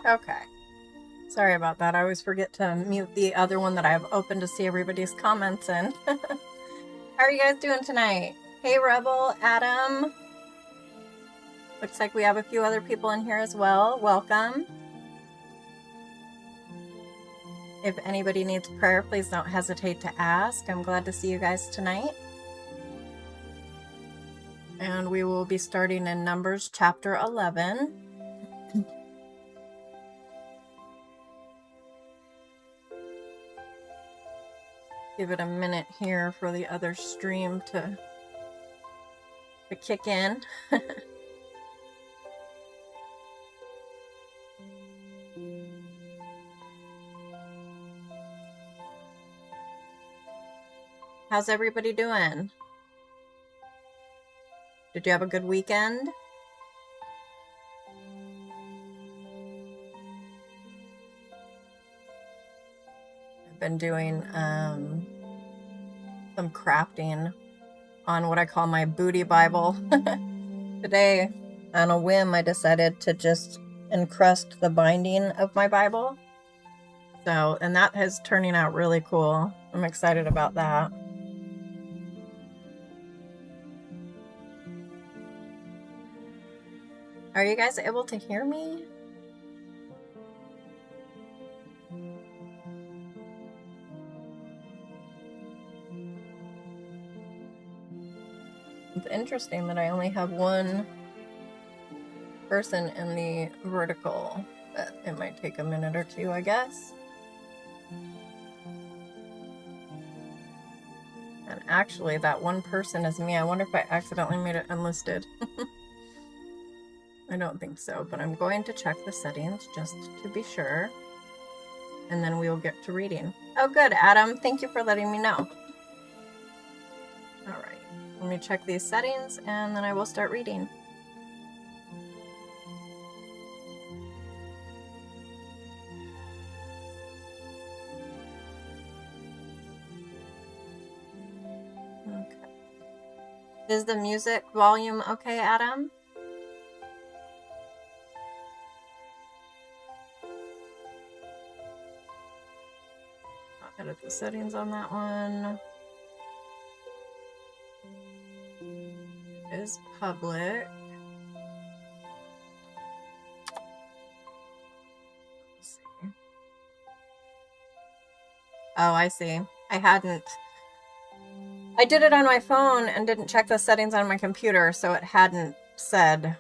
Okay. Sorry about that. I always forget to mute the other one that I have open to see everybody's comments in. How are you guys doing tonight? Hey, Rebel, Adam. Looks like we have a few other people in here as well. Welcome. If anybody needs prayer, please don't hesitate to ask. I'm glad to see you guys tonight. And we will be starting in Numbers chapter 11. Give it a minute here for the other stream to kick in. How's everybody doing? Did you have a good weekend? I've been doing some crafting on what I call my booty Bible. Today, on a whim, I decided to just encrust the binding of my Bible. So, and that is turning out really cool. I'm excited about that. Are you guys able to hear me? It's interesting that I only have one person in the vertical, but it might take a minute or two, I guess. And actually, that one person is me. I wonder if I accidentally made it unlisted. I don't think so, but I'm going to check the settings just to be sure. And then we will get to reading. Oh, good, Adam. Thank you for letting me know. All right. Let me check these settings, and then I will start reading. Okay. Is the music volume okay, Adam? I'll edit the settings on that one. It is public. Let's see. Oh, I see. I did it on my phone and didn't check the settings on my computer, so it hadn't said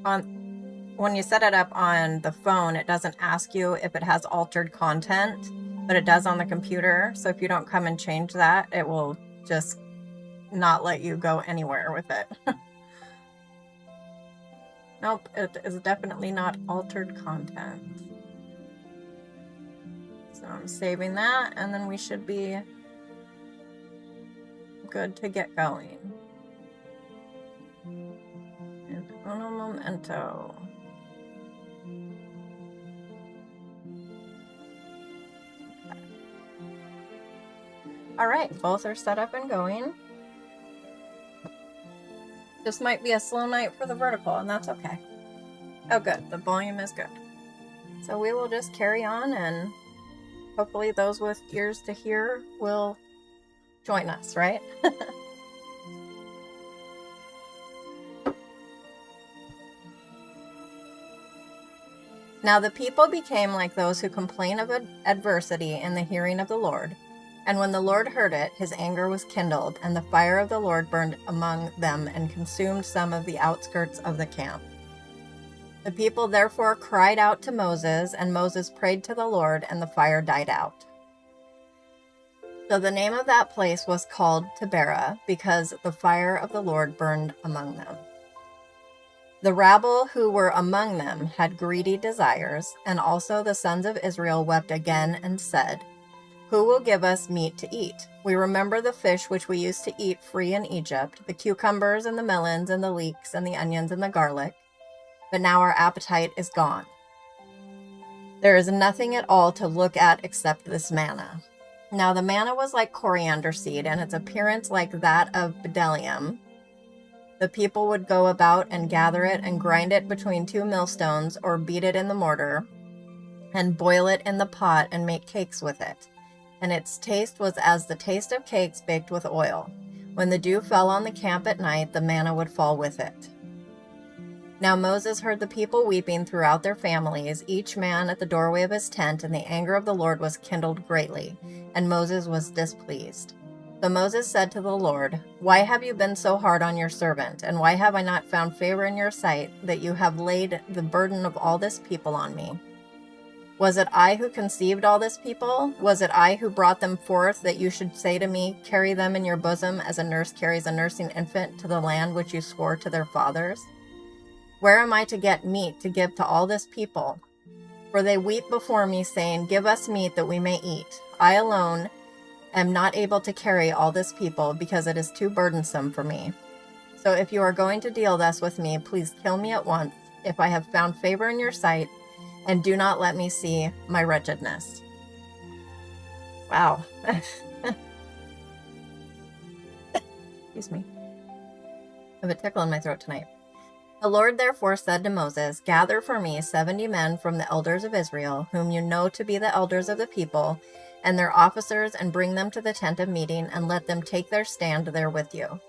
when you set it up on the phone, it doesn't ask you if it has altered content, but it does on the computer. So if you don't come and change that, it will just not let you go anywhere with it. Nope, it is definitely not altered content. So I'm saving that, and then we should be good to get going. And uno momento. Okay. All right, both are set up and going. This might be a slow night for the vertical, and that's okay. Oh, good. The volume is good. So we will just carry on, and hopefully those with ears to hear will join us, right? Now the people became like those who complain of adversity in the hearing of the Lord. And when the Lord heard it, his anger was kindled, and the fire of the Lord burned among them and consumed some of the outskirts of the camp. The people therefore cried out to Moses, and Moses prayed to the Lord, and the fire died out. So the name of that place was called Taberah, because the fire of the Lord burned among them. The rabble who were among them had greedy desires, and also the sons of Israel wept again and said, "Who will give us meat to eat? We remember the fish which we used to eat free in Egypt, the cucumbers and the melons and the leeks and the onions and the garlic. But now our appetite is gone. There is nothing at all to look at except this manna." Now the manna was like coriander seed, and its appearance like that of bdellium. The people would go about and gather it and grind it between two millstones, or beat it in the mortar, and boil it in the pot and make cakes with it. And its taste was as the taste of cakes baked with oil. When the dew fell on the camp at night, the manna would fall with it. Now Moses heard the people weeping throughout their families, each man at the doorway of his tent, and the anger of the Lord was kindled greatly, and Moses was displeased. So Moses said to the Lord, "Why have you been so hard on your servant? And why have I not found favor in your sight, that you have laid the burden of all this people on me? Was it I who conceived all this people? Was it I who brought them forth, that you should say to me, 'Carry them in your bosom, as a nurse carries a nursing infant to the land which you swore to their fathers'? Where am I to get meat to give to all this people? For they weep before me, saying, 'Give us meat that we may eat.' I alone am not able to carry all this people, because it is too burdensome for me. So if you are going to deal thus with me, please kill me at once, if I have found favor in your sight, and do not let me see my wretchedness." Wow. Excuse me. I have a tickle in my throat tonight. The Lord therefore said to Moses, "Gather for me 70 men from the elders of Israel, whom you know to be the elders of the people, and their officers, and bring them to the tent of meeting, and let them take their stand there with you.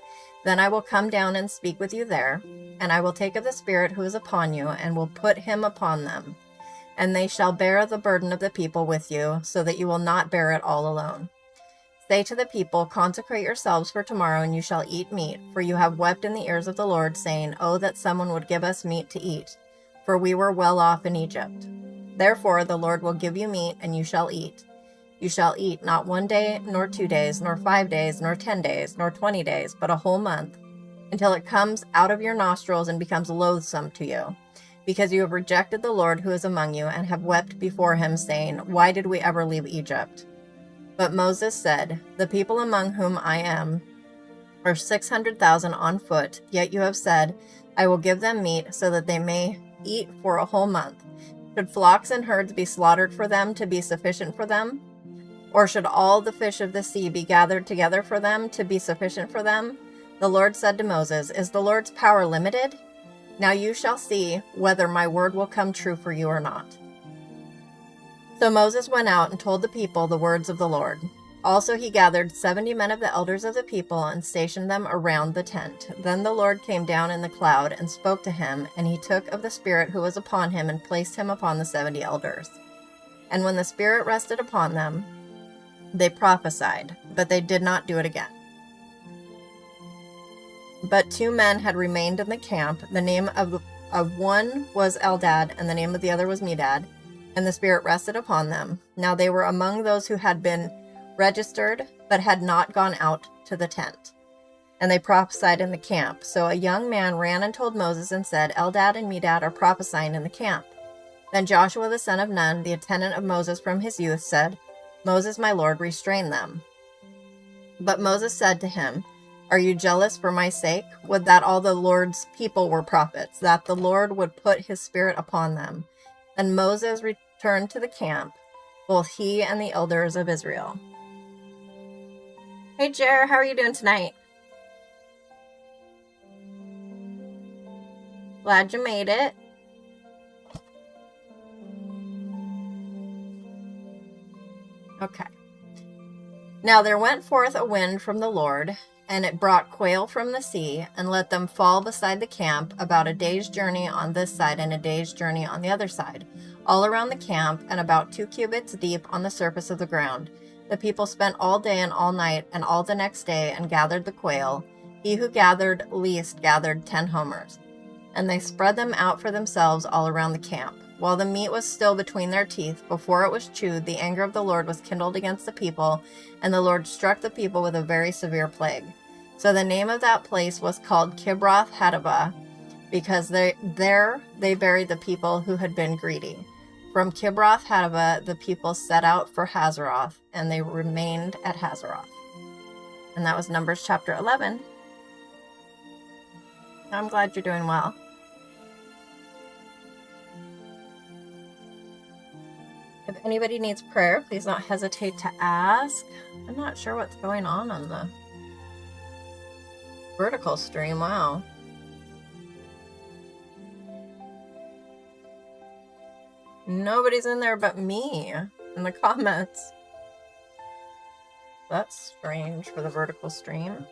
Then I will come down and speak with you there, and I will take of the Spirit who is upon you, and will put him upon them. And they shall bear the burden of the people with you, so that you will not bear it all alone. Say to the people, 'Consecrate yourselves for tomorrow, and you shall eat meat, for you have wept in the ears of the Lord, saying, Oh, that someone would give us meat to eat, for we were well off in Egypt. Therefore the Lord will give you meat, and you shall eat. You shall eat not 1 day, nor 2 days, nor 5 days, nor 10 days, nor 20 days, but a whole month, until it comes out of your nostrils and becomes loathsome to you, because you have rejected the Lord who is among you, and have wept before him, saying, Why did we ever leave Egypt?' But Moses said, The people among whom I am are 600,000 on foot, yet you have said, I will give them meat, so that they may eat for a whole month. Should flocks and herds be slaughtered for them to be sufficient for them? Or should all the fish of the sea be gathered together for them to be sufficient for them?" The Lord said to Moses, "Is the Lord's power limited? Now you shall see whether my word will come true for you or not." So Moses went out and told the people the words of the Lord. Also he gathered 70 men of the elders of the people and stationed them around the tent. Then the Lord came down in the cloud and spoke to him, and he took of the Spirit who was upon him and placed him upon the 70 elders. And when the Spirit rested upon them, they prophesied, but they did not do it again. But 2 men had remained in the camp. The name of one was Eldad, and the name of the other was Medad, and the Spirit rested upon them. Now they were among those who had been registered, but had not gone out to the tent. And they prophesied in the camp. So a young man ran and told Moses and said, Eldad and Medad are prophesying in the camp. Then Joshua the son of Nun, the attendant of Moses from his youth, said, Moses, my lord, restrain them. But Moses said to him, Are you jealous for my sake? Would that all the Lord's people were prophets, that the Lord would put his Spirit upon them. And Moses returned to the camp, both he and the elders of Israel. Hey, Jer, how are you doing tonight? Glad you made it. Okay. Now there went forth a wind from the Lord, And it brought quail from the sea, and let them fall beside the camp, about a day's journey on this side and a day's journey on the other side, all around the camp, and about 2 cubits deep on the surface of the ground. The people spent all day and all night and all the next day, and gathered the quail. He who gathered least gathered 10 homers. And they spread them out for themselves all around the camp. While the meat was still between their teeth, before it was chewed, the anger of the Lord was kindled against the people, and the Lord struck the people with a very severe plague. So the name of that place was called Kibroth Hattaavah, because there they buried the people who had been greedy. From Kibroth Hattaavah, the people set out for Hazeroth, and they remained at Hazeroth. And that was Numbers chapter 11. I'm glad you're doing well. If anybody needs prayer, please don't hesitate to ask. I'm not sure what's going on the vertical stream. Wow. Nobody's in there but me in the comments. That's strange for the vertical stream.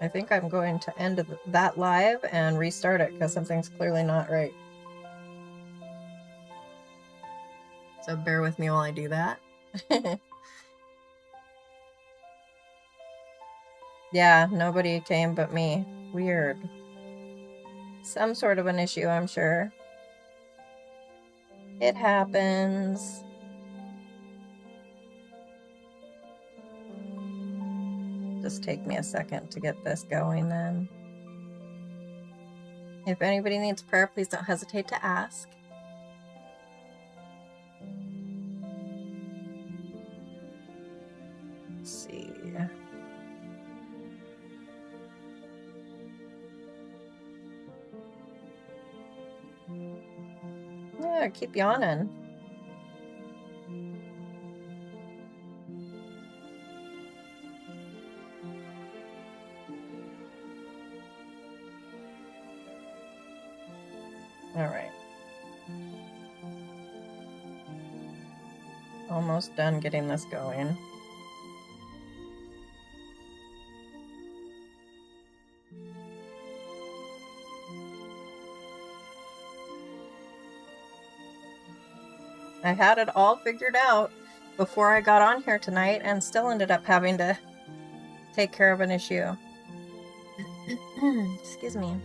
I think I'm going to end that live and restart it because something's clearly not right. So bear with me while I do that. Yeah, nobody came but me. Weird. Some sort of an issue, I'm sure. It happens. Just take me a second to get this going then. If anybody needs prayer, please don't hesitate to ask. Let's see. Yeah, keep yawning. All right. Almost done getting this going. I had it all figured out before I got on here tonight and still ended up having to take care of an issue. Excuse me.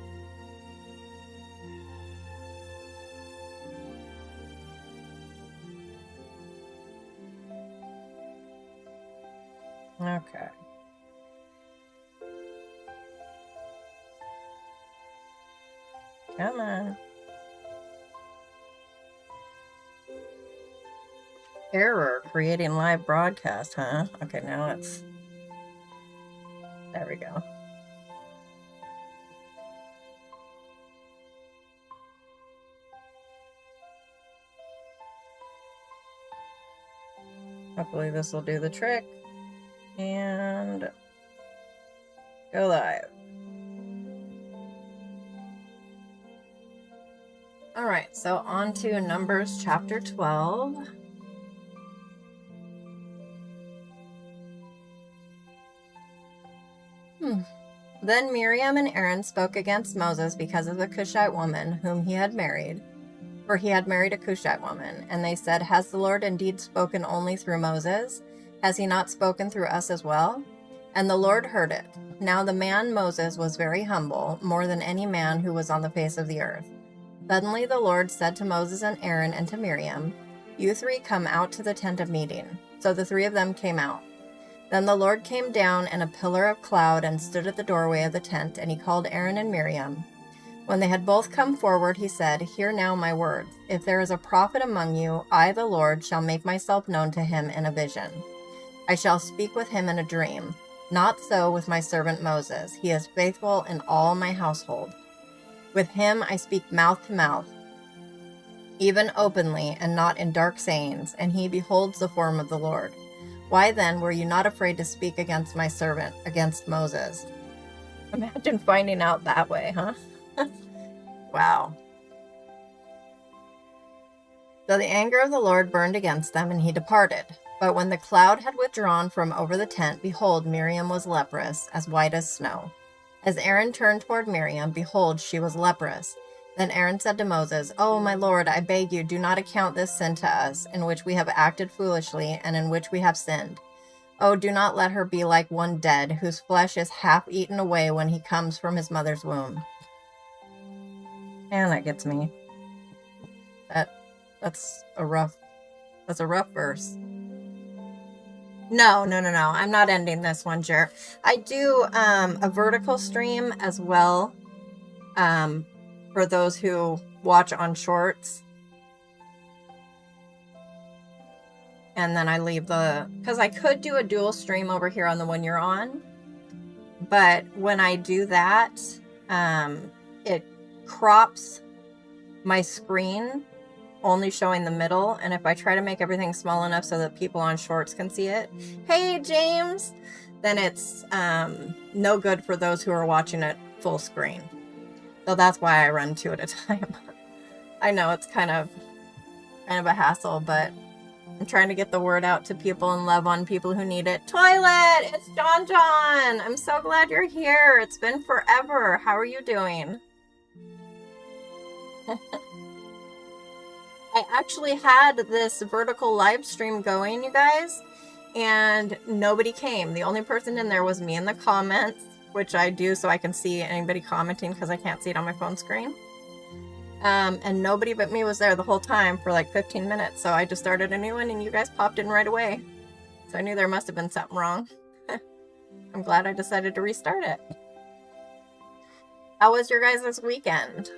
Okay. Come on. Error creating live broadcast, huh? Okay, now it's... There we go. Hopefully this will do the trick. And go live. All right, so on to Numbers chapter 12. Then Miriam and Aaron spoke against Moses because of the Cushite woman whom he had married, for he had married a Cushite woman. And they said, "Has the Lord indeed spoken only through Moses? Has he not spoken through us as well?" And the Lord heard it. Now the man Moses was very humble, more than any man who was on the face of the earth. Suddenly the Lord said to Moses and Aaron and to Miriam, "You 3 come out to the tent of meeting." So the 3 of them came out. Then the Lord came down in a pillar of cloud and stood at the doorway of the tent, and he called Aaron and Miriam. When they had both come forward, he said, "Hear now my words. If there is a prophet among you, I, the Lord, shall make myself known to him in a vision. I shall speak with him in a dream. Not so with my servant Moses. He is faithful in all my household. With him I speak mouth to mouth, even openly and not in dark sayings, and he beholds the form of the Lord. Why then were you not afraid to speak against my servant, against Moses?" Imagine finding out that way, huh? Wow. So the anger of the Lord burned against them, and he departed. But when the cloud had withdrawn from over the tent, behold, Miriam was leprous, as white as snow. As Aaron turned toward Miriam, behold, she was leprous. Then Aaron said to Moses, "Oh, my Lord, I beg you, do not account this sin to us, in which we have acted foolishly, and in which we have sinned. Oh, do not let her be like one dead, whose flesh is half eaten away when he comes from his mother's womb." And that gets me. That's a rough verse. No. I'm not ending this one, Jer. I do a vertical stream as well for those who watch on shorts. And then I leave because I could do a dual stream over here on the one you're on. But when I do that, it crops my screen, only showing the middle, and if I try to make everything small enough so that people on shorts can see it, hey James, then it's no good for those who are watching it full screen. So that's why I run 2 at a time. I know it's kind of a hassle, but I'm trying to get the word out to people and love on people who need it. Toilet, it's John. I'm so glad you're here. It's been forever. How are you doing? I actually had this vertical live stream going, you guys, and nobody came. The only person in there was me in the comments, which I do so I can see anybody commenting because I can't see it on my phone screen. And nobody but me was there the whole time for like 15 minutes. So I just started a new one and you guys popped in right away. So I knew there must have been something wrong. I'm glad I decided to restart it. How was your guys' weekend?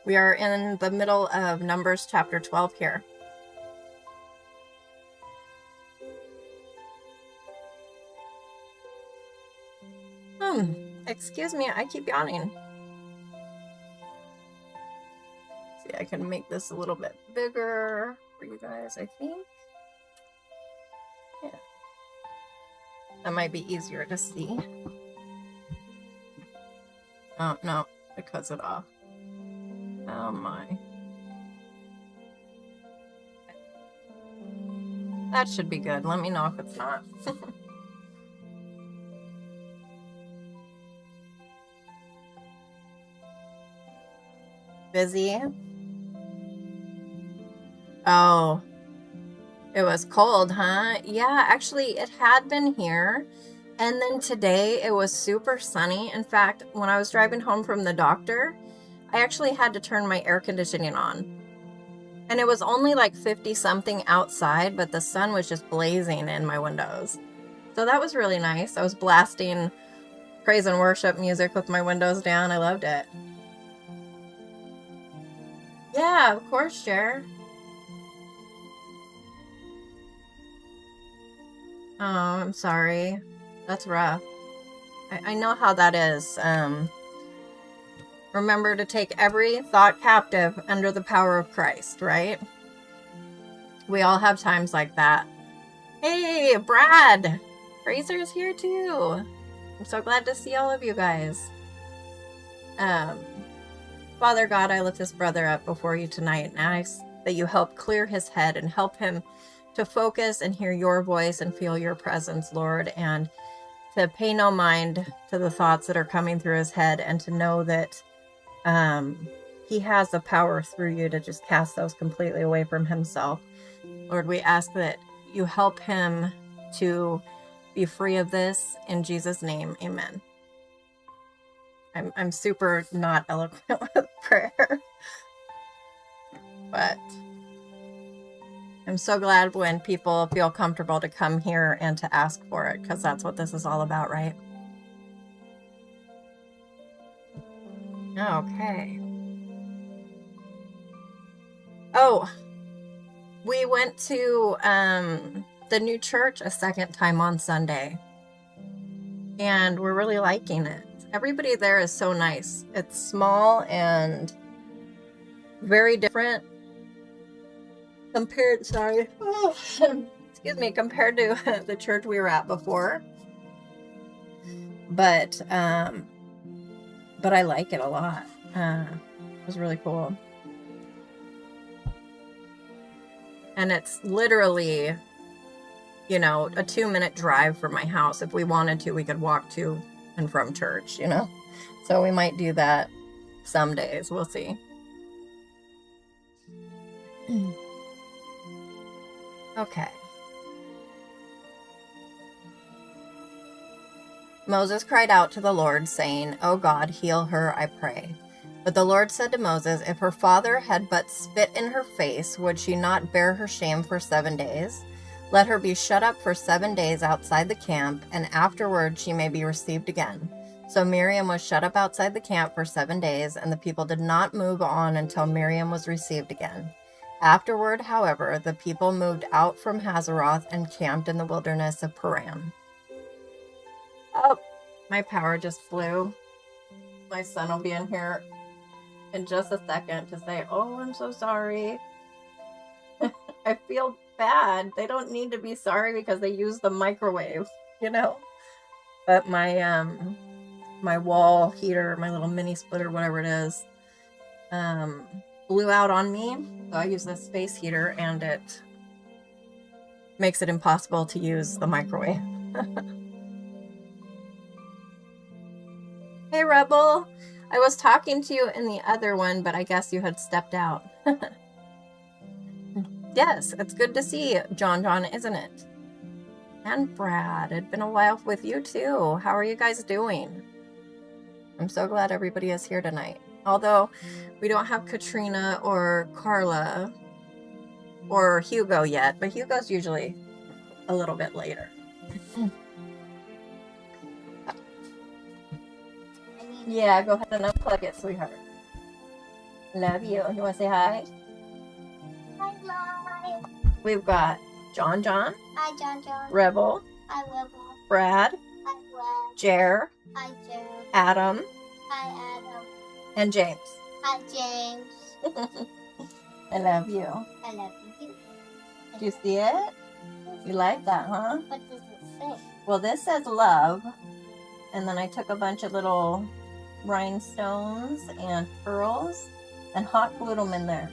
We are in the middle of Numbers chapter 12 here. Excuse me, I keep yawning. See, I can make this a little bit bigger for you guys, I think. Yeah. That might be easier to see. Oh, no, it cuts it off. Oh my. That should be good. Let me know if it's not. Busy? Oh. It was cold, huh? Yeah, actually it had been here. And then today it was super sunny. In fact, when I was driving home from the doctor, I actually had to turn my air conditioning on. And it was only like 50 something outside, but the sun was just blazing in my windows. So that was really nice. I was blasting praise and worship music with my windows down. I loved it. Yeah, of course, Jer. Oh, I'm sorry. That's rough. I know how that is. Remember to take every thought captive under the power of Christ, right? We all have times like that. Hey, Brad! Fraser's here too. I'm so glad to see all of you guys. Father God, I lift this brother up before you tonight and ask that you help clear his head and help him to focus and hear your voice and feel your presence, Lord, and to pay no mind to the thoughts that are coming through his head, and to know that he has the power through you to just cast those completely away from himself. Lord, we ask that you help him to be free of this. In Jesus' name, amen. I'm super not eloquent with prayer, but I'm so glad when people feel comfortable to come here and to ask for it, because that's what this is all about, right? Okay. Oh, we went to the new church a second time on Sunday, and we're really liking it. Everybody there is so nice. It's small and very different compared, excuse me, compared to the church we were at before. But I like it a lot. It was really cool. And it's literally, you know, a 2-minute drive from my house. If we wanted to, we could walk to and from church, you know? So we might do that some days. We'll see. Okay. Moses cried out to the Lord, saying, "O God, heal her, I pray." But the Lord said to Moses, "If her father had but spit in her face, would she not bear her shame for 7 days? Let her be shut up for 7 days outside the camp, and afterward she may be received again." So Miriam was shut up outside the camp for 7 days, and the people did not move on until Miriam was received again. Afterward, however, the people moved out from Hazeroth and camped in the wilderness of Paran. Oh, my power just flew. My son will be in here in just a second to say, "Oh, I'm so sorry." I feel bad. They don't need to be sorry because they use the microwave, you know? But my wall heater, my little mini splitter, whatever it is, blew out on me. So I use this space heater, and it makes it impossible to use the microwave. Hey, Rebel. I was talking to you in the other one, but I guess you had stepped out. Yes, it's good to see John, isn't it? And Brad. It'd been a while with you, too. How are you guys doing? I'm so glad everybody is here tonight. Although we don't have Katrina or Carla or Hugo yet, but Hugo's usually a little bit later. Yeah, go ahead and unplug it, sweetheart. Love you. You want to say hi? Hi. We've got John. Hi, John. Rebel. Hi, Rebel. Brad. Hi, Brad. Jer. Hi, Jer. Adam. Hi, Adam. And James. Hi, James. I love you. I love you. Do you see it? You like that, huh? What does it say? Well, this says love. And then I took a bunch of little rhinestones and pearls and hot glued them in there.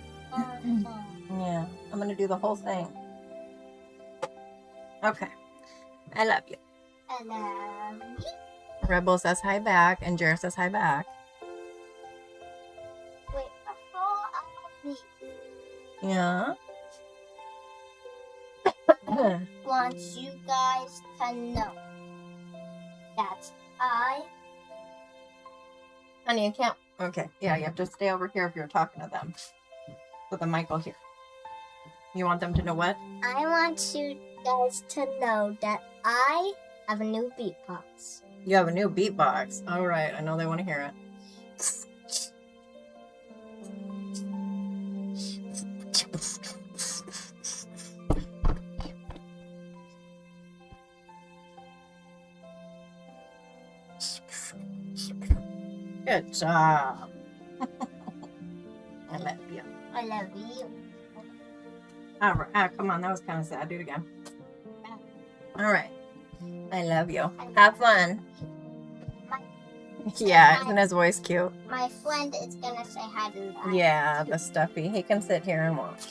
Yeah, I'm going to do the whole thing. Okay. I love you. I love you. Rebel says hi back, and Jared says hi back. Wait, before I leave. Yeah. Want you guys to know that I... Honey, you can't. Okay, yeah, you have to stay over here if you're talking to them. With the Michael here. You want them to know what? I want you guys to know that I have a new beatbox. You have a new beatbox. All right, I know they want to hear it. Good job. I love you. I love you. All right. Come on, that was kind of sad. Do it again. All right. I love you. Have fun. Yeah, isn't his voice cute? My friend is gonna say hi to that. Yeah, the stuffy. He can sit here and watch.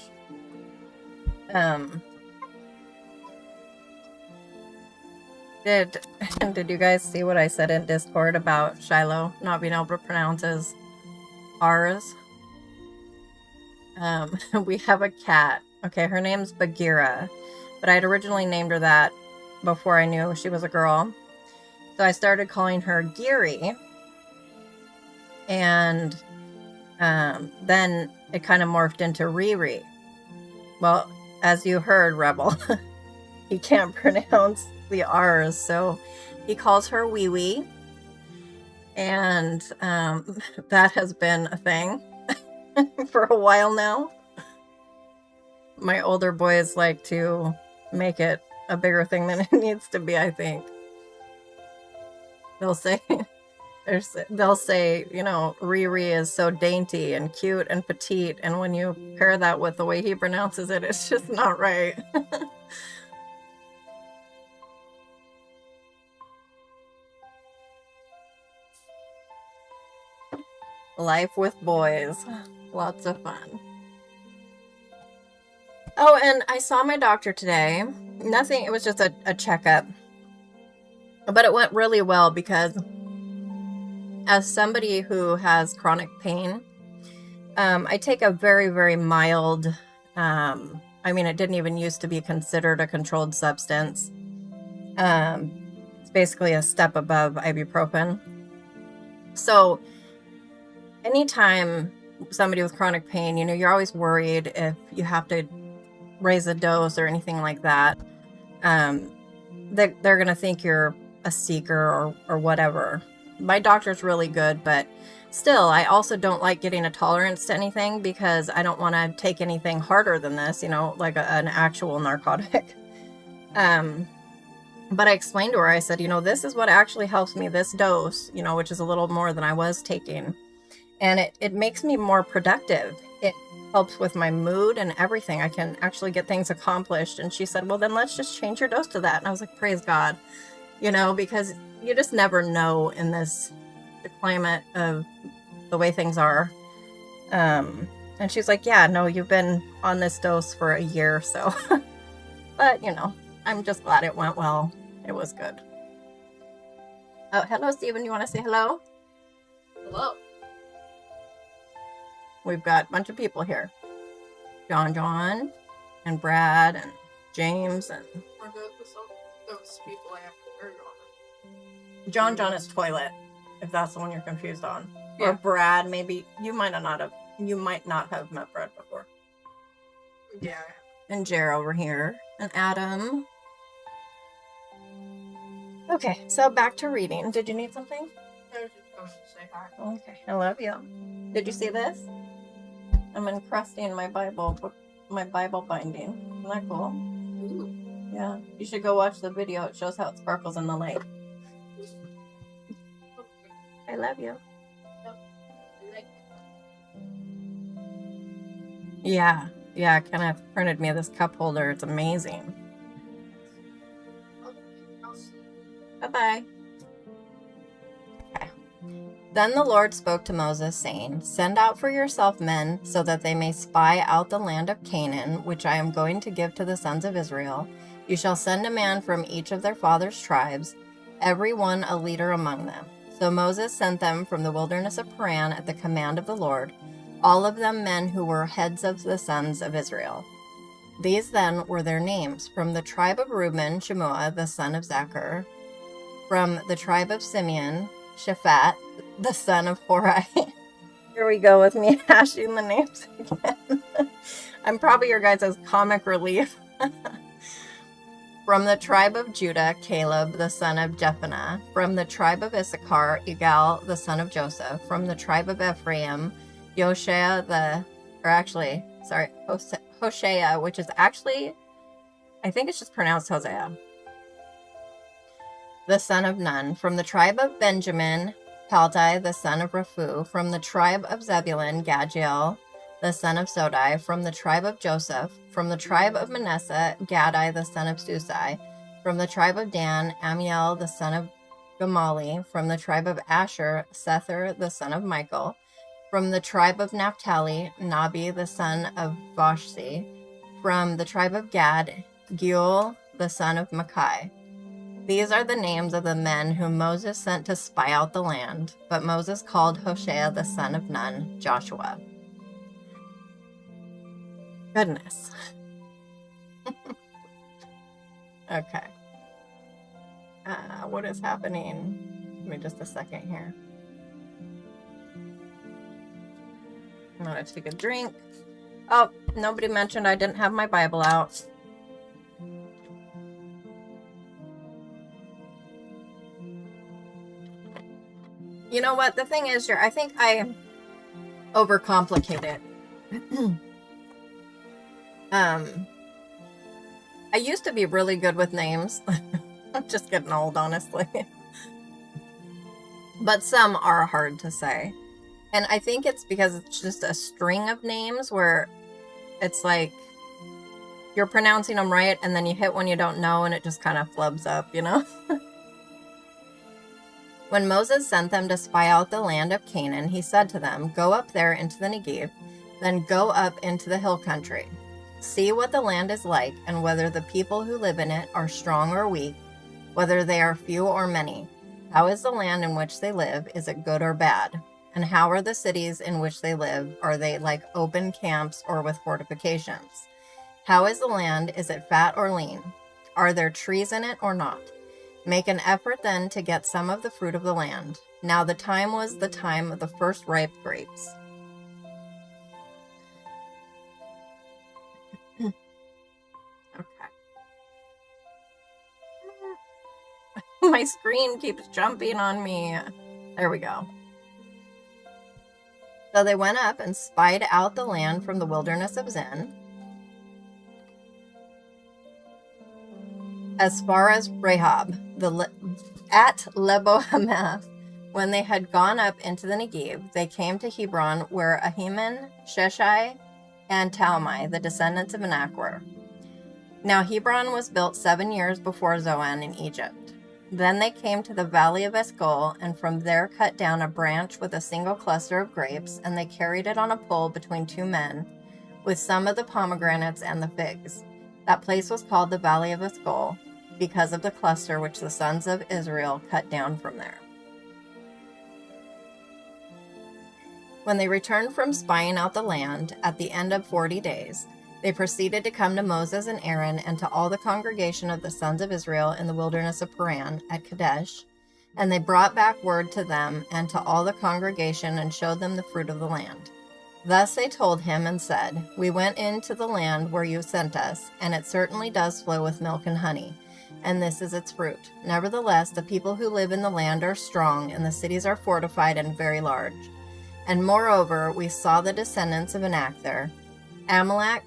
Did you guys see what I said in Discord about Shiloh not being able to pronounce his R's? We have a cat. Okay, her name's Bagheera, but I had originally named her that before I knew she was a girl. So I started calling her Geary, and then it kind of morphed into Riri. Well, as you heard, Rebel, he can't pronounce the R's, so he calls her Wee Wee, and that has been a thing for a while now. My older boys like to make it a bigger thing than it needs to be, I think. They'll say, you know, Riri is so dainty and cute and petite, and when you pair that with the way he pronounces it, it's just not right. Life with boys. Lots of fun. Oh, and I saw my doctor today. Nothing, it was just a checkup. But it went really well because as somebody who has chronic pain, I take a very, very mild, it didn't even used to be considered a controlled substance. It's basically a step above ibuprofen. So anytime somebody with chronic pain, you're always worried if you have to raise a dose or anything like that. They're going to think you're a seeker or whatever. My doctor's really good, but still, I also don't like getting a tolerance to anything because I don't want to take anything harder than this, like an actual narcotic. But I explained to her, I said, this is what actually helps me, this dose, which is a little more than I was taking. And it makes me more productive. It helps with my mood and everything. I can actually get things accomplished. And she said, well, then let's just change your dose to that. And I was like, praise God, because you just never know in the climate of the way things are. And she's like, yeah, no, you've been on this dose for a year. So, but I'm just glad it went well. It was good. Oh, hello, Steven. You want to say hello? Hello. We've got a bunch of people here. John, and Brad, and James, and... Are those people I have to hear on? John is toilet, if that's the one you're confused on. Yeah. Or Brad, maybe. You might not have met Brad before. Yeah. And Jer over here. And Adam. Okay, so back to reading. Did you need something? I was just going to say hi. Okay, I love you. Did you see this? I'm encrusting my Bible binding. Isn't that cool? Ooh. Yeah. You should go watch the video. It shows how it sparkles in the light. I love you. Yeah. Yeah, Kenneth printed me this cup holder. It's amazing. I'll see. Bye-bye. Okay. Then the Lord spoke to Moses, saying, send out for yourself men, so that they may spy out the land of Canaan, which I am going to give to the sons of Israel. You shall send a man from each of their fathers' tribes, every one a leader among them. So Moses sent them from the wilderness of Paran at the command of the Lord, all of them men who were heads of the sons of Israel. These then were their names: from the tribe of Reuben, Shemua, the son of Zachar; from the tribe of Simeon, Shaphat, the son of Hori. Here we go with me hashing the names again. I'm probably your guys' comic relief. From the tribe of Judah, Caleb, the son of Jephunneh; from the tribe of Issachar, Igal, the son of Joseph; from the tribe of Ephraim, Hoshea, which is actually, I think it's just pronounced Hosea, the son of Nun; from the tribe of Benjamin, Paltai, the son of Raphu; from the tribe of Zebulun, Gaddiel, the son of Sodai; from the tribe of Joseph; from the tribe of Manasseh, Gadai, the son of Susai; from the tribe of Dan, Amiel, the son of Gamali; from the tribe of Asher, Sether, the son of Michael; from the tribe of Naphtali, Nabi, the son of Voshsi; from the tribe of Gad, Geuel, the son of Makai. These are the names of the men whom Moses sent to spy out the land. But Moses called Hoshea, the son of Nun, Joshua. Goodness. Okay. What is happening? Give me just a second here. I'm going to take a drink. Oh, nobody mentioned I didn't have my Bible out. You know what? The thing is, I think I overcomplicate it. I used to be really good with names. I'm just getting old, honestly. But some are hard to say. And I think it's because it's just a string of names where it's like you're pronouncing them right and then you hit one you don't know and it just kind of flubs up, you know? When Moses sent them to spy out the land of Canaan, he said to them, go up there into the Negev, then go up into the hill country. See what the land is like, and whether the people who live in it are strong or weak, whether they are few or many. How is the land in which they live? Is it good or bad? And how are the cities in which they live? Are they like open camps or with fortifications? How is the land? Is it fat or lean? Are there trees in it or not? Make an effort then to get some of the fruit of the land. Now the time was the time of the first ripe grapes. Okay. My screen keeps jumping on me. There we go. So they went up and spied out the land from the wilderness of Zin, as far as Rahab, at Lebo-Hamath. When they had gone up into the Negev, they came to Hebron, where Ahiman, Sheshai, and Talmai, the descendants of Anak, were. Now Hebron was built 7 years before Zoan in Egypt. Then they came to the valley of Eshcol, and from there cut down a branch with a single cluster of grapes, and they carried it on a pole between 2 men, with some of the pomegranates and the figs. That place was called the valley of Eshcol, because of the cluster which the sons of Israel cut down from there. When they returned from spying out the land, at the end of 40 days, they proceeded to come to Moses and Aaron and to all the congregation of the sons of Israel in the wilderness of Paran at Kadesh, and they brought back word to them and to all the congregation and showed them the fruit of the land. Thus they told him and said, We went into the land where you sent us, and it certainly does flow with milk and honey, and this is its fruit. Nevertheless, the people who live in the land are strong, and the cities are fortified and very large. And moreover, we saw the descendants of Anak there. Amalek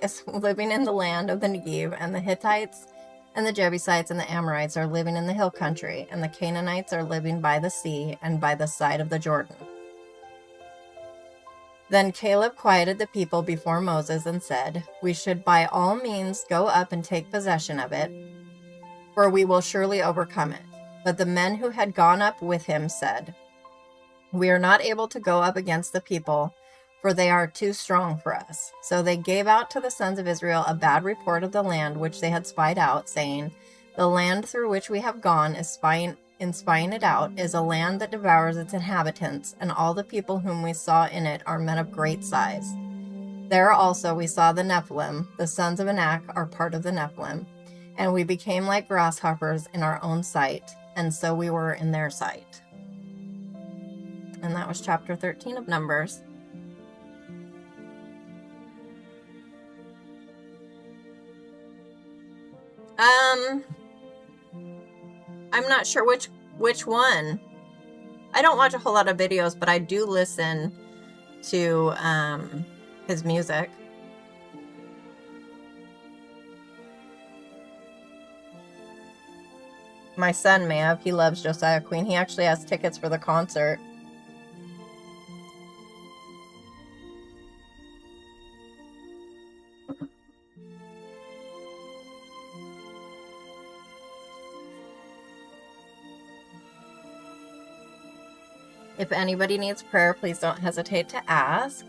is living in the land of the Negev, and the Hittites and the Jebusites and the Amorites are living in the hill country, and the Canaanites are living by the sea and by the side of the Jordan. Then Caleb quieted the people before Moses and said, We should by all means go up and take possession of it, for we will surely overcome it. But the men who had gone up with him said, We are not able to go up against the people, for they are too strong for us. So they gave out to the sons of Israel a bad report of the land which they had spied out, saying, The land through which we have gone spying it out is a land that devours its inhabitants, and all the people whom we saw in it are men of great size. There also we saw the Nephilim, the sons of Anak are part of the Nephilim, and we became like grasshoppers in our own sight, and so we were in their sight. And that was chapter 13 of Numbers. I'm not sure which one. I don't watch a whole lot of videos, but I do listen to his music. My son may have. He loves Josiah Queen. He actually has tickets for the concert. If anybody needs prayer, please don't hesitate to ask.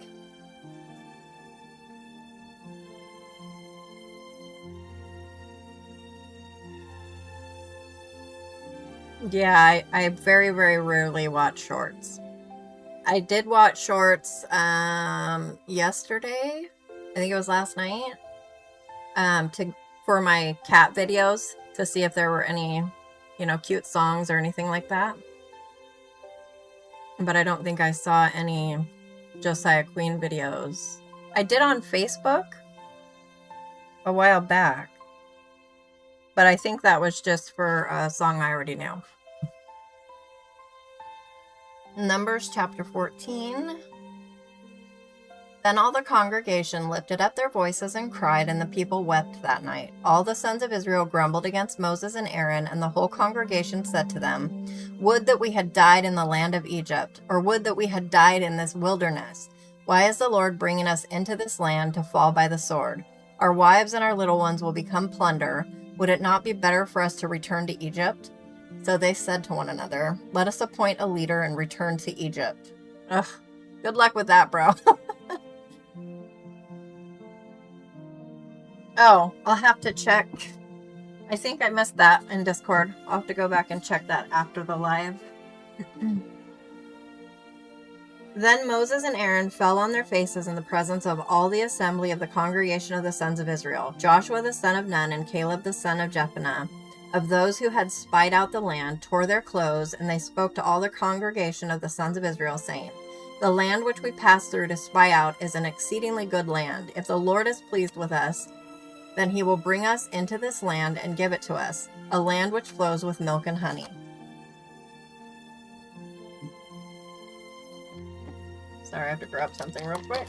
Yeah, I very, very rarely watch shorts. I did watch shorts yesterday. I think it was last night. For my cat videos to see if there were any, cute songs or anything like that. But I don't think I saw any Josiah Queen videos. I did on Facebook a while back. But I think that was just for a song I already knew. Numbers chapter 14. Then all the congregation lifted up their voices and cried, and the people wept that night. All the sons of Israel grumbled against Moses and Aaron, and the whole congregation said to them, Would that we had died in the land of Egypt, or would that we had died in this wilderness. Why is the Lord bringing us into this land to fall by the sword? Our wives and our little ones will become plunder. Would it not be better for us to return to Egypt? So they said to one another, Let us appoint a leader and return to Egypt. Ugh, good luck with that, bro. Oh, I'll have to check. I think I missed that in Discord. I'll have to go back and check that after the live. Then Moses and Aaron fell on their faces in the presence of all the assembly of the congregation of the sons of Israel, Joshua the son of Nun and Caleb the son of Jephunneh, of those who had spied out the land, tore their clothes, and they spoke to all the congregation of the sons of Israel, saying, "The land which we passed through to spy out is an exceedingly good land. If the Lord is pleased with us, then he will bring us into this land and give it to us, a land which flows with milk and honey." Sorry, I have to grab something real quick.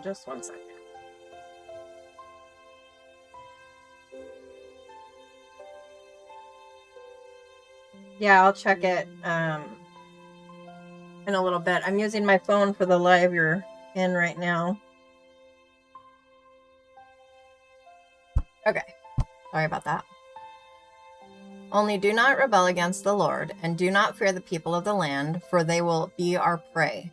Just 1 second. Yeah, I'll check it in a little bit. I'm using my phone for the live you're in right now. Okay, sorry about that. Only do not rebel against the Lord, and do not fear the people of the land, for they will be our prey.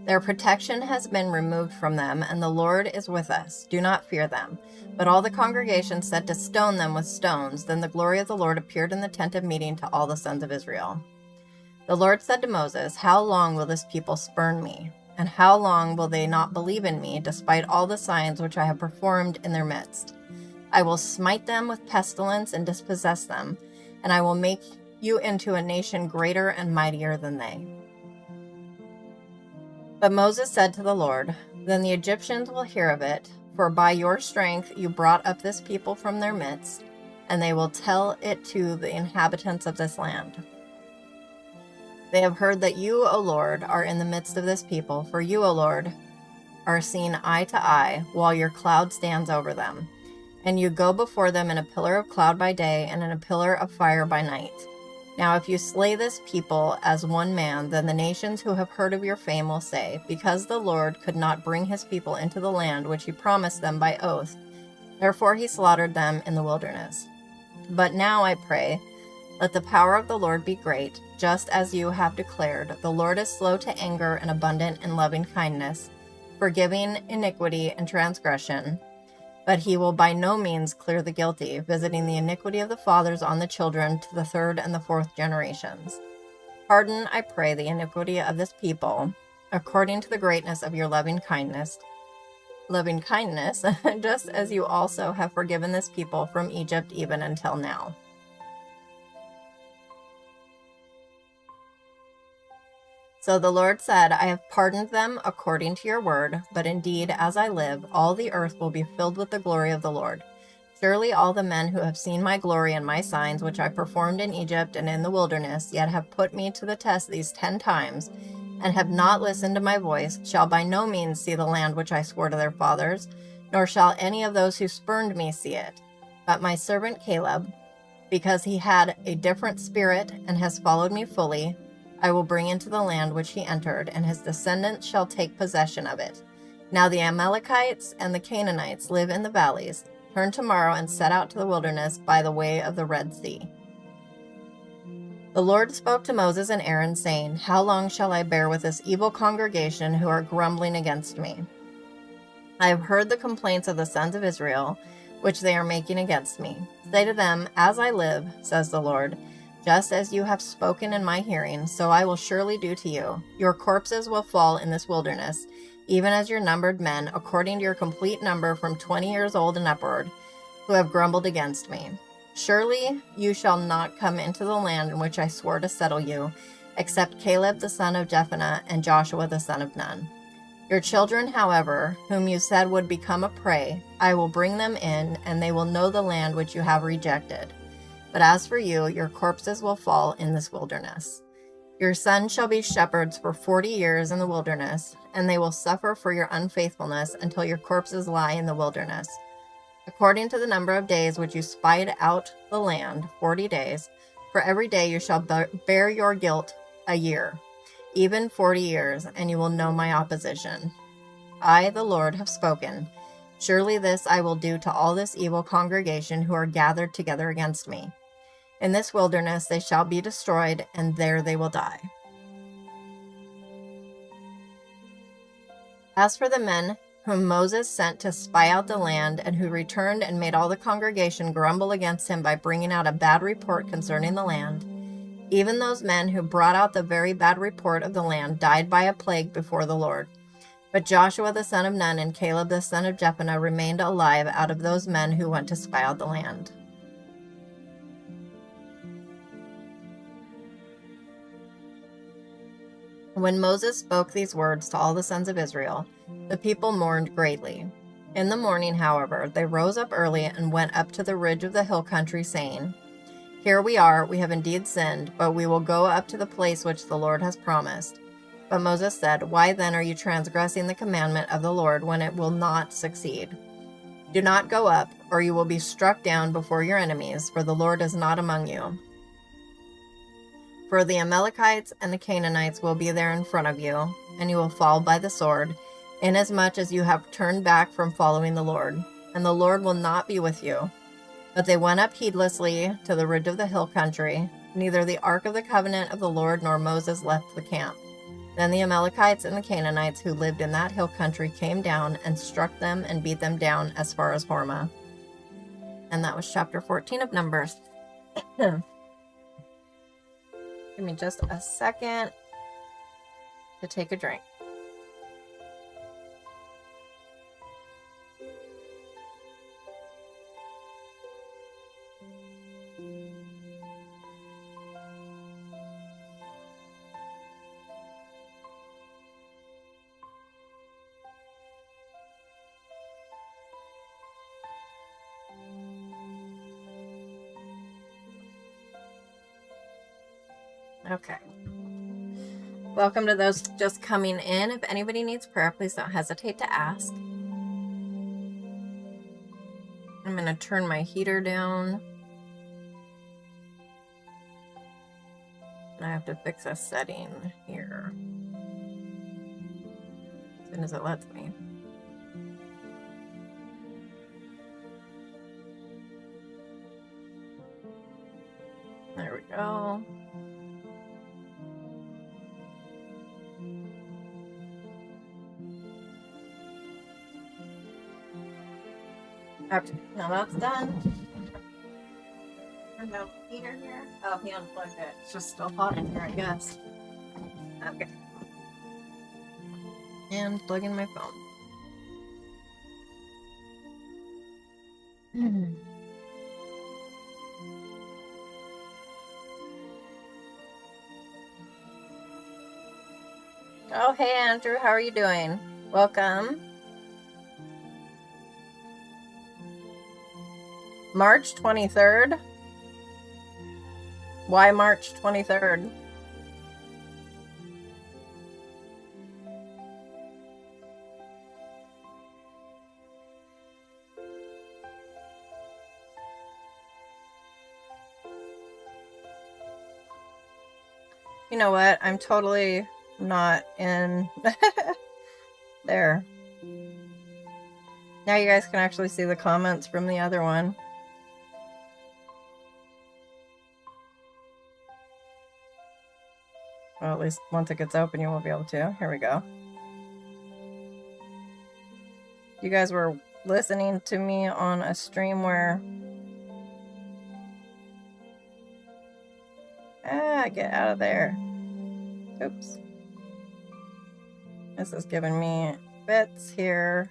Their protection has been removed from them, and the Lord is with us. Do not fear them. But all the congregation said to stone them with stones. Then the glory of the Lord appeared in the tent of meeting to all the sons of Israel. The Lord said to Moses, "How long will this people spurn me? And how long will they not believe in me, despite all the signs which I have performed in their midst? I will smite them with pestilence and dispossess them, and I will make you into a nation greater and mightier than they." But Moses said to the Lord, "Then the Egyptians will hear of it, for by your strength you brought up this people from their midst, and they will tell it to the inhabitants of this land. They have heard that you, O Lord, are in the midst of this people, for you, O Lord, are seen eye to eye, while your cloud stands over them, and you go before them in a pillar of cloud by day and in a pillar of fire by night. Now if you slay this people as one man, then the nations who have heard of your fame will say, because the Lord could not bring his people into the land which he promised them by oath, therefore he slaughtered them in the wilderness. But now I pray, let the power of the Lord be great, just as you have declared. The Lord is slow to anger and abundant in loving kindness, forgiving iniquity and transgression. But he will by no means clear the guilty, visiting the iniquity of the fathers on the children to the third and the fourth generations. Pardon, I pray, the iniquity of this people, according to the greatness of your loving kindness, just as you also have forgiven this people from Egypt even until now. So the Lord said, I have pardoned them according to your word, but indeed, as I live, all the earth will be filled with the glory of the Lord. Surely all the men who have seen my glory and my signs, which I performed in Egypt and in the wilderness, yet have put me to the test these 10 times, and have not listened to my voice, shall by no means see the land which I swore to their fathers, nor shall any of those who spurned me see it. But my servant Caleb, because he had a different spirit and has followed me fully, I will bring into the land which he entered, and his descendants shall take possession of it. Now the Amalekites and the Canaanites live in the valleys. Turn tomorrow and set out to the wilderness by the way of the Red Sea. The Lord spoke to Moses and Aaron, saying, How long shall I bear with this evil congregation who are grumbling against me? I have heard the complaints of the sons of Israel, which they are making against me. Say to them, As I live, says the Lord, just as you have spoken in my hearing, so I will surely do to you. Your corpses will fall in this wilderness, even as your numbered men, according to your complete number from 20 years old and upward, who have grumbled against me. Surely you shall not come into the land in which I swore to settle you, except Caleb the son of Jephunneh and Joshua the son of Nun. Your children, however, whom you said would become a prey, I will bring them in, and they will know the land which you have rejected. But as for you, your corpses will fall in this wilderness. Your sons shall be shepherds for 40 years in the wilderness, and they will suffer for your unfaithfulness until your corpses lie in the wilderness. According to the number of days which you spied out the land, 40 days, for every day you shall bear your guilt a year, even 40 years, and you will know my opposition. I, the Lord, have spoken. Surely this I will do to all this evil congregation who are gathered together against me. In this wilderness they shall be destroyed, and there they will die. As for the men whom Moses sent to spy out the land, and who returned and made all the congregation grumble against him by bringing out a bad report concerning the land, even those men who brought out the very bad report of the land died by a plague before the Lord. But Joshua the son of Nun and Caleb the son of Jephunneh remained alive out of those men who went to spy out the land. When Moses spoke these words to all the sons of Israel, the people mourned greatly. In the morning, however, they rose up early and went up to the ridge of the hill country, saying, Here we are, we have indeed sinned, but we will go up to the place which the Lord has promised. But Moses said, Why then are you transgressing the commandment of the Lord when it will not succeed? Do not go up, or you will be struck down before your enemies, for the Lord is not among you. For the Amalekites and the Canaanites will be there in front of you, and you will fall by the sword, inasmuch as you have turned back from following the Lord, and the Lord will not be with you. But they went up heedlessly to the ridge of the hill country. Neither the ark of the covenant of the Lord nor Moses left the camp. Then the Amalekites and the Canaanites who lived in that hill country came down and struck them and beat them down as far as Hormah. And that was chapter 14 of Numbers. Give me just a second to take a drink. Okay. Welcome to those just coming in. If anybody needs prayer, please don't hesitate to ask. I'm going to turn my heater down. I have to fix a setting here as soon as it lets me. There we go. Okay, now that's done. Turn down the heater here. Oh, he unplugged it. It's just still hot in here, I guess. Okay. And plug in my phone. Oh, hey Andrew, how are you doing? Welcome. March 23rd? Why March 23rd? You know what? I'm totally not in there. Now you guys can actually see the comments from the other one. Well, at least once it gets open, you won't be able to. Here we go. You guys were listening to me on a stream where... get out of there. Oops. This is giving me bits here.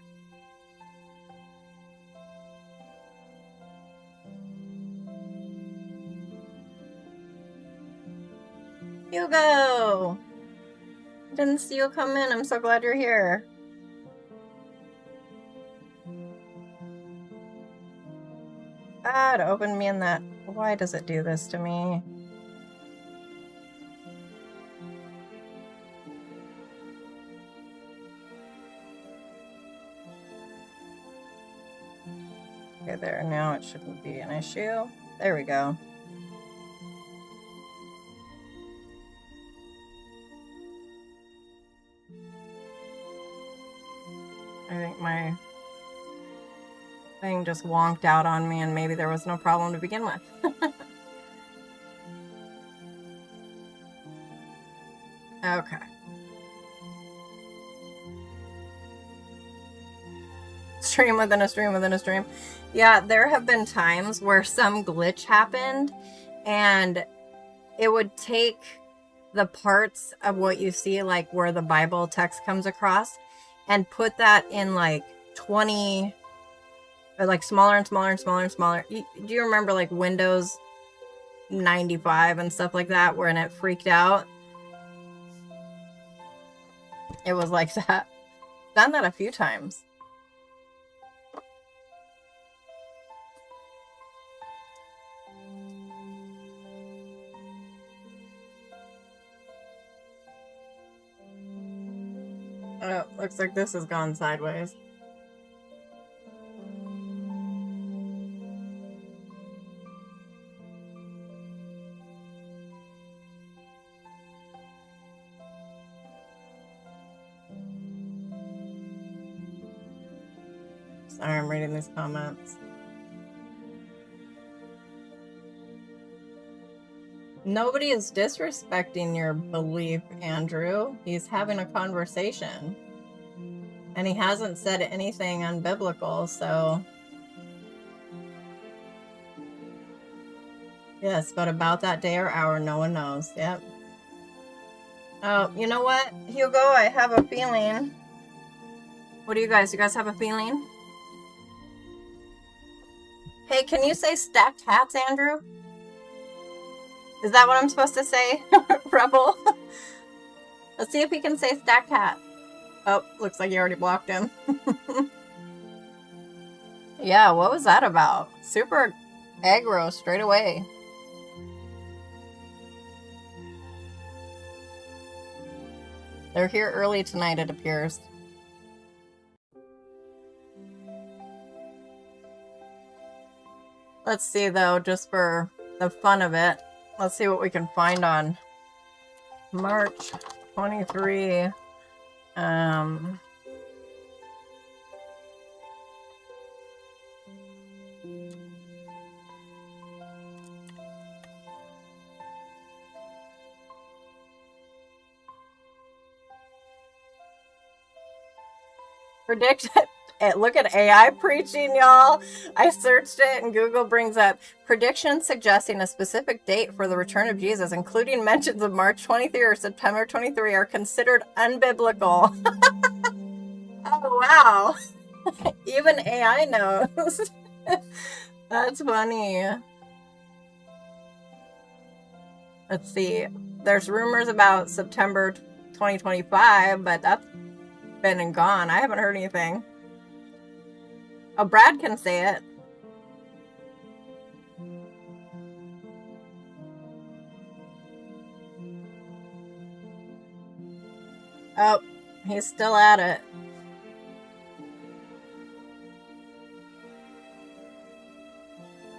Hugo! Didn't see you come in. I'm so glad you're here. Ah, it opened me in that. Why does it do this to me? Okay, there. Now it shouldn't be an issue. There we go. I think my thing just wonked out on me and maybe there was no problem to begin with. Okay. Stream within a stream within a stream. Yeah, there have been times where some glitch happened and it would take the parts of what you see, like where the Bible text comes across, and put that in like 20, or like smaller and smaller and smaller and smaller. Do you remember like Windows 95 and stuff like that, when it freaked out? It was like that. Done that a few times. Oh, looks like this has gone sideways. Sorry, I'm reading these comments. Nobody is disrespecting your belief, Andrew. He's having a conversation. And he hasn't said anything unbiblical, so... Yes, but about that day or hour, no one knows. Yep. Oh, you know what, Hugo? I have a feeling. What do you guys? You guys have a feeling? Hey, can you say stacked hats, Andrew? Is that what I'm supposed to say, Rebel? Let's see if he can say stacked hat. Oh, looks like you already blocked him. Yeah, what was that about? Super aggro straight away. They're here early tonight, it appears. Let's see, though, just for the fun of it. Let's see what we can find on March 23. Predict. Look at AI preaching, y'all. I searched it and Google brings up predictions suggesting a specific date for the return of Jesus, including mentions of March 23 or September 23, are considered unbiblical. Oh, wow. Even AI knows. That's funny. Let's see. There's rumors about September 2025, but that's been and gone. I haven't heard anything. Oh, Brad can say it. Oh, he's still at it.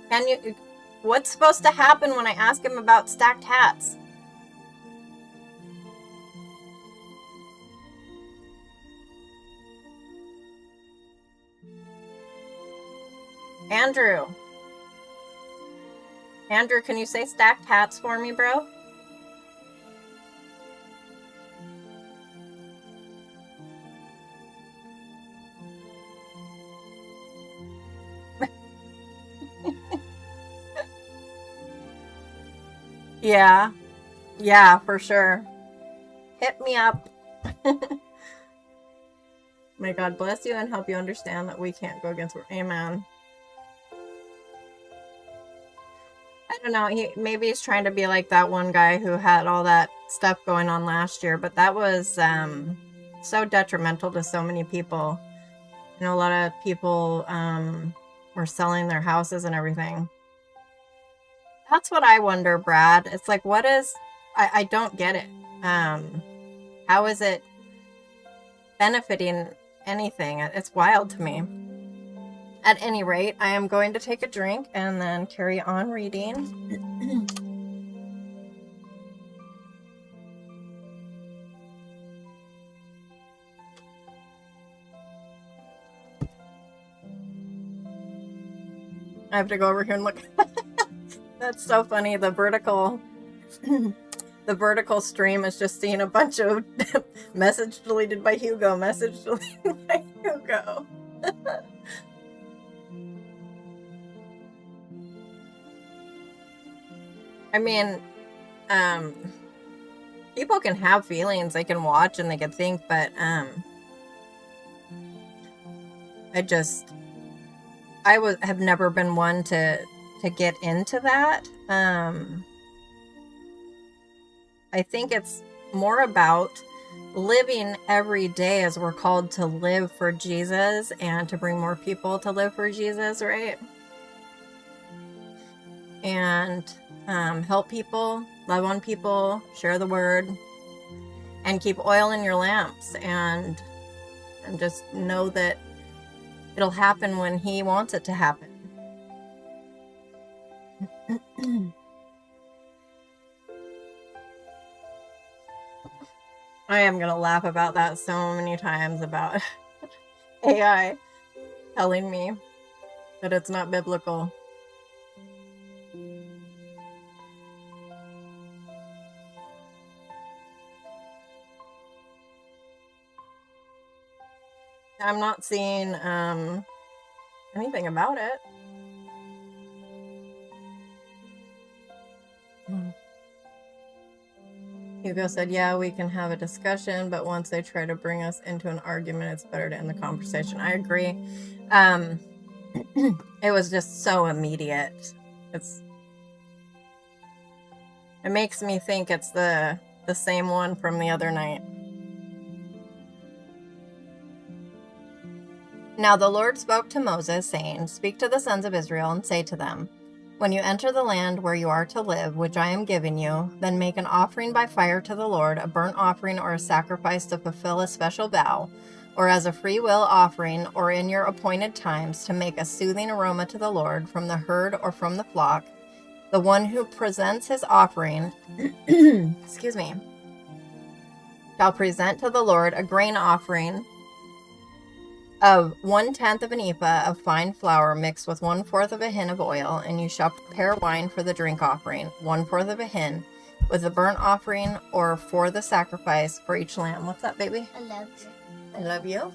Can you... What's supposed to happen when I ask him about stacked hats? Andrew. Andrew, can you say stacked hats for me, bro? Yeah. Yeah, for sure. Hit me up. May God bless you and help you understand that we can't go against... Amen. I don't know. Maybe he's trying to be like that one guy who had all that stuff going on last year, but that was so detrimental to so many people. You know, a lot of people were selling their houses and everything. That's what I wonder, Brad. It's like, what is... I don't get it. How is it benefiting anything? It's wild to me. At any rate, I am going to take a drink and then carry on reading. I have to go over here and look. That's so funny. The vertical stream is just seeing a bunch of message deleted by Hugo, message deleted by Hugo. I mean, people can have feelings, they can watch and they can think, but have never been one to get into that. I think it's more about living every day as we're called to live for Jesus and to bring more people to live for Jesus, right? And help people, love on people, share the word, and keep oil in your lamps, and just know that it'll happen when he wants it to happen. I am going to laugh about that so many times, about AI telling me that it's not biblical. I'm not seeing anything about it. Hugo said, yeah, we can have a discussion, but once they try to bring us into an argument, it's better to end the conversation. I agree. It was just so immediate. It makes me think it's the same one from the other night. Now the Lord spoke to Moses, saying, speak to the sons of Israel and say to them, when you enter the land where you are to live, which I am giving you, then make an offering by fire to the Lord, a burnt offering or a sacrifice to fulfill a special vow, or as a free will offering, or in your appointed times, to make a soothing aroma to the Lord from the herd or from the flock. The one who presents his offering, excuse me, shall present to the Lord a grain offering of 1/10 of an ephah of fine flour mixed with 1/4 of a hin of oil, and you shall prepare wine for the drink offering, 1/4 of a hin, with the burnt offering or for the sacrifice for each lamb. What's up, baby? I love you. I love you.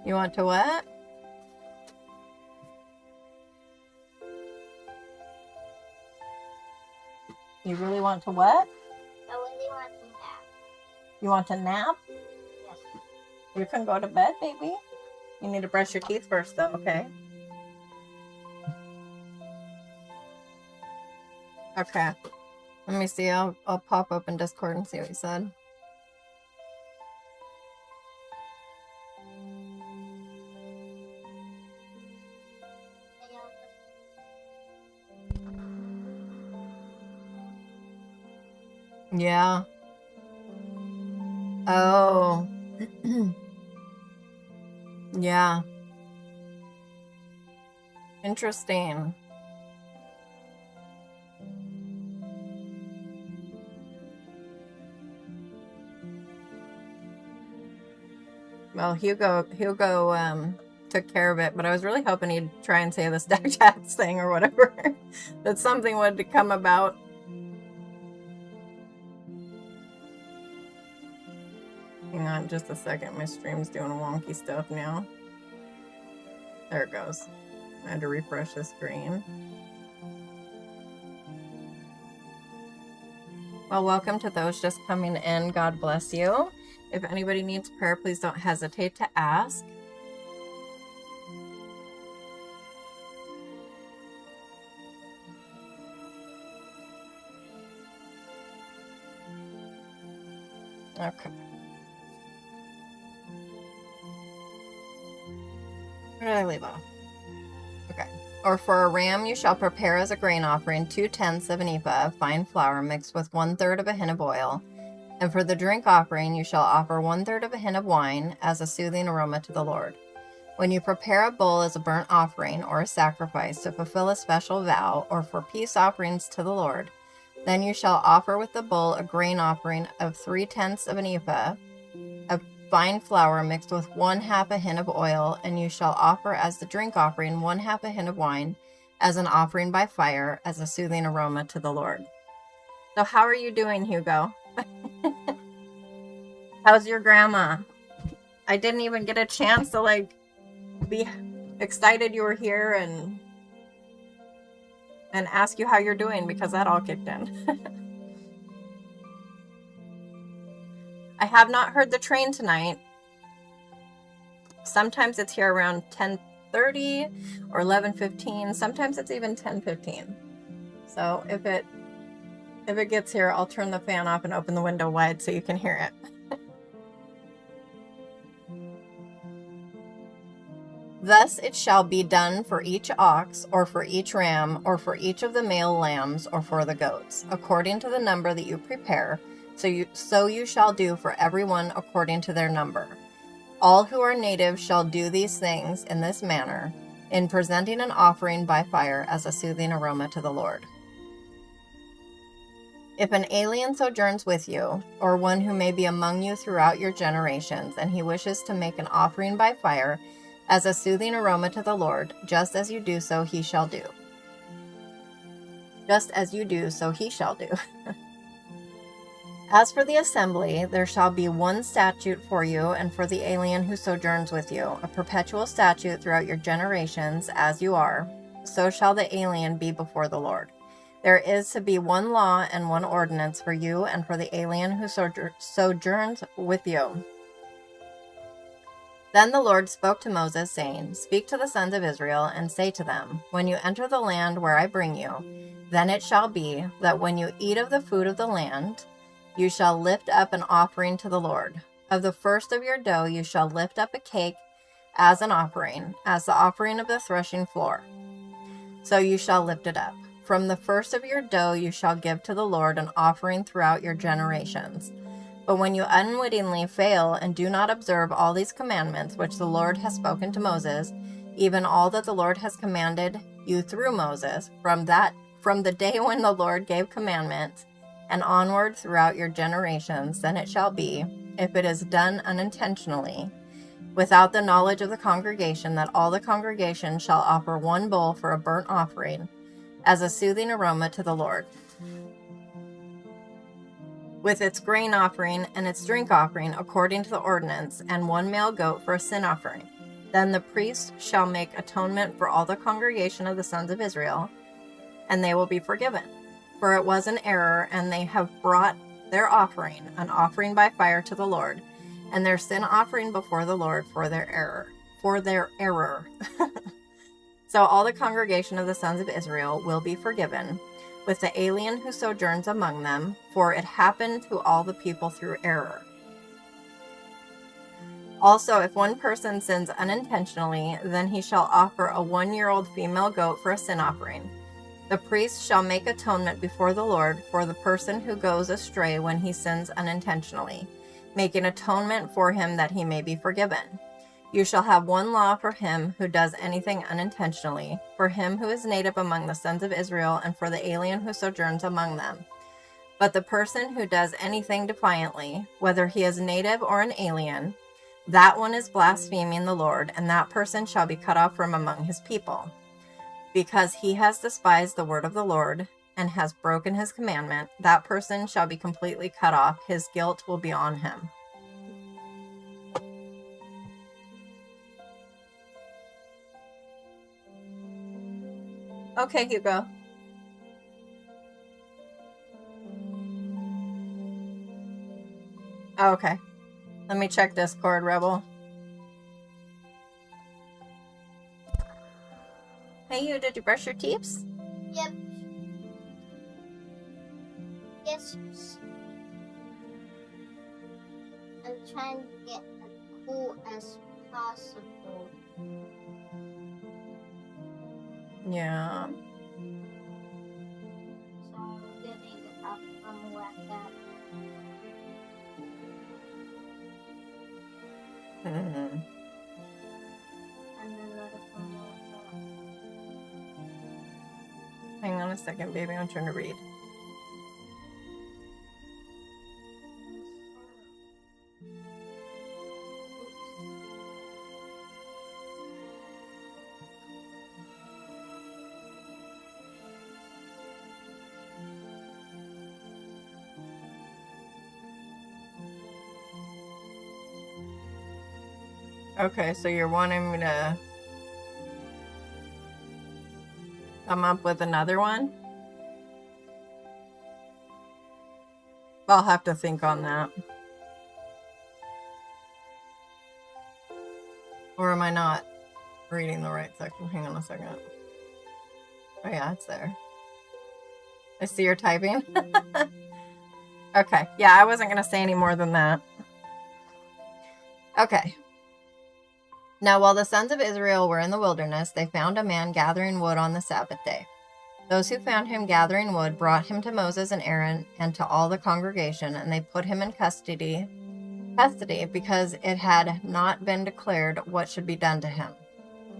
You want to what? You really want to what? I really want to nap. You want to nap? Yes. You can go to bed, baby. You need to brush your teeth first, though, okay? Okay. Let me see. I'll pop up in Discord and see what you said. Yeah. Oh. Yeah. Interesting. Well, Hugo took care of it, but I was really hoping he'd try and say the Stack Chats thing or whatever. That something would come about. Hang on just a second. My stream's doing wonky stuff now. There it goes. I had to refresh the screen. Well, welcome to those just coming in. God bless you. If anybody needs prayer, please don't hesitate to ask. Okay. Where did I leave off? Okay. Or for a ram you shall prepare as a grain offering 2/10 of an ephah of fine flour mixed with 1/3 of a hin of oil. And for the drink offering you shall offer 1/3 of a hin of wine as a soothing aroma to the Lord. When you prepare a bull as a burnt offering or a sacrifice to fulfill a special vow or for peace offerings to the Lord, then you shall offer with the bull a grain offering of 3/10 of an ephah of fine flour mixed with 1/2 a hin of oil, and you shall offer as the drink offering 1/2 a hin of wine as an offering by fire as a soothing aroma to the Lord. So how are you doing, Hugo? How's your grandma? I didn't even get a chance to be excited you were here and ask you how you're doing because that all kicked in. I have not heard the train tonight. Sometimes it's here around 10:30 or 11:15. Sometimes it's even 10:15. So if it gets here, I'll turn the fan off and open the window wide so you can hear it. Thus it shall be done for each ox, or for each ram, or for each of the male lambs, or for the goats, according to the number that you prepare. So you shall do for everyone according to their number. All who are native shall do these things in this manner, in presenting an offering by fire as a soothing aroma to the Lord. If an alien sojourns with you, or one who may be among you throughout your generations, and he wishes to make an offering by fire as a soothing aroma to the Lord, just as you do, so he shall do. Just as you do, so he shall do. As for the assembly, there shall be one statute for you and for the alien who sojourns with you, a perpetual statute throughout your generations, as you are. So shall the alien be before the Lord. There is to be one law and one ordinance for you and for the alien who sojourns with you. Then the Lord spoke to Moses, saying, Speak to the sons of Israel, and say to them, When you enter the land where I bring you, then it shall be that when you eat of the food of the land, you shall lift up an offering to the Lord. Of the first of your dough you shall lift up a cake as an offering, as the offering of the threshing floor. So you shall lift it up. From the first of your dough you shall give to the Lord an offering throughout your generations. But when you unwittingly fail and do not observe all these commandments which the Lord has spoken to Moses, even all that the Lord has commanded you through Moses, from the day when the Lord gave commandments, and onward throughout your generations, then it shall be, if it is done unintentionally, without the knowledge of the congregation, that all the congregation shall offer one bull for a burnt offering, as a soothing aroma to the Lord, with its grain offering and its drink offering according to the ordinance, and one male goat for a sin offering. Then the priest shall make atonement for all the congregation of the sons of Israel, and they will be forgiven. For it was an error, and they have brought their offering, an offering by fire to the Lord, and their sin offering before the Lord for their error. So all the congregation of the sons of Israel will be forgiven, with the alien who sojourns among them, for it happened to all the people through error. Also, if one person sins unintentionally, then he shall offer a 1-year-old female goat for a sin offering. The priest shall make atonement before the Lord for the person who goes astray when he sins unintentionally, making atonement for him that he may be forgiven. You shall have one law for him who does anything unintentionally, for him who is native among the sons of Israel, and for the alien who sojourns among them. But the person who does anything defiantly, whether he is native or an alien, that one is blaspheming the Lord, and that person shall be cut off from among his people. Because he has despised the word of the Lord and has broken his commandment, that person shall be completely cut off. His guilt will be on him. Okay, Hugo. Oh, okay. Let me check Discord, Rebel. Hey, you, did you brush your teeth? Yep. Yes. I'm trying to get as cool as possible. Yeah. So I'm getting it up from where that. a second, baby. I'm trying to read. Okay, so you're wanting me to come up with another one? I'll have to think on that. Or am I not reading the right section? Hang on a second. Oh yeah, it's there. I see you're typing. Okay, yeah, I wasn't going to say any more than that. Okay. Now, while the sons of Israel were in the wilderness, they found a man gathering wood on the Sabbath day. Those who found him gathering wood brought him to Moses and Aaron and to all the congregation, and they put him in custody because it had not been declared what should be done to him.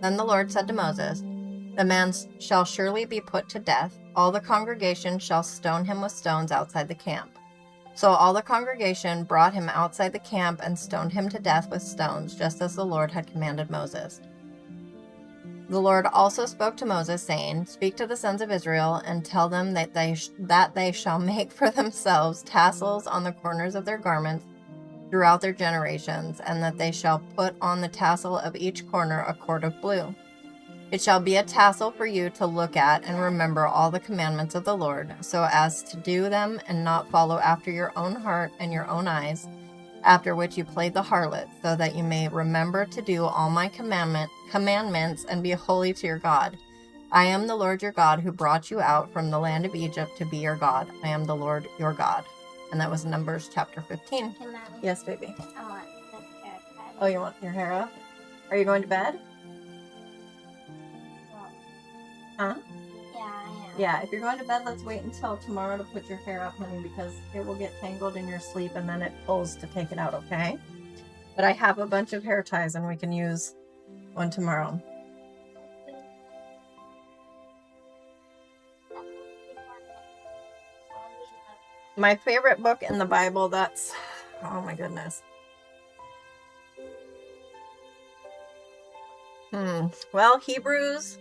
Then the Lord said to Moses, "The man shall surely be put to death. All the congregation shall stone him with stones outside the camp." So all the congregation brought him outside the camp and stoned him to death with stones, just as the Lord had commanded Moses. The Lord also spoke to Moses, saying, "Speak to the sons of Israel and tell them that they shall make for themselves tassels on the corners of their garments throughout their generations, and that they shall put on the tassel of each corner a cord of blue. It shall be a tassel for you to look at and remember all the commandments of the Lord, so as to do them and not follow after your own heart and your own eyes, after which you played the harlot, so that you may remember to do all my commandments and be holy to your God. I am the Lord your God who brought you out from the land of Egypt to be your God. I am the Lord your God." And that was Numbers chapter 15. Hey, Mommy. Yes, baby. I want this haircut. Oh, you want your hair up? Are you going to bed? Huh? Yeah, I am. Yeah, if you're going to bed, let's wait until tomorrow to put your hair up, honey, because it will get tangled in your sleep and then it pulls to take it out, okay? But I have a bunch of hair ties and we can use one tomorrow. My favorite book in the Bible, that's, oh my goodness. Well, Hebrews,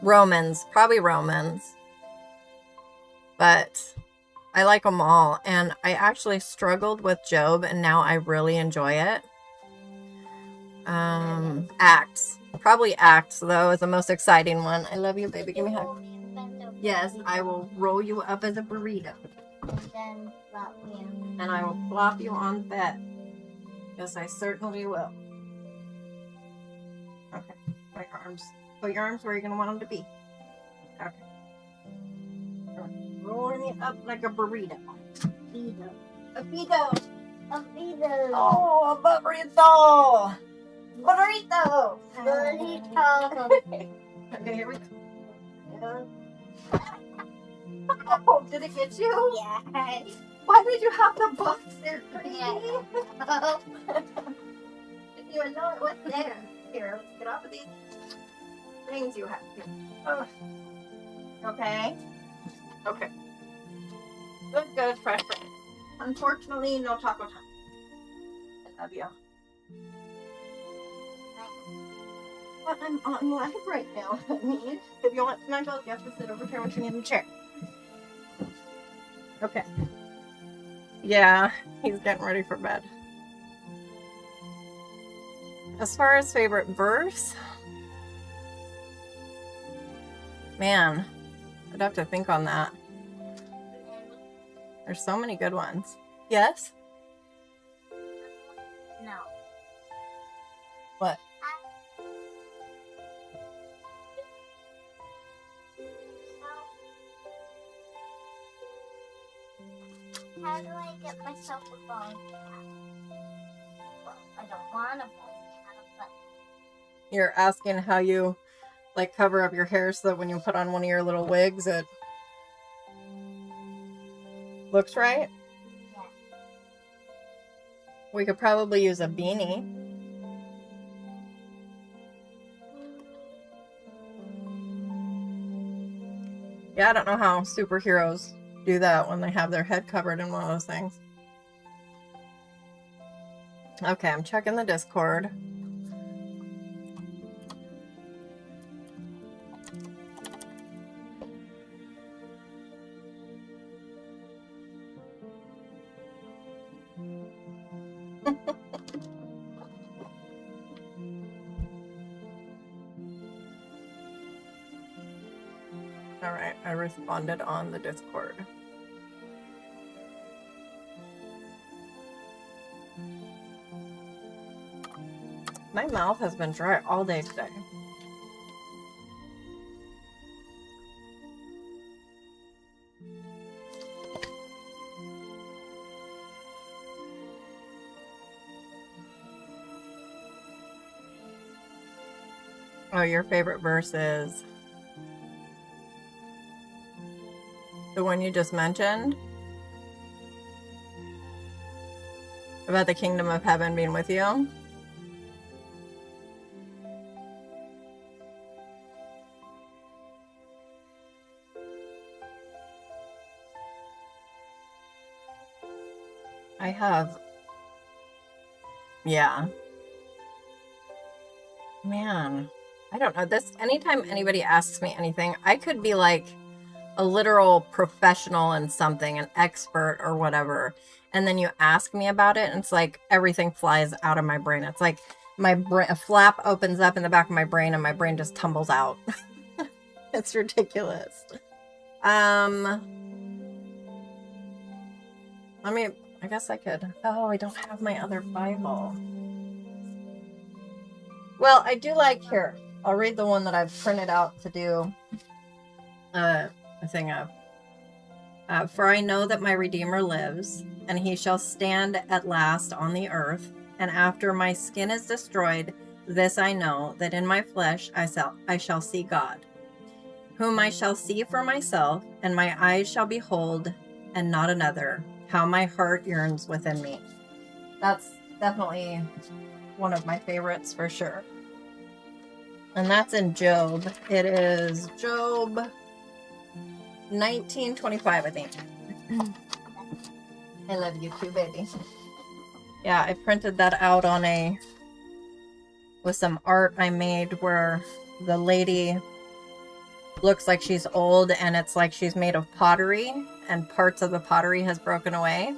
Romans, probably Romans, but I like them all, and I actually struggled with Job, and now I really enjoy it. Acts, probably Acts, though, is the most exciting one. I love you, baby. Give me a hug. Yes, I will roll you up as a burrito. And then flop me up. And I will plop you on the bed. Yes, I certainly will. Okay, put your arms. Put your arms where you're going to want them to be. Okay. Rolling it up like a burrito. Burrito. A burrito. A burrito. Oh, a burrito. Burrito. Burrito. Okay, here we go. Oh, did it get you? Yeah. Why did you have the box there, Crazy? Yeah. Didn't even know it was there. Here, let's get off of these things you have here. Oh. Okay. Okay. Good, good, fresh, fresh. Unfortunately, no taco time. I love you. But I'm on live right now, honey. If you want snuggles, you have to sit over here when you need in the chair. Okay. Yeah, he's getting ready for bed. As far as favorite verse, man, I'd have to think on that. There's so many good ones. Yes? No. What? How do I get myself a ball cap? Well, I don't want a ball cap, but You're asking how you like cover up your hair so that when you put on one of your little wigs it looks right? yeah. We could probably use a beanie. Yeah, I don't know how superheroes do that when they have their head covered in one of those things. Okay, I'm checking the Discord. Alright, I responded on the Discord. My mouth has been dry all day today. Oh, your favorite verse is the one you just mentioned? About the kingdom of heaven being with you? I have. Yeah. Man, I don't know. This, anytime anybody asks me anything, I could be like a literal professional in something, an expert or whatever. And then you ask me about it, and it's like everything flies out of my brain. It's like my brain, a flap opens up in the back of my brain, and my brain just tumbles out. It's ridiculous. I mean, I guess I could. Oh, I don't have my other Bible. Well, I do like, here, I'll read the one that I've printed out to do a thing of. For I know that my Redeemer lives, and he shall stand at last on the earth. And after my skin is destroyed, this I know, that in my flesh I shall see God, whom I shall see for myself, and my eyes shall behold, and not another. How my heart yearns within me. That's definitely one of my favorites for sure. And that's in Job. It is Job 19:25, I think. I love you too, baby. Yeah, I printed that out on with some art I made where the lady looks like she's old, and it's like she's made of pottery, and parts of the pottery has broken away.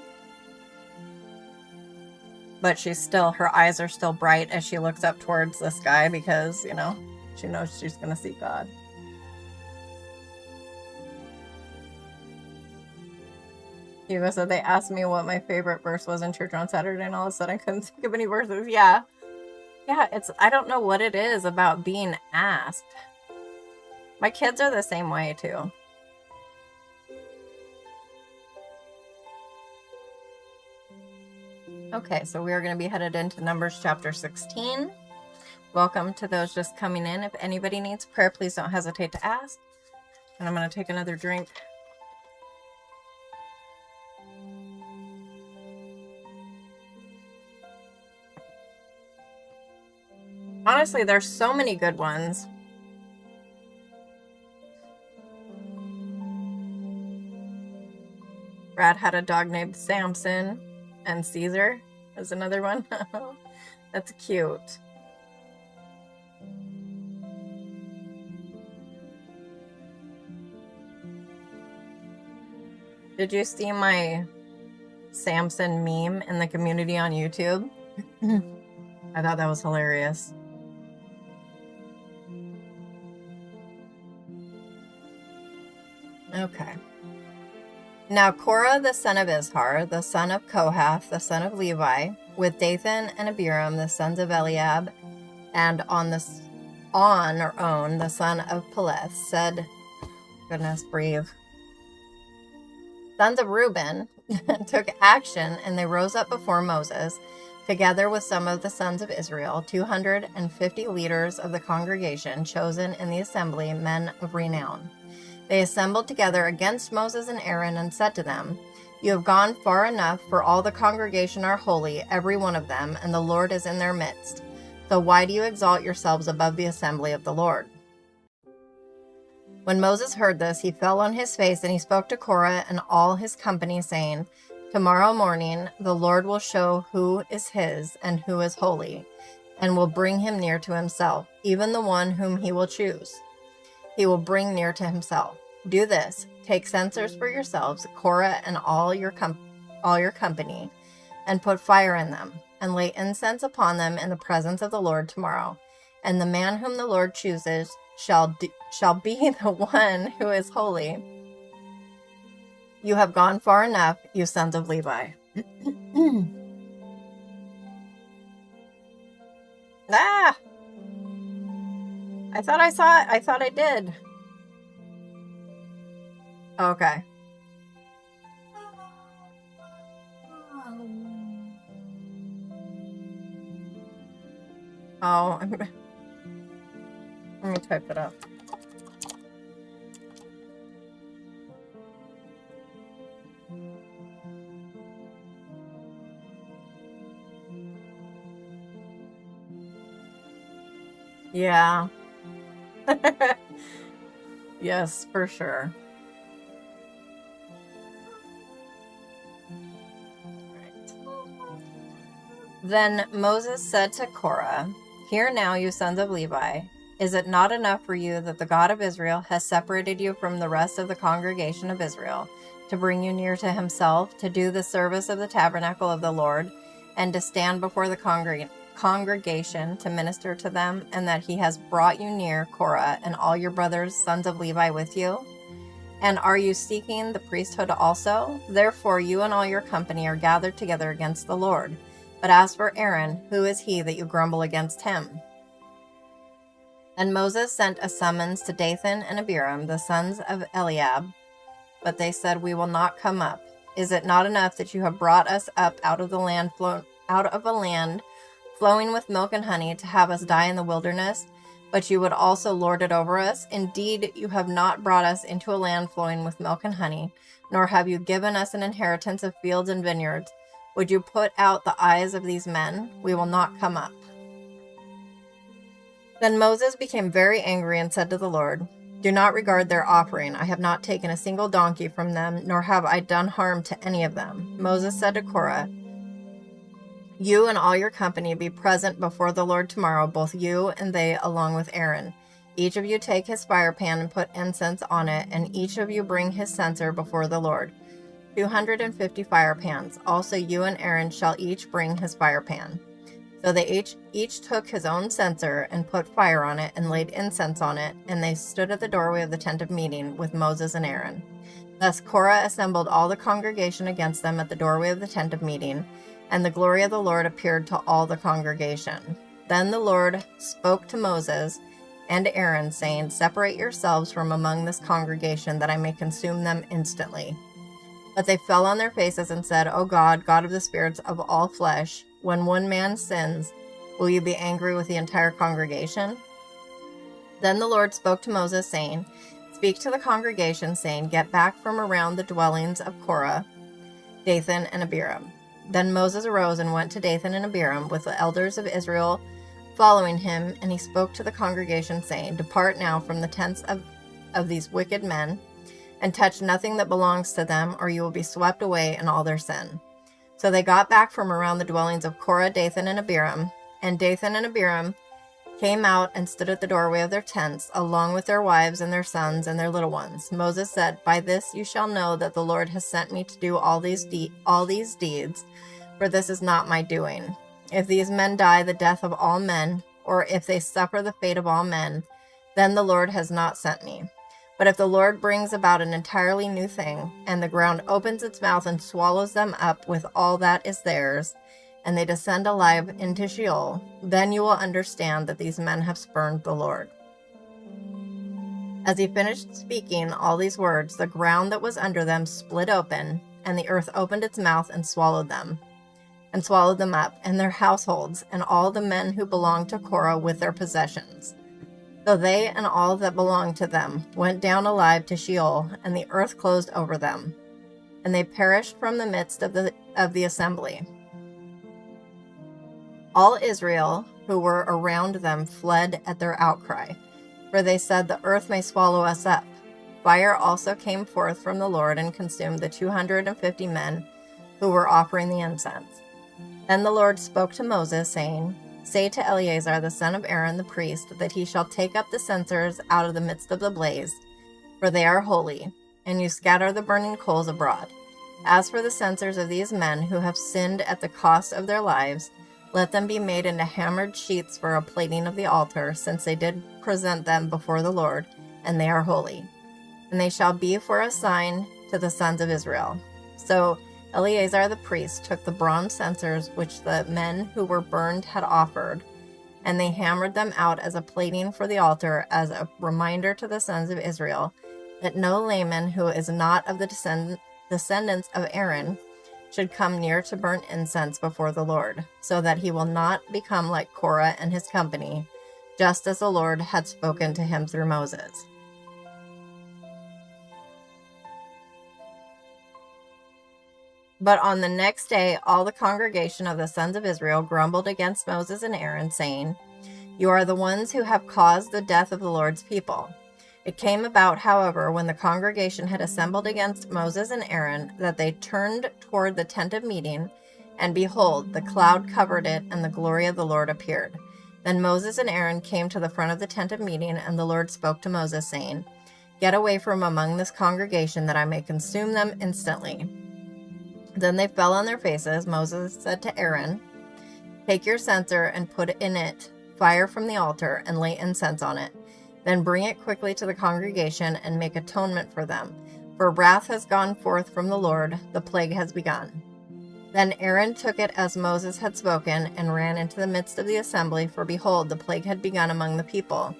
But her eyes are still bright as she looks up towards the sky because, you know, she knows she's going to see God. Hugo said they asked me what my favorite verse was in church on Saturday, and all of a sudden I couldn't think of any verses. Yeah. Yeah, I don't know what it is about being asked. My kids are the same way too. Okay, so we are going to be headed into Numbers chapter 16. Welcome to those just coming in. If anybody needs prayer, please don't hesitate to ask. And I'm going to take another drink. Honestly, there's so many good ones. Brad had a dog named Samson, and Caesar is another one. That's cute. Did you see my Samson meme in the community on YouTube? I thought that was hilarious. Okay. Now Korah, the son of Izhar, the son of Kohath, the son of Levi, with Dathan and Abiram, the sons of Eliab, and On, the son of Peleth, said, goodness, breathe. Sons of Reuben took action, and they rose up before Moses, together with some of the sons of Israel, 250 leaders of the congregation, chosen in the assembly, men of renown. They assembled together against Moses and Aaron and said to them, "You have gone far enough, for all the congregation are holy, every one of them, and the Lord is in their midst. So why do you exalt yourselves above the assembly of the Lord?" When Moses heard this, he fell on his face, and he spoke to Korah and all his company, saying, Tomorrow morning the Lord will show who is his and who is holy, and will bring him near to himself, even the one whom he will choose. He will bring near to himself. Do this: take censers for yourselves, Korah and all your company, and put fire in them, and lay incense upon them in the presence of the Lord tomorrow. And the man whom the Lord chooses shall be the one who is holy. You have gone far enough, you sons of Levi. Ah! I thought I saw it. I thought I did. Okay. Oh, let me type it up. Yeah. Yes, for sure. Right. Then Moses said to Korah, Hear now, you sons of Levi, is it not enough for you that the God of Israel has separated you from the rest of the congregation of Israel, to bring you near to himself, to do the service of the tabernacle of the Lord, and to stand before the congregation to minister to them, and that he has brought you near, Korah, and all your brothers, sons of Levi, with you? And are you seeking the priesthood also? Therefore you and all your company are gathered together against the Lord. But as for Aaron, who is he that you grumble against him? And Moses sent a summons to Dathan and Abiram, the sons of Eliab, but they said, We will not come up. Is it not enough that you have brought us up out of a land flowing with milk and honey, to have us die in the wilderness? But you would also lord it over us. Indeed, you have not brought us into a land flowing with milk and honey, nor have you given us an inheritance of fields and vineyards. Would you put out the eyes of these men? We will not come up. Then Moses became very angry and said to the Lord, Do not regard their offering. I have not taken a single donkey from them, nor have I done harm to any of them. Moses said to Korah, You and all your company be present before the Lord tomorrow, both you and they, along with Aaron. Each of you take his fire pan and put incense on it, and each of you bring his censer before the Lord. 250 fire pans. Also you and Aaron shall each bring his fire pan. So they each took his own censer and put fire on it and laid incense on it, and they stood at the doorway of the tent of meeting with Moses and Aaron. Thus Korah assembled all the congregation against them at the doorway of the tent of meeting, and the glory of the Lord appeared to all the congregation. Then the Lord spoke to Moses and Aaron, saying, Separate yourselves from among this congregation, that I may consume them instantly. But they fell on their faces and said, O God, God of the spirits of all flesh, when one man sins, will you be angry with the entire congregation? Then the Lord spoke to Moses, saying, Speak to the congregation, saying, Get back from around the dwellings of Korah, Dathan, and Abiram. Then Moses arose and went to Dathan and Abiram with the elders of Israel following him, and he spoke to the congregation, saying, Depart now from the tents of these wicked men, and touch nothing that belongs to them, or you will be swept away in all their sin. So they got back from around the dwellings of Korah, Dathan, and Abiram, and Dathan and Abiram came out and stood at the doorway of their tents, along with their wives and their sons and their little ones. Moses said, By this you shall know that the Lord has sent me to do all these deeds, for this is not my doing. If these men die the death of all men, or if they suffer the fate of all men, then the Lord has not sent me. But if the Lord brings about an entirely new thing, and the ground opens its mouth and swallows them up with all that is theirs, and they descend alive into Sheol, then you will understand that these men have spurned the Lord. As he finished speaking all these words, the ground that was under them split open, and the earth opened its mouth and swallowed them up, and their households, and all the men who belonged to Korah with their possessions. So they and all that belonged to them went down alive to Sheol, and the earth closed over them, and they perished from the midst of the assembly. All Israel who were around them fled at their outcry. For they said, the earth may swallow us up. Fire also came forth from the Lord and consumed the 250 men who were offering the incense. Then the Lord spoke to Moses, saying, Say to Eleazar the son of Aaron the priest, that he shall take up the censers out of the midst of the blaze, for they are holy, and you scatter the burning coals abroad. As for the censers of these men who have sinned at the cost of their lives, let them be made into hammered sheets for a plating of the altar, since they did present them before the Lord, and they are holy. And they shall be for a sign to the sons of Israel. So Eleazar the priest took the bronze censers which the men who were burned had offered, and they hammered them out as a plating for the altar, as a reminder to the sons of Israel, that no layman who is not of the descendants of Aaron should come near to burn incense before the Lord, so that he will not become like Korah and his company, just as the Lord had spoken to him through Moses. But on the next day, all the congregation of the sons of Israel grumbled against Moses and Aaron, saying, You are the ones who have caused the death of the Lord's people. It came about, however, when the congregation had assembled against Moses and Aaron, that they turned toward the tent of meeting, and behold, the cloud covered it, and the glory of the Lord appeared. Then Moses and Aaron came to the front of the tent of meeting, and the Lord spoke to Moses, saying, Get away from among this congregation, that I may consume them instantly. Then they fell on their faces. Moses said to Aaron, Take your censer and put in it fire from the altar, and lay incense on it. Then bring it quickly to the congregation, and make atonement for them. For wrath has gone forth from the Lord, the plague has begun. Then Aaron took it as Moses had spoken, and ran into the midst of the assembly, for behold, the plague had begun among the people.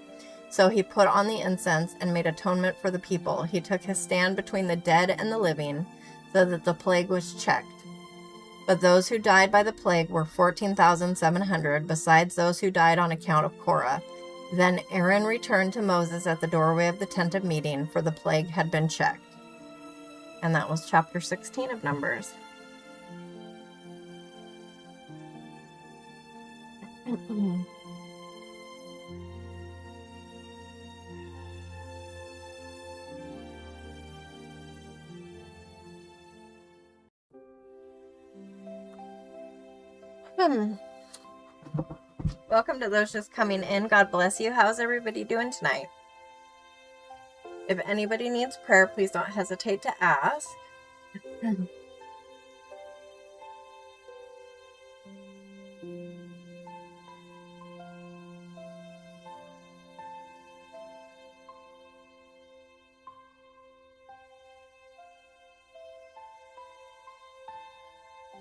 So he put on the incense, and made atonement for the people. He took his stand between the dead and the living, so that the plague was checked. But those who died by the plague were 14,700, besides those who died on account of Korah. Then Aaron returned to Moses at the doorway of the tent of meeting, for the plague had been checked. And that was chapter 16 of Numbers. Welcome to those just coming in. God bless you. How's everybody doing tonight? If anybody needs prayer, please don't hesitate to ask.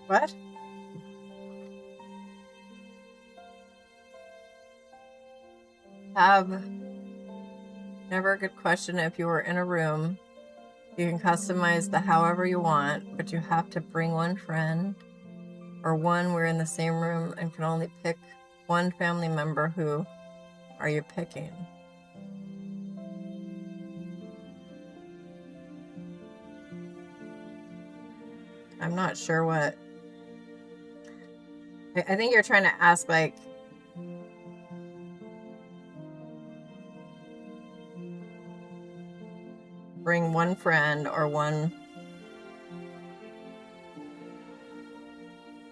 What? Never a good question. If you were in a room, you can customize the however you want, but you have to bring one friend, or one, we're in the same room and can only pick one family member. Who are you picking? I'm not sure what. I think you're trying to ask, like, bring one friend or one.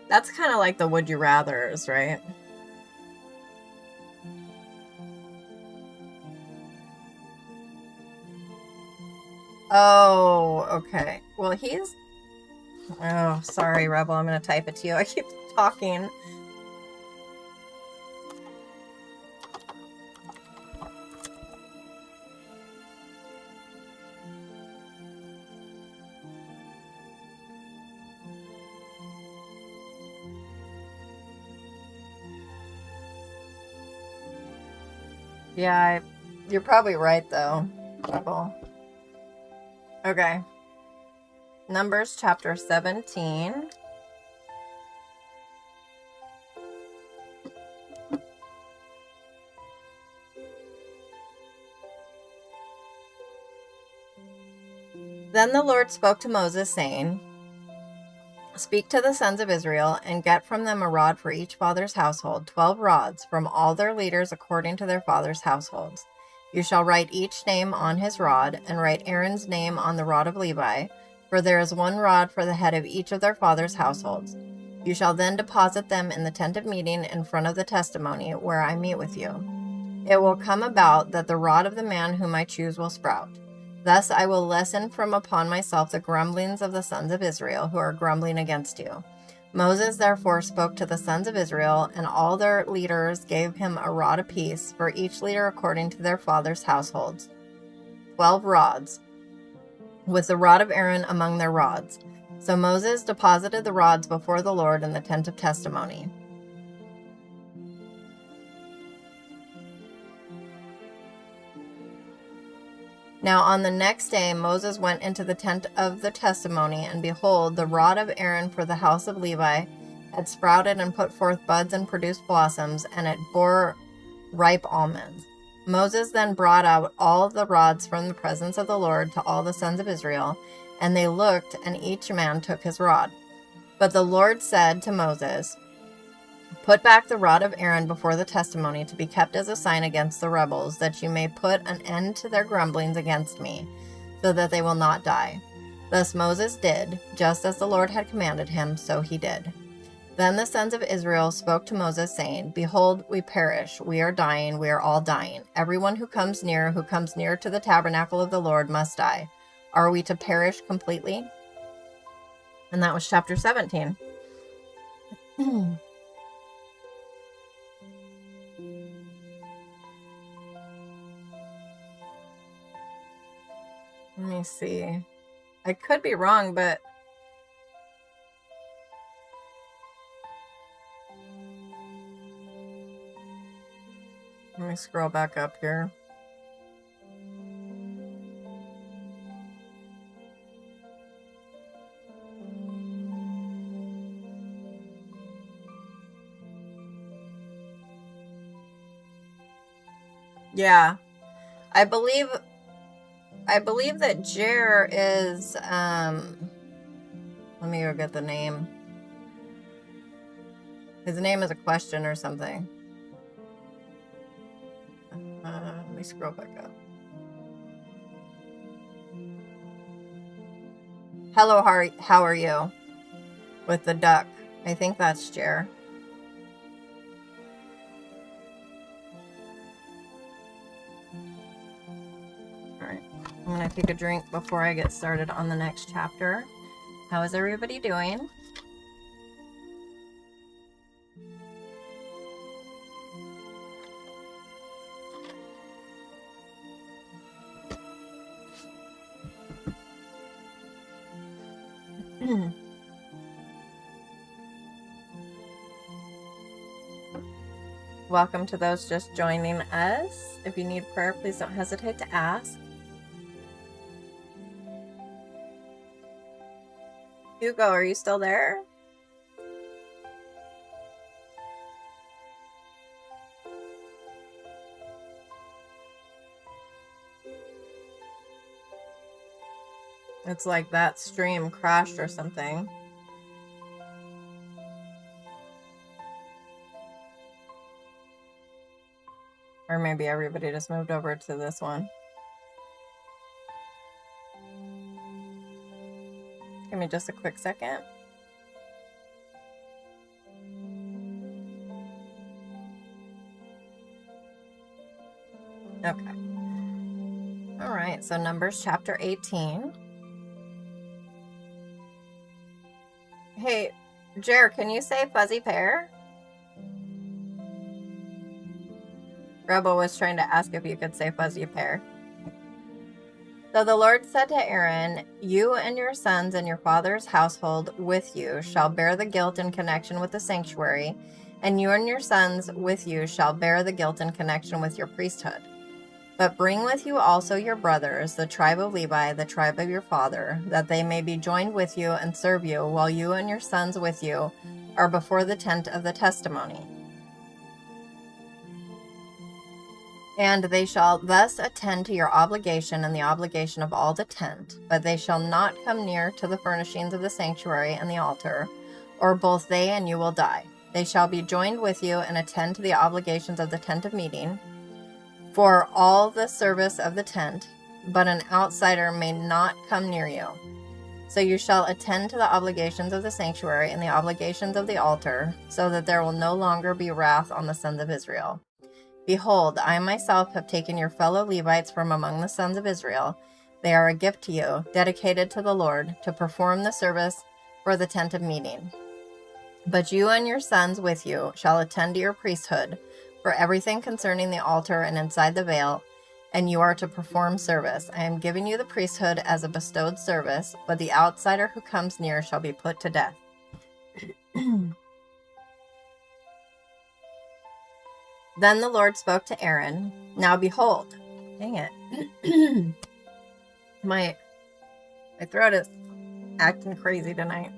That's kind of like the would you rathers, right? Oh, okay. Well, he's. Oh, sorry, Rebel. I'm going to type it to you. I keep talking. Yeah, you're probably right, though, Rebel. Okay. Numbers chapter 17. Then the Lord spoke to Moses, saying, Speak to the sons of Israel, and get from them a rod for each father's household, 12 rods from all their leaders according to their fathers' households. You shall write each name on his rod, and write Aaron's name on the rod of Levi, for there is one rod for the head of each of their fathers' households. You shall then deposit them in the tent of meeting in front of the testimony, where I meet with you. It will come about that the rod of the man whom I choose will sprout. Thus I will lessen from upon myself the grumblings of the sons of Israel, who are grumbling against you. Moses therefore spoke to the sons of Israel, and all their leaders gave him a rod apiece, for each leader according to their fathers' households, 12 rods, with the rod of Aaron among their rods. So Moses deposited the rods before the Lord in the tent of testimony. Now on the next day Moses went into the tent of the testimony, and behold, the rod of Aaron for the house of Levi had sprouted and put forth buds and produced blossoms, and it bore ripe almonds. Moses then brought out all the rods from the presence of the Lord to all the sons of Israel, and they looked, and each man took his rod. But the Lord said to Moses, Put back the rod of Aaron before the testimony, to be kept as a sign against the rebels, that you may put an end to their grumblings against me, so that they will not die. Thus Moses did, just as the Lord had commanded him, so he did. Then the sons of Israel spoke to Moses, saying, Behold, we perish, we are dying, we are all dying. Everyone who comes near to the tabernacle of the Lord must die. Are we to perish completely? And that was chapter 17. Let me see. I could be wrong, but let me scroll back up here. Yeah. I believe that Jer is, let me go get the name. His name is a question or something. Let me scroll back up. Hello, how are you? With the duck. I think that's Jer. I'm going to take a drink before I get started on the next chapter. How is everybody doing? Welcome to those just joining us. If you need prayer, please don't hesitate to ask. Hugo, are you still there? It's like that stream crashed or something. Or maybe everybody just moved over to this one. Give me just a quick second. Okay. All right, so Numbers chapter 18. Hey, Jer, can you say fuzzy pear? Rebel was trying to ask if you could say fuzzy pear. So the Lord said to Aaron, You and your sons and your father's household with you shall bear the guilt in connection with the sanctuary, and you and your sons with you shall bear the guilt in connection with your priesthood. But bring with you also your brothers, the tribe of Levi, the tribe of your father, that they may be joined with you and serve you, while you and your sons with you are before the tent of the testimony. And they shall thus attend to your obligation and the obligation of all the tent, but they shall not come near to the furnishings of the sanctuary and the altar, or both they and you will die. They shall be joined with you and attend to the obligations of the tent of meeting. for all the service of the tent, but an outsider may not come near you. So you shall attend to the obligations of the sanctuary and the obligations of the altar, so that there will no longer be wrath on the sons of Israel. Behold, I myself have taken your fellow Levites from among the sons of Israel. They are a gift to you, dedicated to the Lord, to perform the service for the tent of meeting. But you and your sons with you shall attend to your priesthood, for everything concerning the altar and inside the veil, and you are to perform service. I am giving you the priesthood as a bestowed service, but the outsider who comes near shall be put to death. Then the Lord spoke to Aaron. Now behold, dang it. My throat is acting crazy tonight.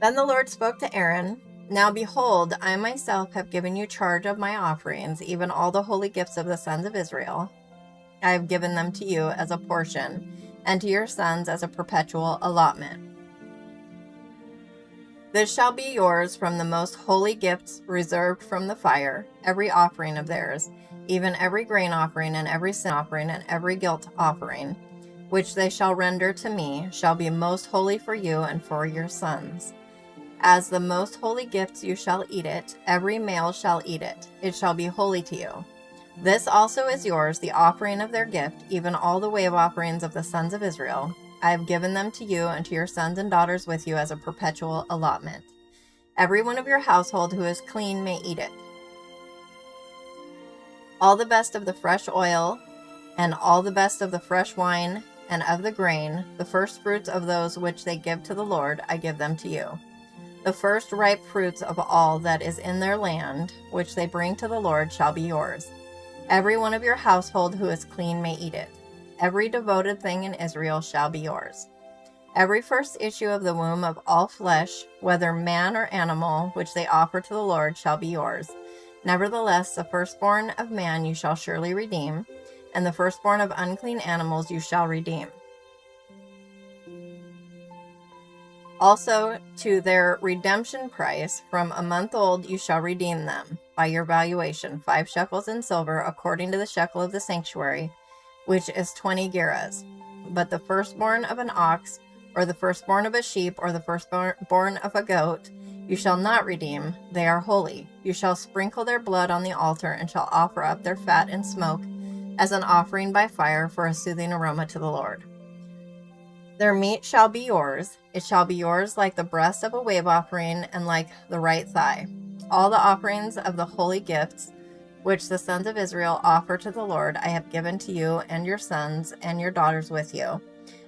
Then the Lord spoke to Aaron. Now behold, I myself have given you charge of my offerings, even all the holy gifts of the sons of Israel. I have given them to you as a portion, and to your sons as a perpetual allotment. This shall be yours from the most holy gifts reserved from the fire, every offering of theirs, even every grain offering and every sin offering and every guilt offering, which they shall render to me, shall be most holy for you and for your sons. As the most holy gifts you shall eat it, every male shall eat it. It shall be holy to you. This also is yours, the offering of their gift, even all the wave offerings of the sons of Israel. I have given them to you and to your sons and daughters with you as a perpetual allotment. Every one of your household who is clean may eat it. All the best of the fresh oil, and all the best of the fresh wine, and of the grain, the first fruits of those which they give to the Lord, I give them to you. The first ripe fruits of all that is in their land, which they bring to the Lord, shall be yours. Every one of your household who is clean may eat it. Every devoted thing in Israel shall be yours. Every first issue of the womb of all flesh, whether man or animal, which they offer to the Lord, shall be yours. Nevertheless, the firstborn of man you shall surely redeem, and the firstborn of unclean animals you shall redeem. Also, to their redemption price, from a month old you shall redeem them, by your valuation, 5 shekels in silver, according to the shekel of the sanctuary, which is 20 gerahs. But the firstborn of an ox, or the firstborn of a sheep, or the firstborn of a goat, you shall not redeem. They are holy. You shall sprinkle their blood on the altar, and shall offer up their fat and smoke as an offering by fire for a soothing aroma to the Lord. Their meat shall be yours. It shall be yours like the breast of a wave offering, and like the right thigh. All the offerings of the holy gifts which the sons of Israel offer to the Lord, I have given to you and your sons and your daughters with you,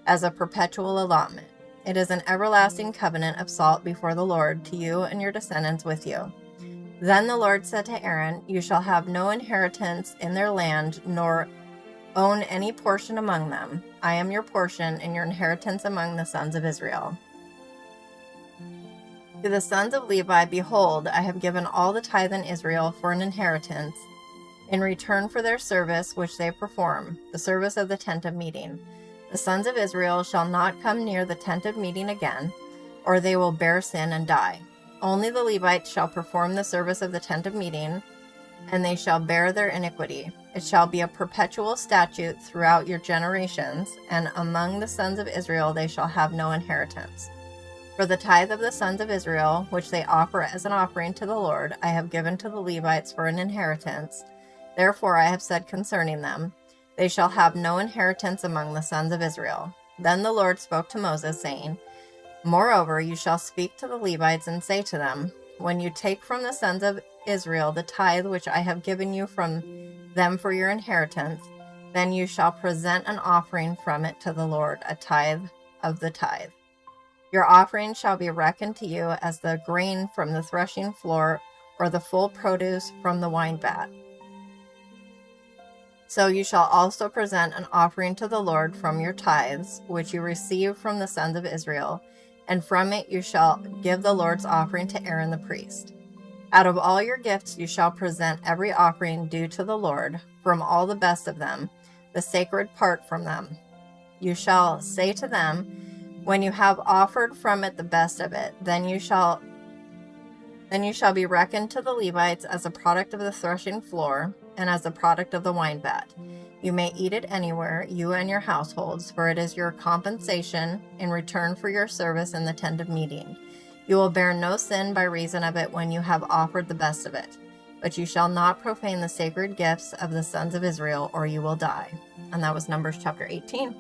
as a perpetual allotment. It is an everlasting covenant of salt before the Lord, to you and your descendants with you. Then the Lord said to Aaron, you shall have no inheritance in their land, nor own any portion among them. I am your portion and your inheritance among the sons of Israel. To the sons of Levi, behold, I have given all the tithe in Israel for an inheritance, in return for their service which they perform, the service of the tent of meeting. The sons of Israel shall not come near the tent of meeting again, or they will bear sin and die. Only the Levites shall perform the service of the tent of meeting, and they shall bear their iniquity. It shall be a perpetual statute throughout your generations, and among the sons of Israel they shall have no inheritance. For the tithe of the sons of Israel, which they offer as an offering to the Lord, I have given to the Levites for an inheritance. Therefore I have said concerning them, they shall have no inheritance among the sons of Israel. Then the Lord spoke to Moses, saying, Moreover, you shall speak to the Levites and say to them, when you take from the sons of Israel the tithe which I have given you from them for your inheritance, then you shall present an offering from it to the Lord, a tithe of the tithe. Your offering shall be reckoned to you as the grain from the threshing floor, or the full produce from the wine vat. So you shall also present an offering to the Lord from your tithes, which you receive from the sons of Israel, and from it you shall give the Lord's offering to Aaron the priest. Out of all your gifts you shall present every offering due to the Lord, from all the best of them, the sacred part from them. You shall say to them, when you have offered from it the best of it, then you shall Then you shall be reckoned to the Levites as a product of the threshing floor and as a product of the wine vat. You may eat it anywhere, you and your households, for it is your compensation in return for your service in the tent of meeting. You will bear no sin by reason of it when you have offered the best of it. But you shall not profane the sacred gifts of the sons of Israel, or you will die. And that was Numbers chapter 18.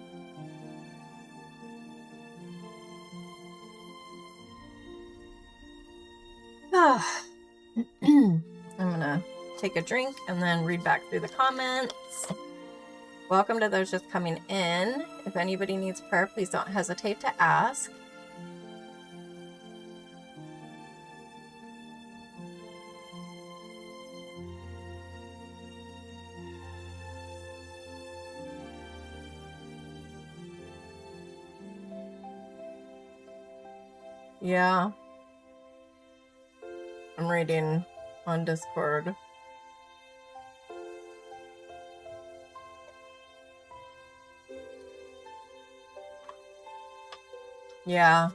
I'm going to take a drink and then read back through the comments. Welcome to those just coming in. If anybody needs prayer, please don't hesitate to ask. Yeah. I'm reading on Discord. Yeah.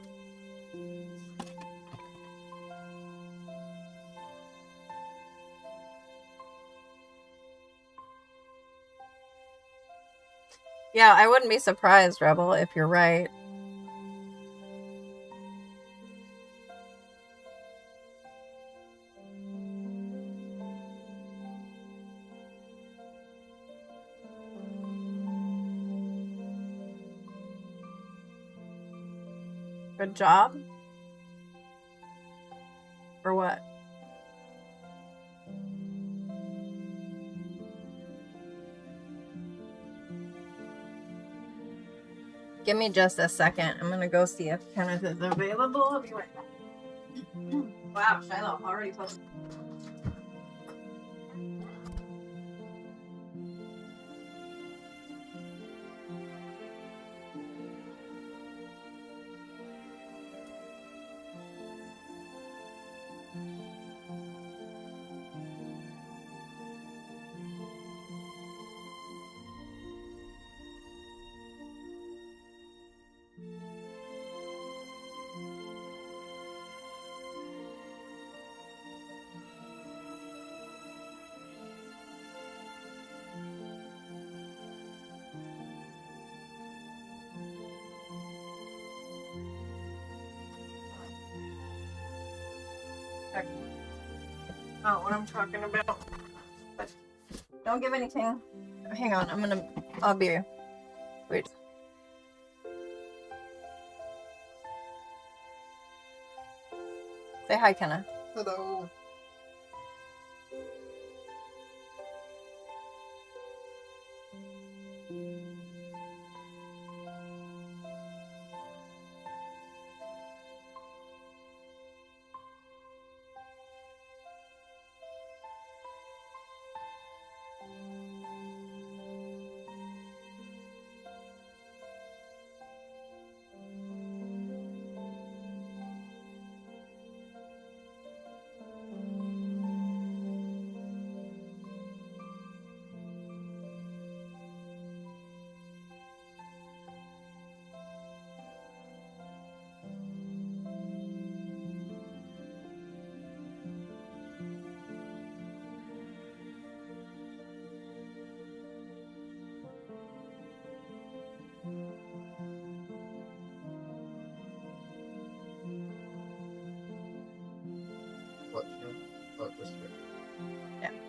Yeah, I wouldn't be surprised, Rebel, if you're right. Good job? Or what? Give me just a second. I'm gonna go see if Kenneth is available. I'll be right back. Wow, Shiloh already posted. Not what I'm talking about. But don't give anything. Hang on, I'll be. Wait. Say hi, Kenneth. Hello.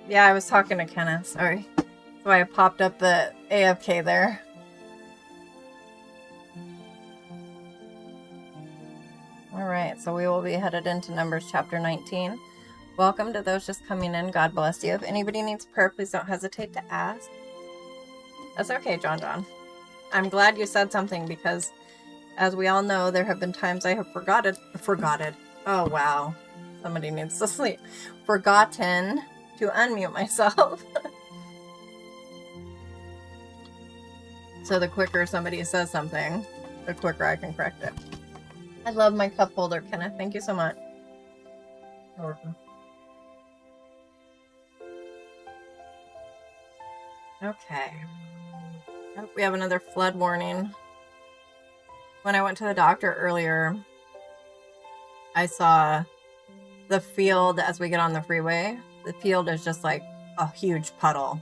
Yeah, I was talking to Kenneth. Sorry. That's why I popped up the AFK there. Alright, so we will be headed into Numbers chapter 19. Welcome to those just coming in. God bless you. If anybody needs prayer, please don't hesitate to ask. That's okay, John. I'm glad you said something because, as we all know, there have been times I have forgotten. Oh, wow. Somebody needs to sleep. Forgotten to unmute myself. So the quicker somebody says something, the quicker I can correct it. I love my cup holder, Kenneth. Thank you so much. You're welcome. Okay. Oh, we have another flood warning. When I went to the doctor earlier, I saw the field as we get on the freeway. The field is just like a huge puddle.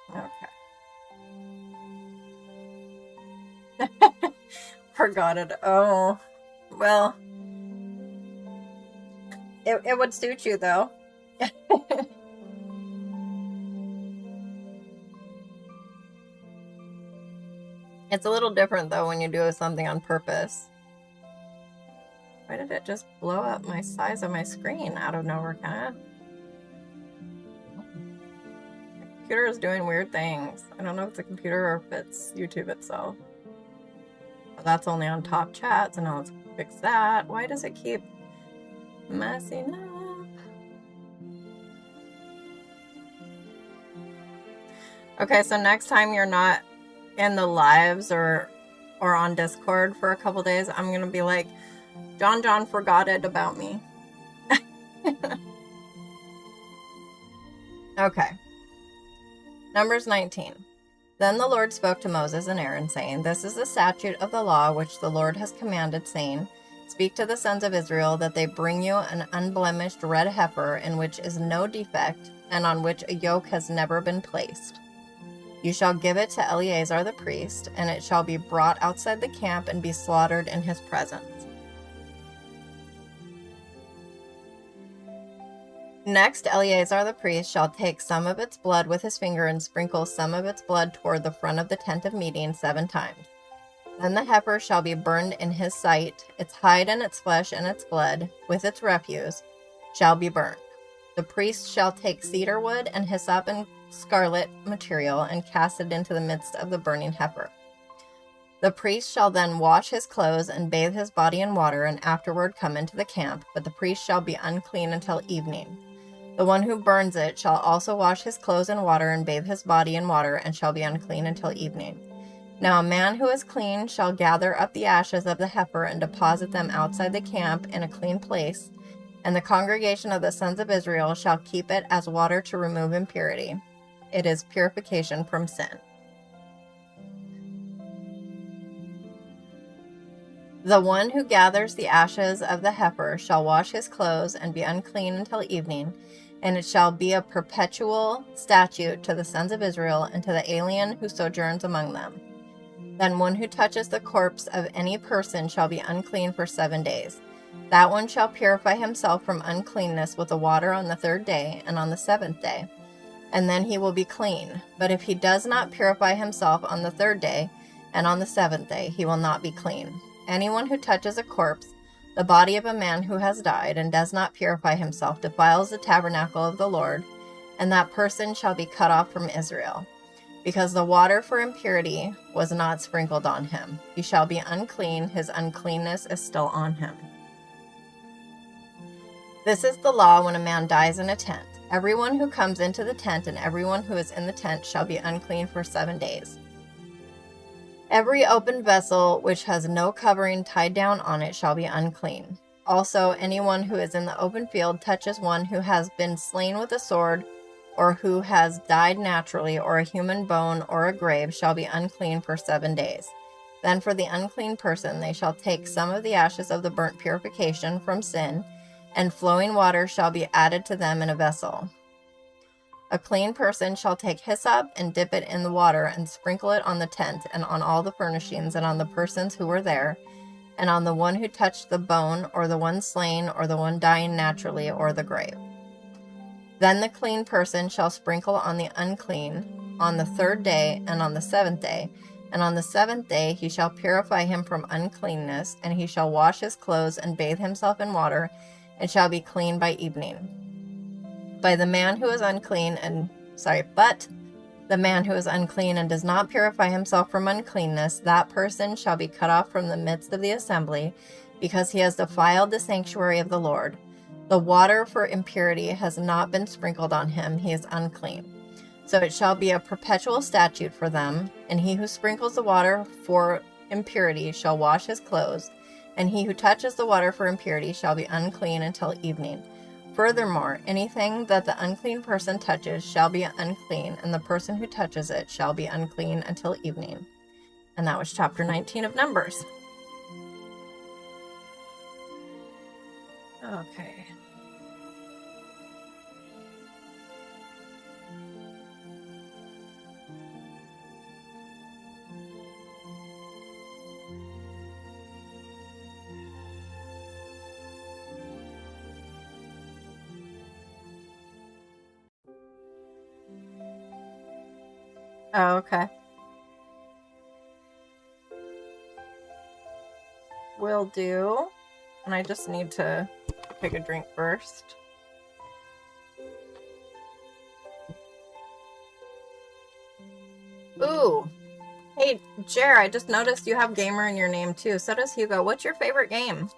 Okay. Forgot it. Oh, well, it would suit you though. It's a little different though when you do something on purpose. Why did it just blow up my size of my screen out of nowhere, kind of? The computer is doing weird things. I don't know if it's the computer or if it's YouTube itself. But that's only on top chat, so now let's fix that. Why does it keep messing up? Okay, so next time you're not in the lives or on Discord for a couple days, I'm gonna be like, John forgot it about me. Okay. Numbers 19. Then the Lord spoke to Moses and Aaron, saying, This is the statute of the law which the Lord has commanded, saying, Speak to the sons of Israel that they bring you an unblemished red heifer in which is no defect, and on which a yoke has never been placed. You shall give it to Eleazar the priest, and it shall be brought outside the camp and be slaughtered in his presence. Next, Eleazar the priest shall take some of its blood with his finger and sprinkle some of its blood toward the front of the tent of meeting 7 times. Then the heifer shall be burned in his sight, its hide and its flesh and its blood, with its refuse, shall be burned. The priest shall take cedar wood and hyssop and scarlet material and cast it into the midst of the burning heifer. The priest shall then wash his clothes and bathe his body in water, and afterward come into the camp, but the priest shall be unclean until evening. The one who burns it shall also wash his clothes in water and bathe his body in water, and shall be unclean until evening. Now a man who is clean shall gather up the ashes of the heifer and deposit them outside the camp in a clean place, and the congregation of the sons of Israel shall keep it as water to remove impurity. It is purification from sin. The one who gathers the ashes of the heifer shall wash his clothes and be unclean until evening, and it shall be a perpetual statute to the sons of Israel and to the alien who sojourns among them. Then one who touches the corpse of any person shall be unclean for 7 days. That one shall purify himself from uncleanness with the water on the 3rd day and on the 7th day, and then he will be clean. But if he does not purify himself on the 3rd day and on the 7th day, he will not be clean. Anyone who touches a corpse, the body of a man who has died, and does not purify himself, defiles the tabernacle of the Lord, and that person shall be cut off from Israel, because the water for impurity was not sprinkled on him. He shall be unclean, his uncleanness is still on him. This is the law when a man dies in a tent. Everyone who comes into the tent and everyone who is in the tent shall be unclean for 7 days. Every open vessel which has no covering tied down on it shall be unclean. Also, anyone who is in the open field touches one who has been slain with a sword, or who has died naturally, or a human bone, or a grave, shall be unclean for 7 days. Then for the unclean person they shall take some of the ashes of the burnt purification from sin, and flowing water shall be added to them in a vessel. A clean person shall take hyssop and dip it in the water and sprinkle it on the tent and on all the furnishings and on the persons who were there, and on the one who touched the bone, or the one slain, or the one dying naturally, or the grave. Then the clean person shall sprinkle on the unclean on the 3rd day and on the 7th day, and on the 7th day he shall purify him from uncleanness, and he shall wash his clothes and bathe himself in water, and shall be clean by evening. But the man who is unclean and does not purify himself from uncleanness, that person shall be cut off from the midst of the assembly, because he has defiled the sanctuary of the Lord. The water for impurity has not been sprinkled on him, he is unclean. So it shall be a perpetual statute for them, and he who sprinkles the water for impurity shall wash his clothes, and he who touches the water for impurity shall be unclean until evening. Furthermore, anything that the unclean person touches shall be unclean, and the person who touches it shall be unclean until evening. And that was chapter 19 of Numbers. Okay. Oh, okay. Will do. And I just need to take a drink first. Ooh. Hey, Jer, I just noticed you have gamer in your name too. So does Hugo. What's your favorite game?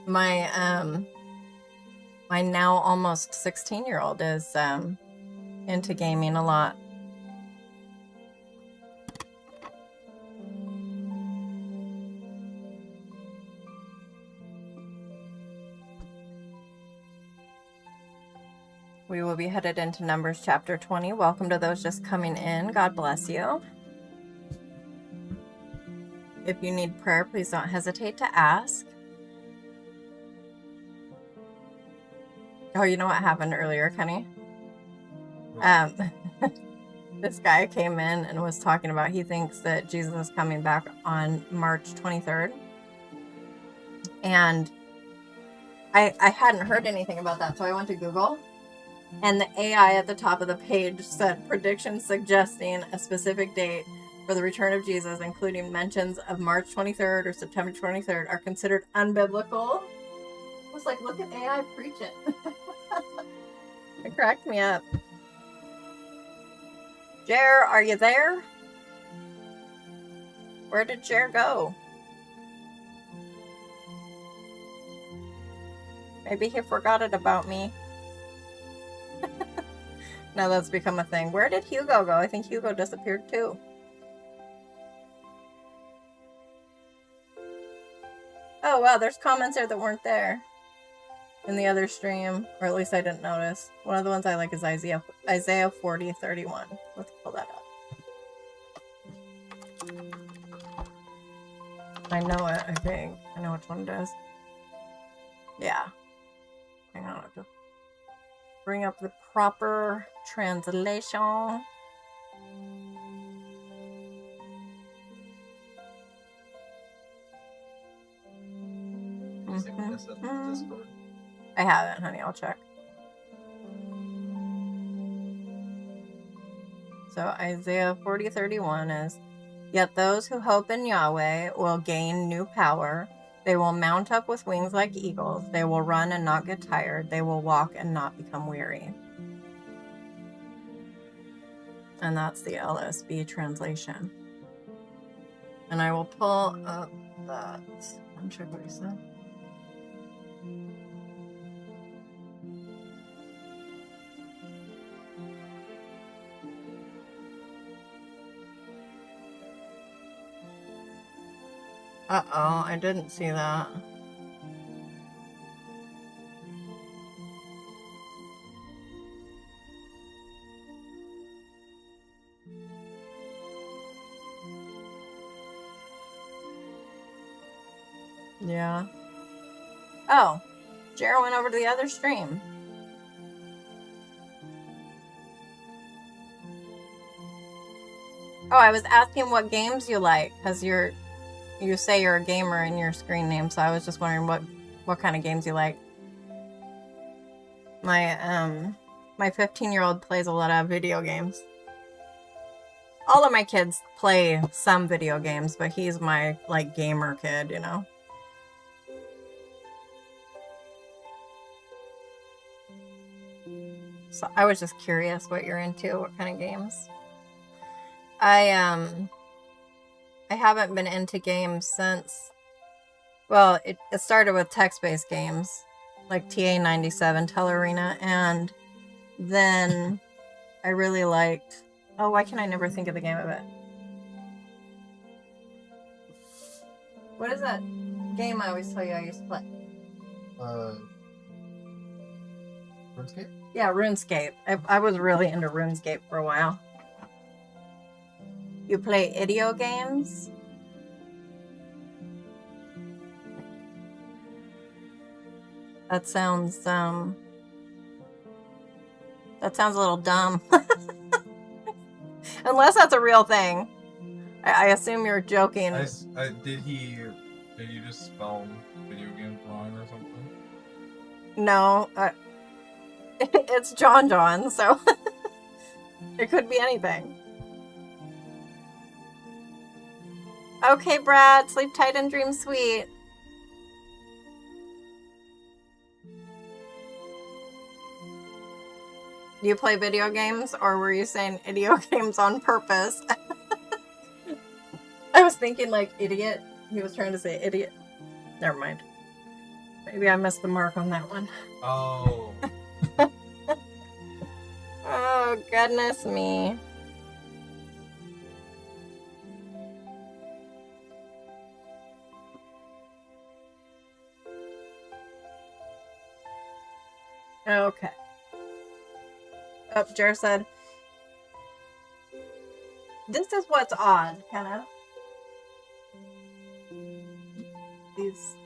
My now almost 16-year-old is into gaming a lot. We will be headed into Numbers chapter 20. Welcome to those just coming in. God bless you. If you need prayer, please don't hesitate to ask. Oh, you know what happened earlier, Kenny? This guy came in and was talking about he thinks that Jesus is coming back on March 23rd. And I hadn't heard anything about that, so I went to Google. And the AI at the top of the page said predictions suggesting a specific date for the return of Jesus, including mentions of March 23rd or September 23rd, are considered unbiblical. I was like, look at AI preaching. It cracked me up. Jer, are you there? Where did Jer go? Maybe he forgot it about me. Now that's become a thing. Where did Hugo go? I think Hugo disappeared too. Oh wow, there's comments there that weren't there in the other stream, or at least I didn't notice. One of the ones I like is Isaiah 40:31. Let's pull that up. I know it, I think. I know which one it is. Yeah. Hang on, I have to bring up the proper translation. I haven't, honey. I'll check. So Isaiah 40:31 is, "Yet those who hope in Yahweh will gain new power. They will mount up with wings like eagles. They will run and not get tired. They will walk and not become weary." And that's the LSB translation. And I will pull up that. I'm sure what he said. Uh-oh, I didn't see that. Yeah. Oh, Jared went over to the other stream. Oh, I was asking what games you like, because you say you're a gamer in your screen name, so I was just wondering what kind of games you like. My 15-year-old plays a lot of video games. All of my kids play some video games, but he's my like gamer kid, you know. So I was just curious what you're into, what kind of games. I haven't been into games since, well, it started with text-based games like TA97 Tellarena, and then I really liked, oh, why can I never think of the game of it? What is that game I always tell you I used to play? RuneScape? Yeah, RuneScape. I was really into RuneScape for a while. You play idio games? That sounds a little dumb. Unless that's a real thing. I assume you're joking. Did you just spell video games wrong or something? No, it's John, so it could be anything. Okay, Brad, sleep tight and dream sweet. Do you play video games, or were you saying idio games on purpose? I was thinking like idiot. He was trying to say idiot. Never mind. Maybe I missed the mark on that one. Oh. Oh, goodness me. Okay. Oh, Jer said, this is what's odd, Kenna. These...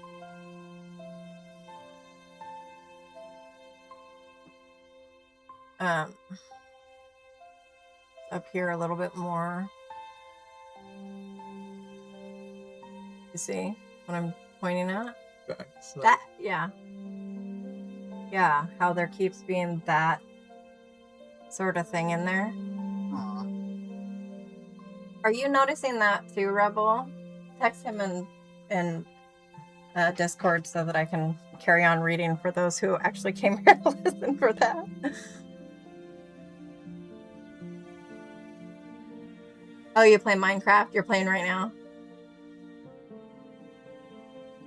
up here a little bit more. You see what I'm pointing at? That, yeah. Yeah, how there keeps being that sort of thing in there. Are you noticing that too, Rebel? Text him in Discord so that I can carry on reading for those who actually came here to listen for that. Oh, you play Minecraft? You're playing right now?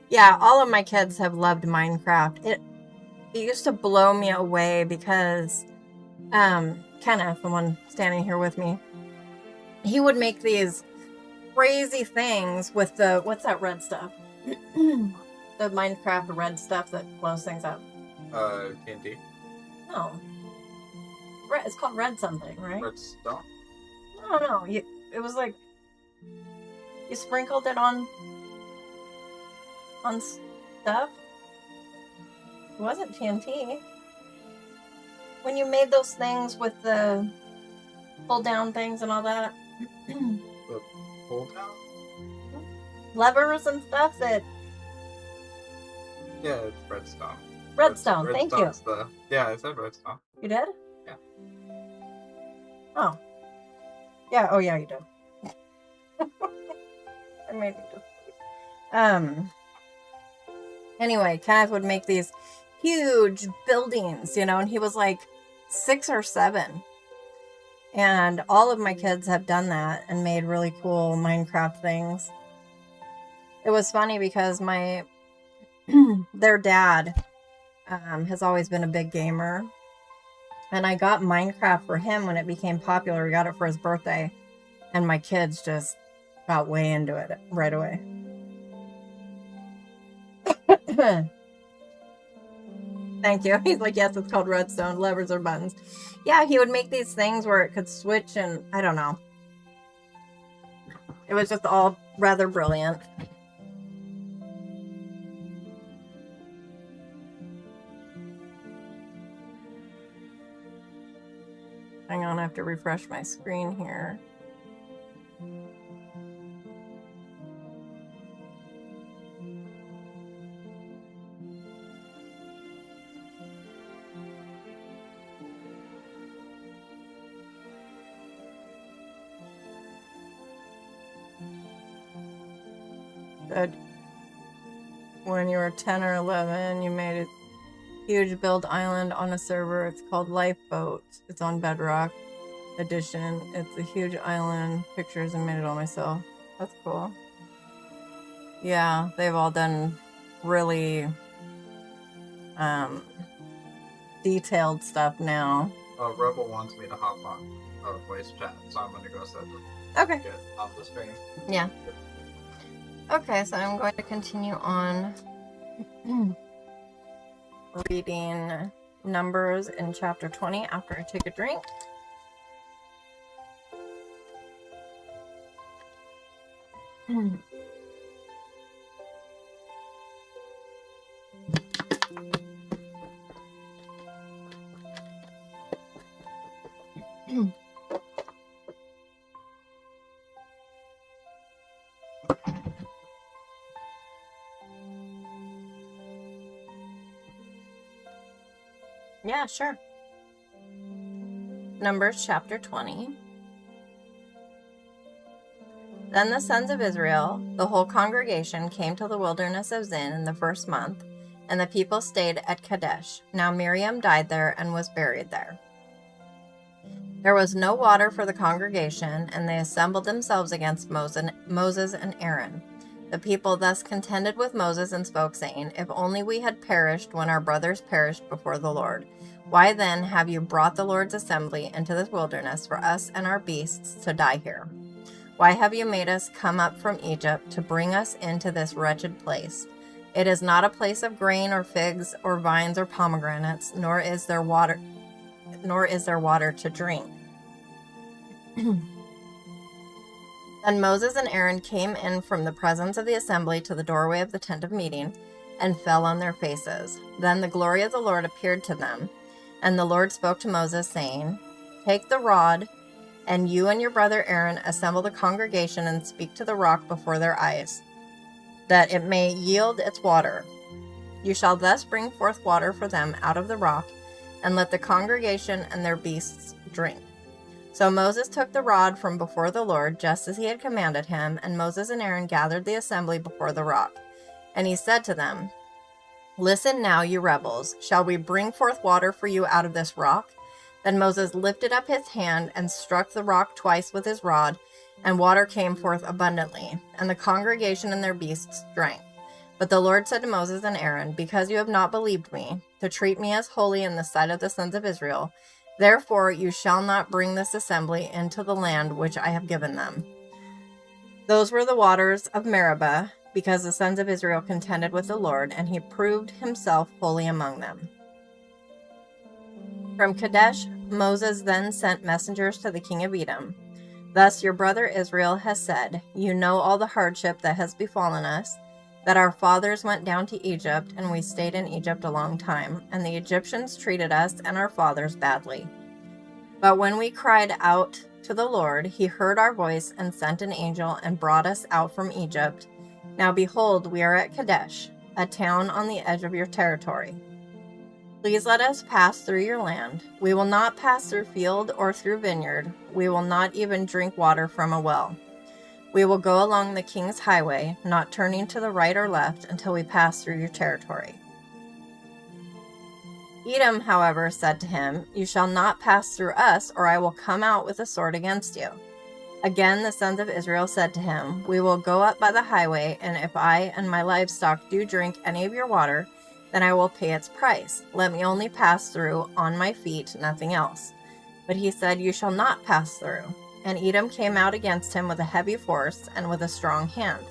Yeah, all of my kids have loved Minecraft. It used to blow me away because Kenneth, the one standing here with me, he would make these crazy things with the, what's that red stuff? The Minecraft red stuff that blows things up. TNT. No. Red, it's called red something, right? Redstone. No. It was like you sprinkled it on stuff. It wasn't TNT. When you made those things with the pull down things and all that. The pull down? Levers and stuff that... Yeah, it's redstone. Redstone, thank you. Yeah, I said redstone. You did? Yeah. Oh. Yeah, oh yeah, you did. I made you just... Anyway, Kenneth would make these huge buildings, you know, and he was like 6 or 7. And all of my kids have done that and made really cool Minecraft things. It was funny because their dad has always been a big gamer. And I got Minecraft for him when it became popular. We got it for his birthday. And my kids just got way into it right away. Thank you. He's like, yes, it's called redstone. Levers or buttons. Yeah, he would make these things where it could switch and I don't know. It was just all rather brilliant. Hang on, I have to refresh my screen here. Good. When you were 10 or 11, you made a huge build island on a server. It's called Lifeboat. It's on Bedrock Edition. It's a huge island. Pictures and made it all myself. That's cool. Yeah, they've all done really detailed stuff now. Rebel wants me to hop on voice chat, so I'm gonna go set them. Okay. Get off the screen. Yeah. Okay, so I'm going to continue on reading Numbers in chapter 20 after I take a drink. Yeah, sure. Numbers chapter 20. Then the sons of Israel, the whole congregation, came to the wilderness of Zin in the first month, and the people stayed at Kadesh. Now Miriam died there and was buried there. There was no water for the congregation, and they assembled themselves against Moses and Aaron. The people thus contended with Moses and spoke, saying, If only we had perished when our brothers perished before the Lord. Why then have you brought the Lord's assembly into this wilderness for us and our beasts to die here? Why have you made us come up from Egypt to bring us into this wretched place? It is not a place of grain or figs or vines or pomegranates, nor is there water to drink. Then Moses and Aaron came in from the presence of the assembly to the doorway of the tent of meeting and fell on their faces. Then the glory of the Lord appeared to them, and the Lord spoke to Moses, saying, Take the rod, and you and your brother Aaron assemble the congregation and speak to the rock before their eyes, that it may yield its water. You shall thus bring forth water for them out of the rock, and let the congregation and their beasts drink. So Moses took the rod from before the Lord, just as he had commanded him, and Moses and Aaron gathered the assembly before the rock. And he said to them, Listen now, you rebels, shall we bring forth water for you out of this rock? Then Moses lifted up his hand and struck the rock twice with his rod, and water came forth abundantly, and the congregation and their beasts drank. But the Lord said to Moses and Aaron, Because you have not believed me, to treat me as holy in the sight of the sons of Israel, therefore you shall not bring this assembly into the land which I have given them. Those were the waters of Meribah, because the sons of Israel contended with the Lord, and he proved himself holy among them. From Kadesh, Moses then sent messengers to the king of Edom. Thus your brother Israel has said, You know all the hardship that has befallen us, that our fathers went down to Egypt, and we stayed in Egypt a long time, and the Egyptians treated us and our fathers badly. But when we cried out to the Lord, he heard our voice and sent an angel and brought us out from Egypt. Now behold, we are at Kadesh, a town on the edge of your territory. Please let us pass through your land. We will not pass through field or through vineyard. We will not even drink water from a well. We will go along the king's highway, not turning to the right or left until we pass through your territory. Edom, however, said to him, You shall not pass through us, or I will come out with a sword against you. Again the sons of Israel said to him, We will go up by the highway, and if I and my livestock do drink any of your water, then I will pay its price. Let me only pass through on my feet, nothing else. But he said, You shall not pass through. And Edom came out against him with a heavy force and with a strong hand.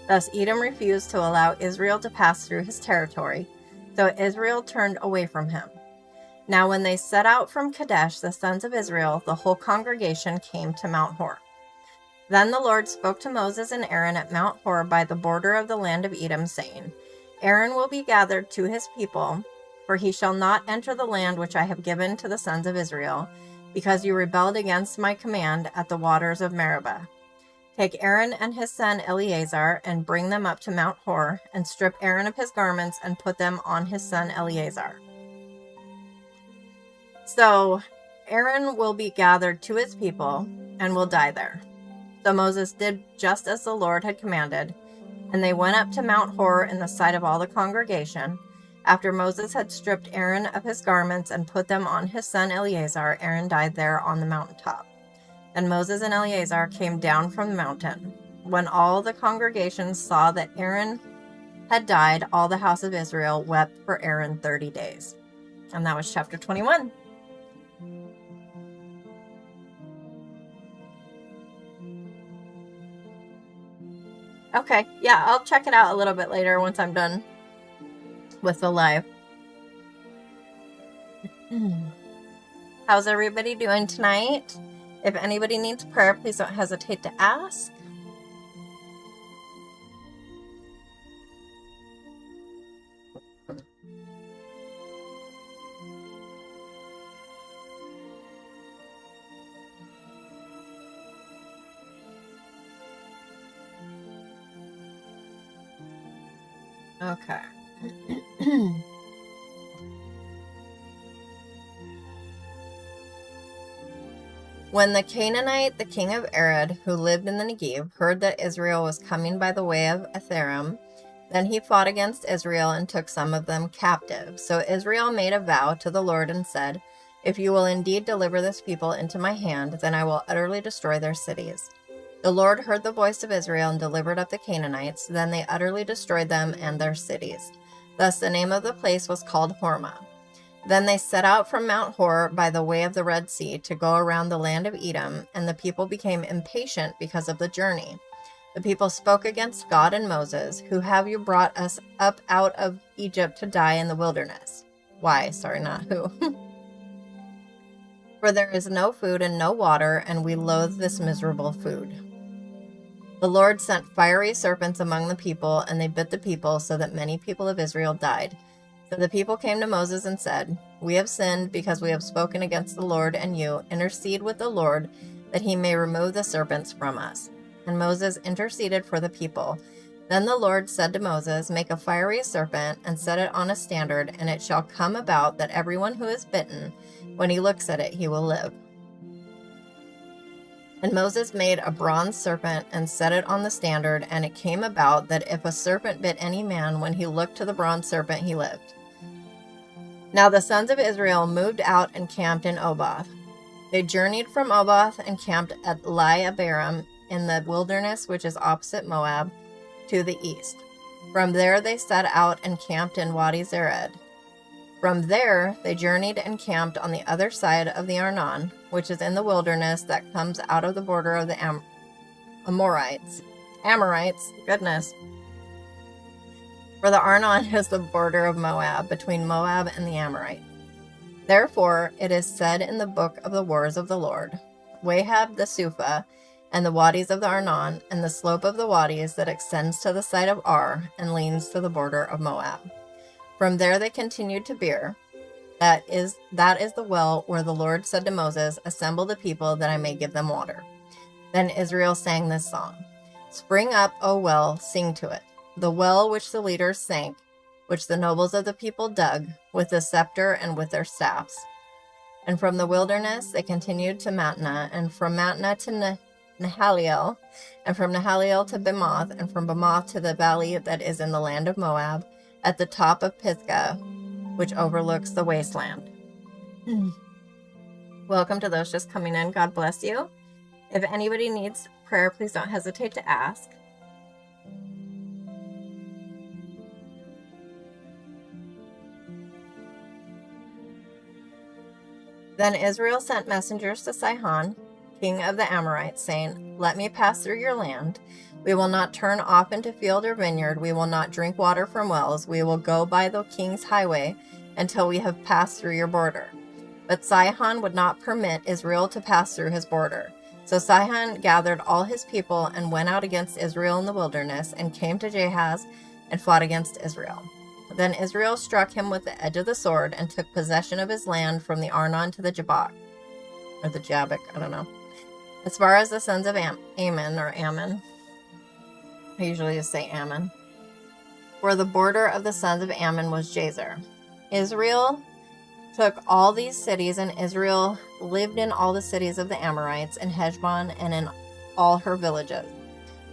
Thus Edom refused to allow Israel to pass through his territory, so Israel turned away from him. Now when they set out from Kadesh, the sons of Israel, the whole congregation, came to Mount Hor. Then the Lord spoke to Moses and Aaron at Mount Hor by the border of the land of Edom, saying, Aaron will be gathered to his people, for he shall not enter the land which I have given to the sons of Israel, because you rebelled against my command at the waters of Meribah. Take Aaron and his son Eleazar and bring them up to Mount Hor, and strip Aaron of his garments and put them on his son Eleazar. So Aaron will be gathered to his people and will die there. So Moses did just as the Lord had commanded, and they went up to Mount Hor in the sight of all the congregation. After Moses had stripped Aaron of his garments and put them on his son Eleazar, Aaron died there on the mountaintop. Then Moses and Eleazar came down from the mountain. When all the congregation saw that Aaron had died, all the house of Israel wept for Aaron 30 days. And that was chapter 21. Okay, yeah, I'll check it out a little bit later once I'm done with the live. How's everybody doing tonight? If anybody needs prayer, please don't hesitate to ask. Okay. When the Canaanite, the king of Arad, who lived in the Negev, heard that Israel was coming by the way of Atharim, then he fought against Israel and took some of them captive. So Israel made a vow to the Lord and said, "If you will indeed deliver this people into my hand, then I will utterly destroy their cities." The Lord heard the voice of Israel and delivered up the Canaanites. Then they utterly destroyed them and their cities. Thus the name of the place was called Hormah. Then they set out from Mount Hor by the way of the Red Sea to go around the land of Edom, and the people became impatient because of the journey. The people spoke against God and Moses, "Who have you brought us up out of Egypt to die in the wilderness?" Why? Sorry, not who. For there is no food and no water, and we loathe this miserable food. The Lord sent fiery serpents among the people, and they bit the people, so that many people of Israel died. So the people came to Moses and said, "We have sinned because we have spoken against the Lord and you. Intercede with the Lord that he may remove the serpents from us." And Moses interceded for the people. Then the Lord said to Moses, "Make a fiery serpent and set it on a standard, and it shall come about that everyone who is bitten, when he looks at it, he will live." And Moses made a bronze serpent and set it on the standard, and it came about that if a serpent bit any man, when he looked to the bronze serpent, he lived. Now the sons of Israel moved out and camped in Oboth. They journeyed from Oboth and camped at Abarim in the wilderness, which is opposite Moab, to the east. From there they set out and camped in Wadi Zered. From there they journeyed and camped on the other side of the Arnon, which is in the wilderness that comes out of the border of the Amorites, goodness. For the Arnon is the border of Moab, between Moab and the Amorites. Therefore it is said in the book of the wars of the Lord, Wahab the Suphah, and the wadis of the Arnon, and the slope of the wadis that extends to the side of Ar, and leans to the border of Moab. From there they continued to Beer. That is the well where the Lord said to Moses, "Assemble the people that I may give them water." Then Israel sang this song, "Spring up, O well, sing to it. The well which the leaders sank, which the nobles of the people dug, with the scepter and with their staffs." And from the wilderness they continued to Matnah, and from Matnah to Nahaliel, and from Nahaliel to Bamoth, and from Bamoth to the valley that is in the land of Moab, at the top of Pisgah, which overlooks the wasteland. Welcome to those just coming in. God bless you. If anybody needs prayer, please don't hesitate to ask. Then Israel sent messengers to Sihon, king of the Amorites, saying, "Let me pass through your land. We will not turn off into field or vineyard. We will not drink water from wells. We will go by the king's highway until we have passed through your border." But Sihon would not permit Israel to pass through his border. So Sihon gathered all his people and went out against Israel in the wilderness, and came to Jahaz and fought against Israel. Then Israel struck him with the edge of the sword and took possession of his land from the Arnon to the Jabbok, or the Jabbok, I don't know, as far as the sons of Ammon. I usually just say Ammon. For the border of the sons of Ammon was Jazer. Israel took all these cities, and Israel lived in all the cities of the Amorites, in Heshbon and in all her villages.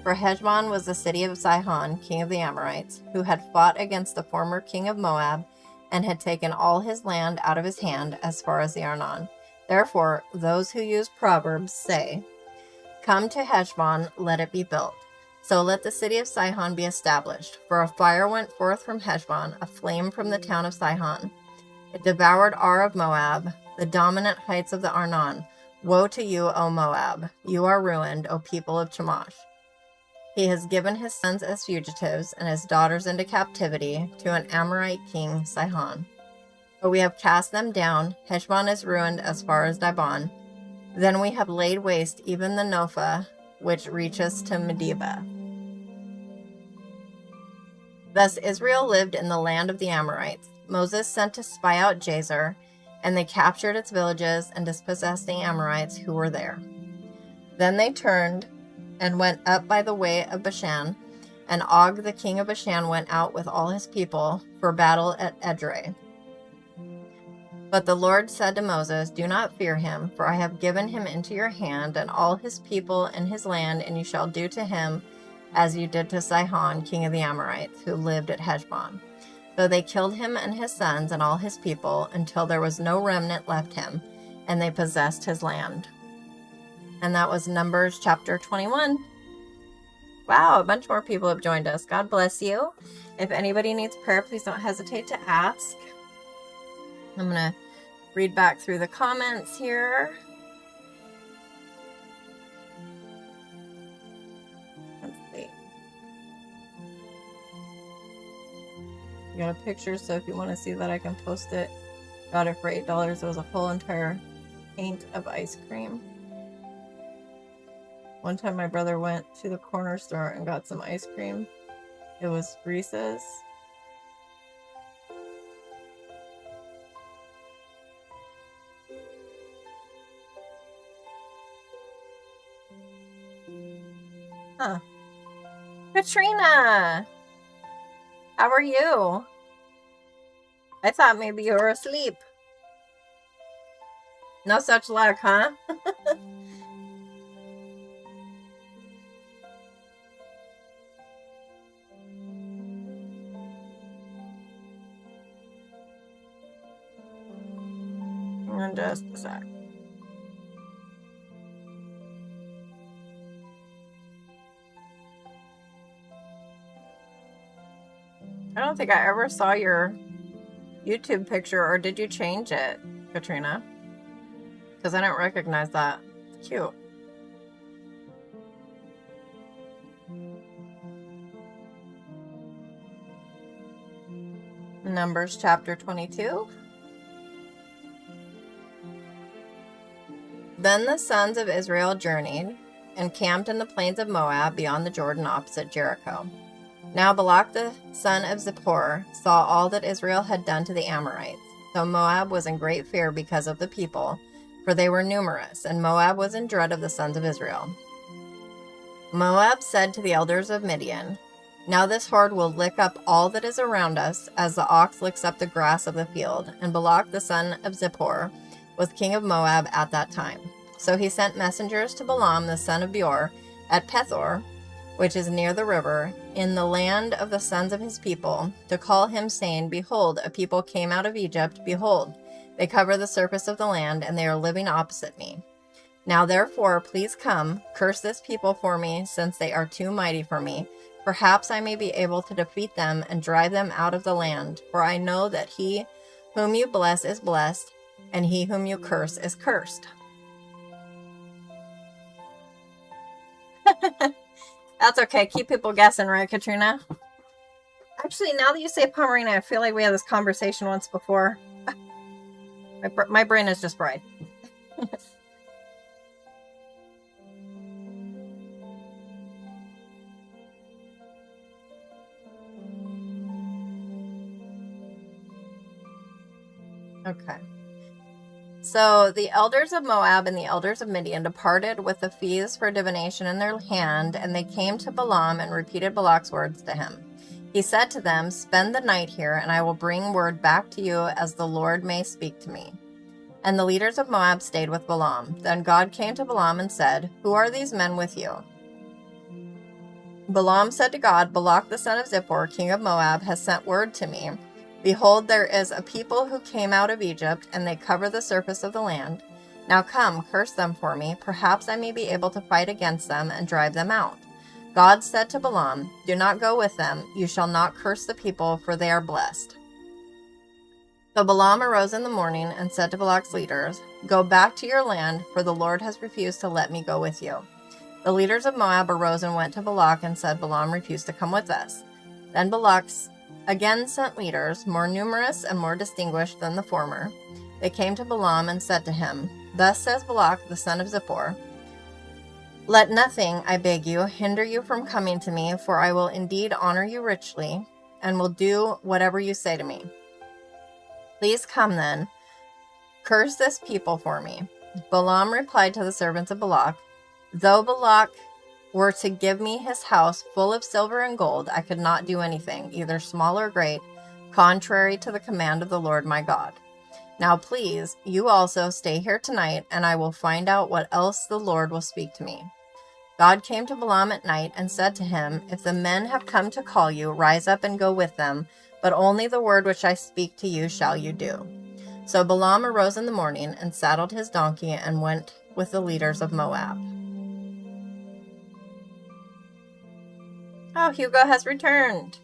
For Heshbon was the city of Sihon, king of the Amorites, who had fought against the former king of Moab, and had taken all his land out of his hand as far as the Arnon. Therefore, those who use Proverbs say, "Come to Heshbon, let it be built. So let the city of Sihon be established. For a fire went forth from Heshbon, a flame from the town of Sihon. It devoured Ar of Moab, the dominant heights of the Arnon. Woe to you, O Moab! You are ruined, O people of Chemosh. He has given his sons as fugitives and his daughters into captivity to an Amorite king, Sihon. But we have cast them down. Heshbon is ruined as far as Dibon. Then we have laid waste even the Nophah, which reaches to Medeba. Thus Israel lived in the land of the Amorites. Moses sent to spy out Jazer, and they captured its villages and dispossessed the Amorites who were there. Then they turned and went up by the way of Bashan, and Og the king of Bashan went out with all his people for battle at Edrei. But the Lord said to Moses, "Do not fear him, for I have given him into your hand, and all his people and his land, and you shall do to him as you did to Sihon, king of the Amorites, who lived at Heshbon." So they killed him and his sons and all his people until there was no remnant left him, and they possessed his land. And that was Numbers chapter 21. Wow, a bunch more people have joined us. God bless you. If anybody needs prayer, please don't hesitate to ask. I'm going to read back through the comments here. Let's see. I got a picture, so if you want to see that, I can post it. Got it for $8. It was a whole entire pint of ice cream. One time my brother went to the corner store and got some ice cream. It was Reese's. Huh. Katrina! How are you? I thought maybe you were asleep. No such luck, huh? In just a sec. I don't think I ever saw your YouTube picture, or did you change it, Katrina? Because I don't recognize that. It's cute. Numbers chapter 22. Then the sons of Israel journeyed and camped in the plains of Moab beyond the Jordan opposite Jericho. Now Balak the son of Zippor saw all that Israel had done to the Amorites. So Moab was in great fear because of the people, for they were numerous, and Moab was in dread of the sons of Israel. Moab said to the elders of Midian, "Now this horde will lick up all that is around us, as the ox licks up the grass of the field." And Balak the son of Zippor was king of Moab at that time. So he sent messengers to Balaam the son of Beor at Pethor, which is near the river, in the land of the sons of his people, to call him, saying, "Behold, a people came out of Egypt. Behold, they cover the surface of the land, and they are living opposite me. Now therefore, please come, curse this people for me, since they are too mighty for me. Perhaps I may be able to defeat them and drive them out of the land. For I know that he whom you bless is blessed, and he whom you curse is cursed." That's okay. Keep people guessing, right, Katrina? Actually, now that you say Pomeranian, I feel like we had this conversation once before. My brain is just fried. Okay. So the elders of Moab and the elders of Midian departed with the fees for divination in their hand, and they came to Balaam and repeated Balak's words to him. He said to them, "Spend the night here, and I will bring word back to you as the Lord may speak to me." And the leaders of Moab stayed with Balaam. Then God came to Balaam and said, "Who are these men with you?" Balaam said to God, "Balak the son of Zippor, king of Moab, has sent word to me. Behold, there is a people who came out of Egypt, and they cover the surface of the land. Now come, curse them for me. Perhaps I may be able to fight against them and drive them out." God said to Balaam, "Do not go with them. You shall not curse the people, for they are blessed." So Balaam arose in the morning and said to Balak's leaders, "Go back to your land, for the Lord has refused to let me go with you." The leaders of Moab arose and went to Balak and said, "Balaam refused to come with us." Then Balak again sent leaders, more numerous and more distinguished than the former. They came to Balaam and said to him, Thus says Balak, the son of Zippor, Let nothing, I beg you, hinder you from coming to me, for I will indeed honor you richly, and will do whatever you say to me. Please come then, curse this people for me. Balaam replied to the servants of Balak, Though Balak were to give me his house full of silver and gold, I could not do anything, either small or great, contrary to the command of the Lord my God. Now please, you also stay here tonight, and I will find out what else the Lord will speak to me. God came to Balaam at night and said to him, If the men have come to call you, rise up and go with them, but only the word which I speak to you shall you do. So Balaam arose in the morning and saddled his donkey and went with the leaders of Moab. Oh, Hugo has returned.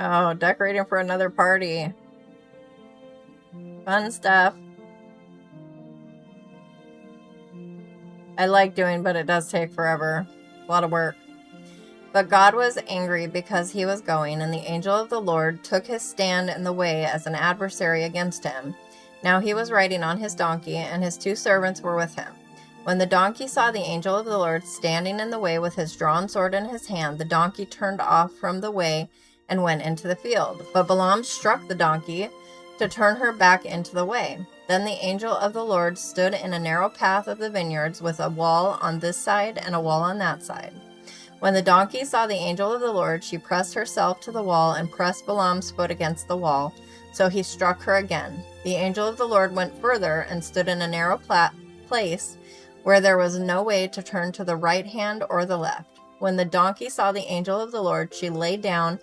Oh, decorating for another party. Fun stuff. I like doing, but it does take forever. A lot of work. But God was angry because he was going, and the angel of the Lord took his stand in the way as an adversary against him. Now he was riding on his donkey, and his 2 servants were with him. When the donkey saw the angel of the Lord standing in the way with his drawn sword in his hand, the donkey turned off from the way and went into the field. But Balaam struck the donkey to turn her back into the way. Then the angel of the Lord stood in a narrow path of the vineyards with a wall on this side and a wall on that side. When the donkey saw the angel of the Lord, she pressed herself to the wall and pressed Balaam's foot against the wall, so he struck her again. The angel of the Lord went further and stood in a narrow place where there was no way to turn to the right hand or the left. When the donkey saw the angel of the Lord, she lay down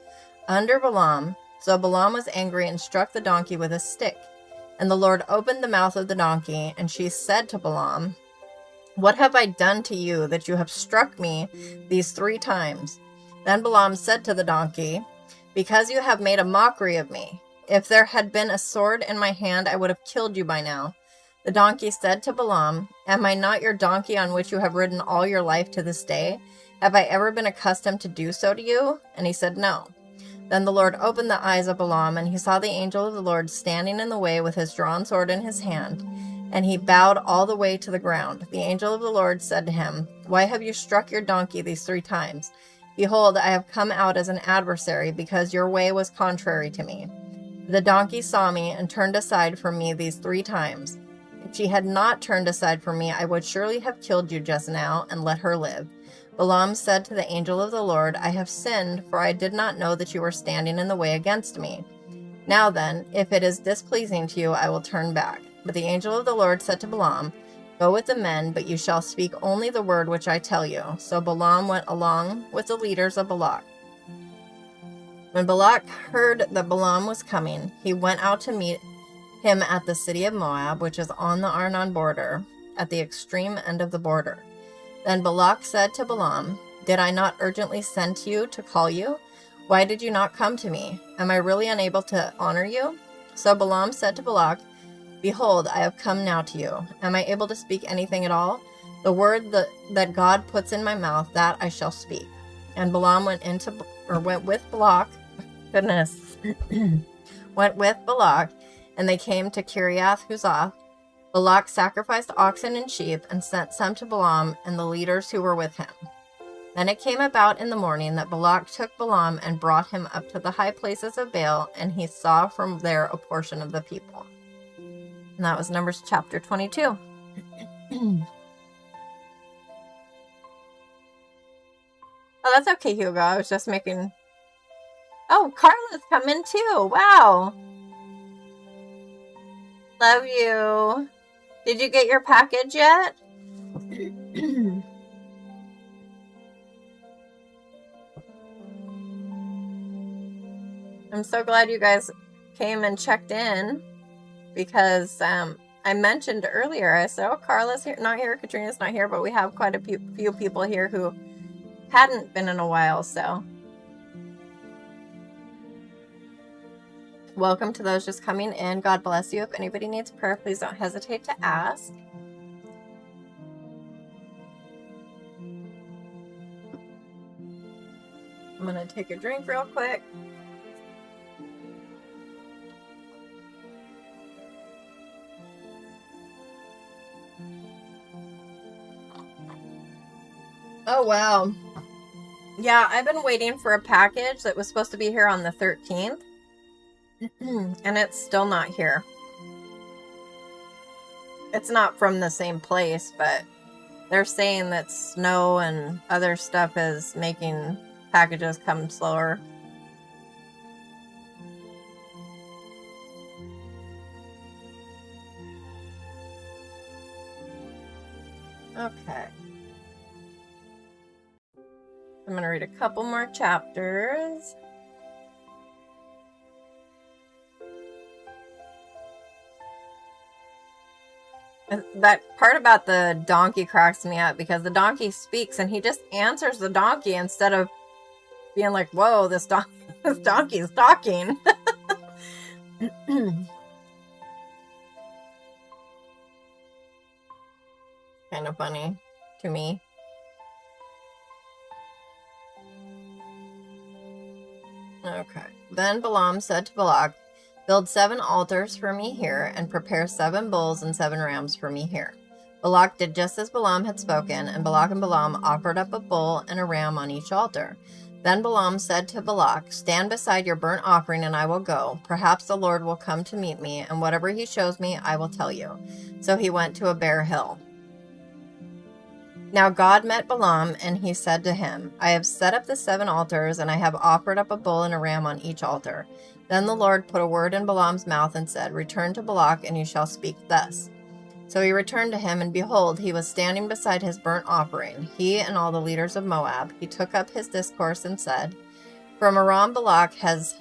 under Balaam. So Balaam was angry and struck the donkey with a stick. And the Lord opened the mouth of the donkey, and she said to Balaam, What have I done to you that you have struck me these 3 times? Then Balaam said to the donkey, Because you have made a mockery of me. If there had been a sword in my hand, I would have killed you by now. The donkey said to Balaam, Am I not your donkey on which you have ridden all your life to this day? Have I ever been accustomed to do so to you? And he said, No. Then the Lord opened the eyes of Balaam, and he saw the angel of the Lord standing in the way with his drawn sword in his hand. And he bowed all the way to the ground. The angel of the Lord said to him, Why have you struck your donkey these 3 times? Behold, I have come out as an adversary, because your way was contrary to me. The donkey saw me and turned aside from me these 3 times. If she had not turned aside from me, I would surely have killed you just now and let her live. Balaam said to the angel of the Lord, I have sinned, for I did not know that you were standing in the way against me. Now then, if it is displeasing to you, I will turn back. But the angel of the Lord said to Balaam, Go with the men, but you shall speak only the word which I tell you. So Balaam went along with the leaders of Balak. When Balak heard that Balaam was coming, he went out to meet him at the city of Moab, which is on the Arnon border, at the extreme end of the border. Then Balak said to Balaam, Did I not urgently send to you to call you? Why did you not come to me? Am I really unable to honor you? So Balaam said to Balak, Behold, I have come now to you. Am I able to speak anything at all? The word that God puts in my mouth, that I shall speak. And Balaam went with Balak. Goodness. went with Balak, and they came to Kiriath Huzoth. Balak sacrificed oxen and sheep and sent some to Balaam and the leaders who were with him. Then it came about in the morning that Balak took Balaam and brought him up to the high places of Baal, and he saw from there a portion of the people. And that was Numbers chapter 22. Oh, that's okay, Hugo. I was just making... Oh, Carla's come in too. Wow. Love you. Did you get your package yet? I'm so glad you guys came and checked in, because I mentioned earlier, I said, oh, Carla's here, not here, Katrina's not here, but we have quite a few people here who hadn't been in a while, so. Welcome to those just coming in. God bless you. If anybody needs prayer, please don't hesitate to ask. I'm going to take a drink real quick. Oh, wow. Yeah, I've been waiting for a package that was supposed to be here on the 13th. And it's still not here. It's not from the same place, but they're saying that snow and other stuff is making packages come slower. Okay. I'm going to read a couple more chapters. That part about the donkey cracks me up because the donkey speaks and he just answers the donkey instead of being like, whoa, this donkey is talking. Kind of funny to me. Okay. Then Balaam said to Balak, build 7 altars for me here, and prepare 7 bulls and 7 rams for me here. Balak did just as Balaam had spoken, and Balak and Balaam offered up a bull and a ram on each altar. Then Balaam said to Balak, stand beside your burnt offering, and I will go. Perhaps the Lord will come to meet me, and whatever he shows me, I will tell you. So he went to a bare hill. Now God met Balaam, and he said to him, I have set up the 7 altars, and I have offered up a bull and a ram on each altar. Then the Lord put a word in Balaam's mouth and said, return to Balak, and you shall speak thus. So he returned to him, and behold, he was standing beside his burnt offering, he and all the leaders of Moab. He took up his discourse and said, from Aram Balak has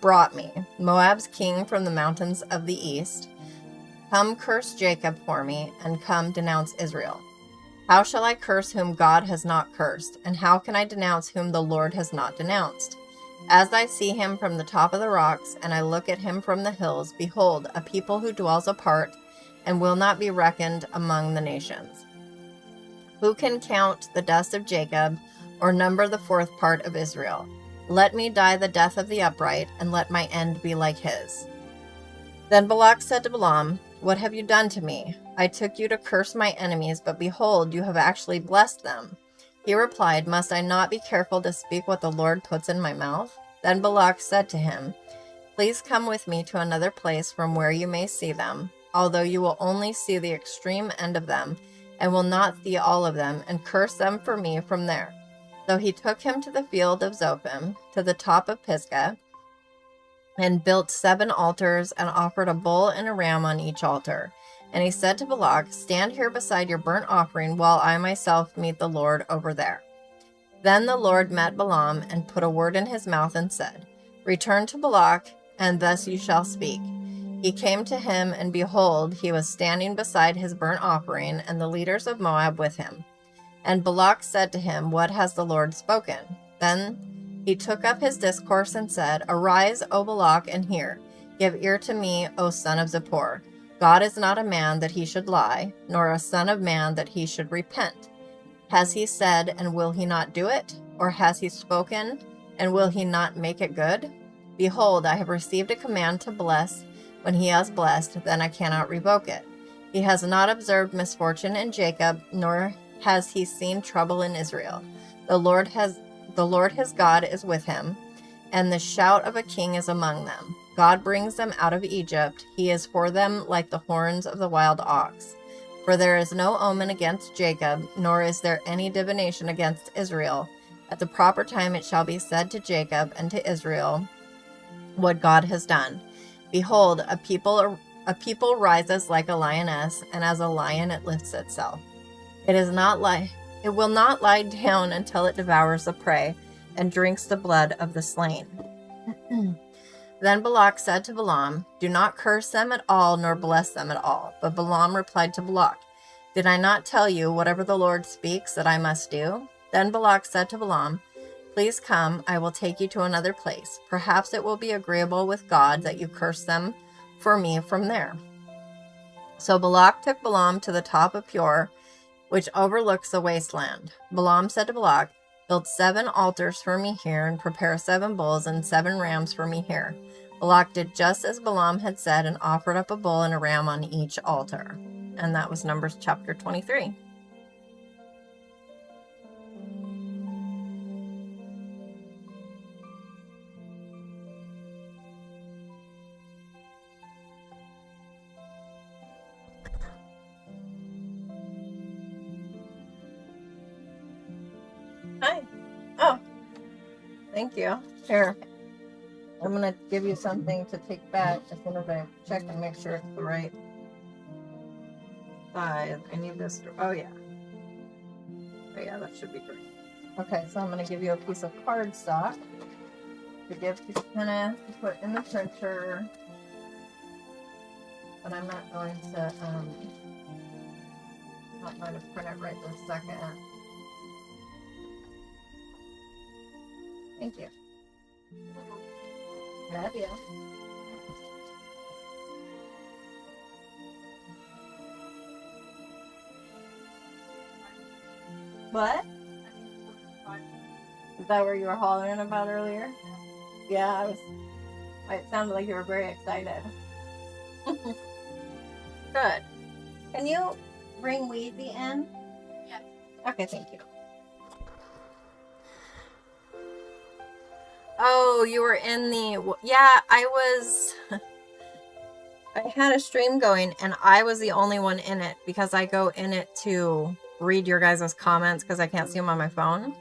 brought me, Moab's king from the mountains of the east. Come curse Jacob for me, and come denounce Israel. How shall I curse whom God has not cursed? And how can I denounce whom the Lord has not denounced? As I see him from the top of the rocks, and I look at him from the hills, behold, a people who dwells apart, and will not be reckoned among the nations. Who can count the dust of Jacob, or number the 4th part of Israel? Let me die the death of the upright, and let my end be like his. Then Balak said to Balaam, what have you done to me? I took you to curse my enemies, but behold, you have actually blessed them. He replied, must I not be careful to speak what the Lord puts in my mouth? Then Balak said to him, please come with me to another place from where you may see them, although you will only see the extreme end of them, and will not see all of them, and curse them for me from there. So he took him to the field of Zophim, to the top of Pisgah, and built 7 altars, and offered a bull and a ram on each altar. And he said to Balak, stand here beside your burnt offering, while I myself meet the Lord over there. Then the Lord met Balaam, and put a word in his mouth, and said, return to Balak, and thus you shall speak. He came to him, and behold, he was standing beside his burnt offering, and the leaders of Moab with him. And Balak said to him, what has the Lord spoken? Then he took up his discourse and said, arise, O Balak, and hear. Give ear to me, O son of Zippor. God is not a man that he should lie, nor a son of man that he should repent. Has he said, and will he not do it? Or has he spoken, and will he not make it good? Behold, I have received a command to bless. When he has blessed, then I cannot revoke it. He has not observed misfortune in Jacob, nor has he seen trouble in Israel. The Lord his God is with him, and the shout of a king is among them. God brings them out of Egypt. He is for them like the horns of the wild ox. For there is no omen against Jacob, nor is there any divination against Israel. At the proper time it shall be said to Jacob and to Israel what God has done. Behold, a people rises like a lioness, and as a lion it lifts itself. It will not lie down until it devours the prey and drinks the blood of the slain. Then Balak said to Balaam, do not curse them at all, nor bless them at all. But Balaam replied to Balak, did I not tell you, whatever the Lord speaks, that I must do? Then Balak said to Balaam, Please come, I will take you to another place. Perhaps it will be agreeable with God that you curse them for me from there. So Balak took Balaam to the top of Peor, which overlooks the wasteland. Balaam said to Balak, build 7 altars for me here, and prepare 7 bulls and 7 rams for me here. Balak did just as Balaam had said, and offered up a bull and a ram on each altar. And that was Numbers chapter 23. Hi. Oh, thank you. Here, I'm going to give you something to take back as soon as I check and make sure it's the right size. I need this. Oh, yeah. Oh, yeah, that should be great. Okay, so I'm going to give you a piece of cardstock to give to Kenna to put in the printer. But I'm not going to print it right this second. Thank you. Love you. What? Is that where you were hollering about earlier? Yeah, it sounded like you were very excited. Good. Can you bring Weezy in? Yes. Okay, thank you. Oh, you were in the... Yeah, I had a stream going, and I was the only one in it, because I go in it to read your guys' comments, because I can't see them on my phone.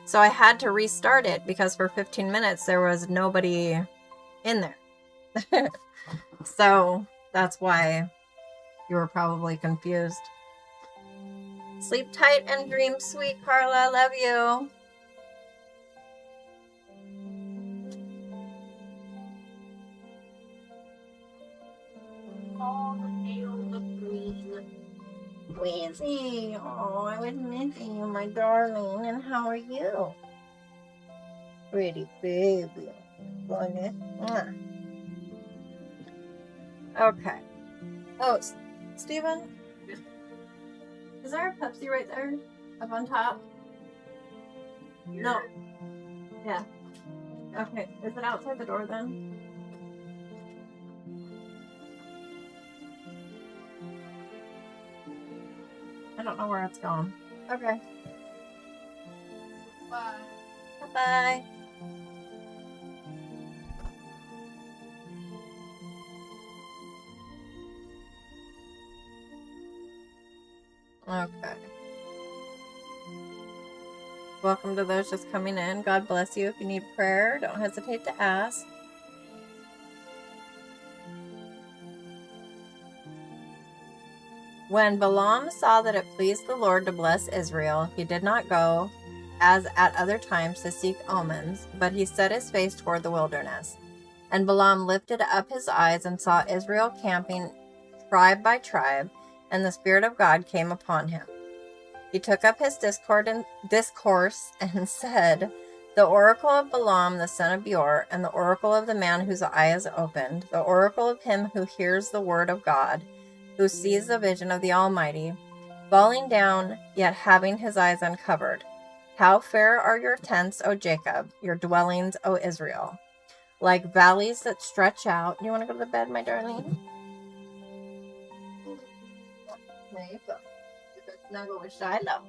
So I had to restart it, because for 15 minutes, there was nobody in there. So that's why you were probably confused. Sleep tight and dream sweet, Carla. Love you. Weezy, oh, I was missing you, my darling. And how are you? Pretty baby. Okay. Oh, Steven? Is there a Pepsi right there? Up on top? No. Yeah. Okay. Is it outside the door then? I don't know where it's going. Okay. Bye. Bye. Okay. Welcome to those just coming in. God bless you. If you need prayer, don't hesitate to ask. When Balaam saw that it pleased the Lord to bless Israel, he did not go, as at other times, to seek omens, but he set his face toward the wilderness. And Balaam lifted up his eyes and saw Israel camping tribe by tribe, and the Spirit of God came upon him. He took up his discourse and said, the oracle of Balaam the son of Beor, and the oracle of the man whose eye is opened, the oracle of him who hears the word of God, who sees the vision of the Almighty, falling down, yet having his eyes uncovered. How fair are your tents, O Jacob, your dwellings, O Israel, like valleys that stretch out. You want to go to bed, my darling? There you go. You can snuggle with Shiloh.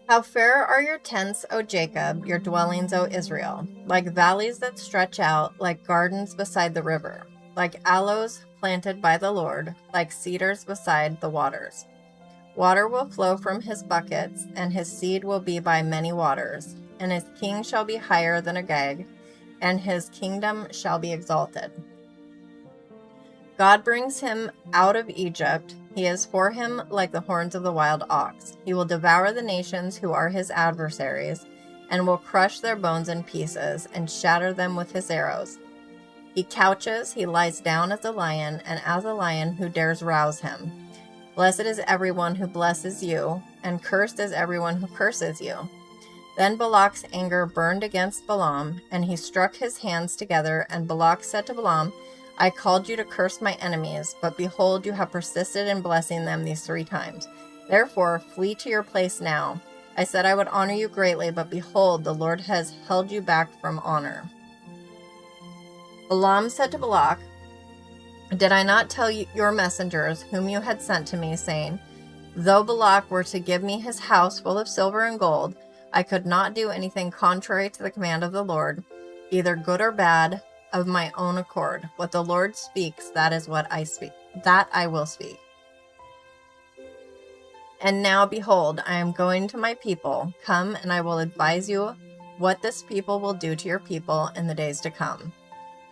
How fair are your tents, O Jacob, your dwellings, O Israel, like valleys that stretch out, like gardens beside the river, like aloes planted by the Lord, like cedars beside the waters. Water will flow from his buckets, and his seed will be by many waters, and his king shall be higher than Agag, and his kingdom shall be exalted. God brings him out of Egypt. He is for him like the horns of the wild ox. He will devour the nations who are his adversaries, and will crush their bones in pieces, and shatter them with his arrows. He couches, he lies down as a lion, and as a lion who dares rouse him. Blessed is everyone who blesses you, and cursed is everyone who curses you." Then Balak's anger burned against Balaam, and he struck his hands together, and Balak said to Balaam, "I called you to curse my enemies, but behold, you have persisted in blessing them these 3 times. Therefore, flee to your place now. I said I would honor you greatly, but behold, the Lord has held you back from honor." Balaam said to Balak, "Did I not tell you, your messengers, whom you had sent to me, saying, though Balak were to give me his house full of silver and gold, I could not do anything contrary to the command of the Lord, either good or bad, of my own accord. What the Lord speaks, that is what I speak. That I will speak. And now, behold, I am going to my people. Come, and I will advise you what this people will do to your people in the days to come."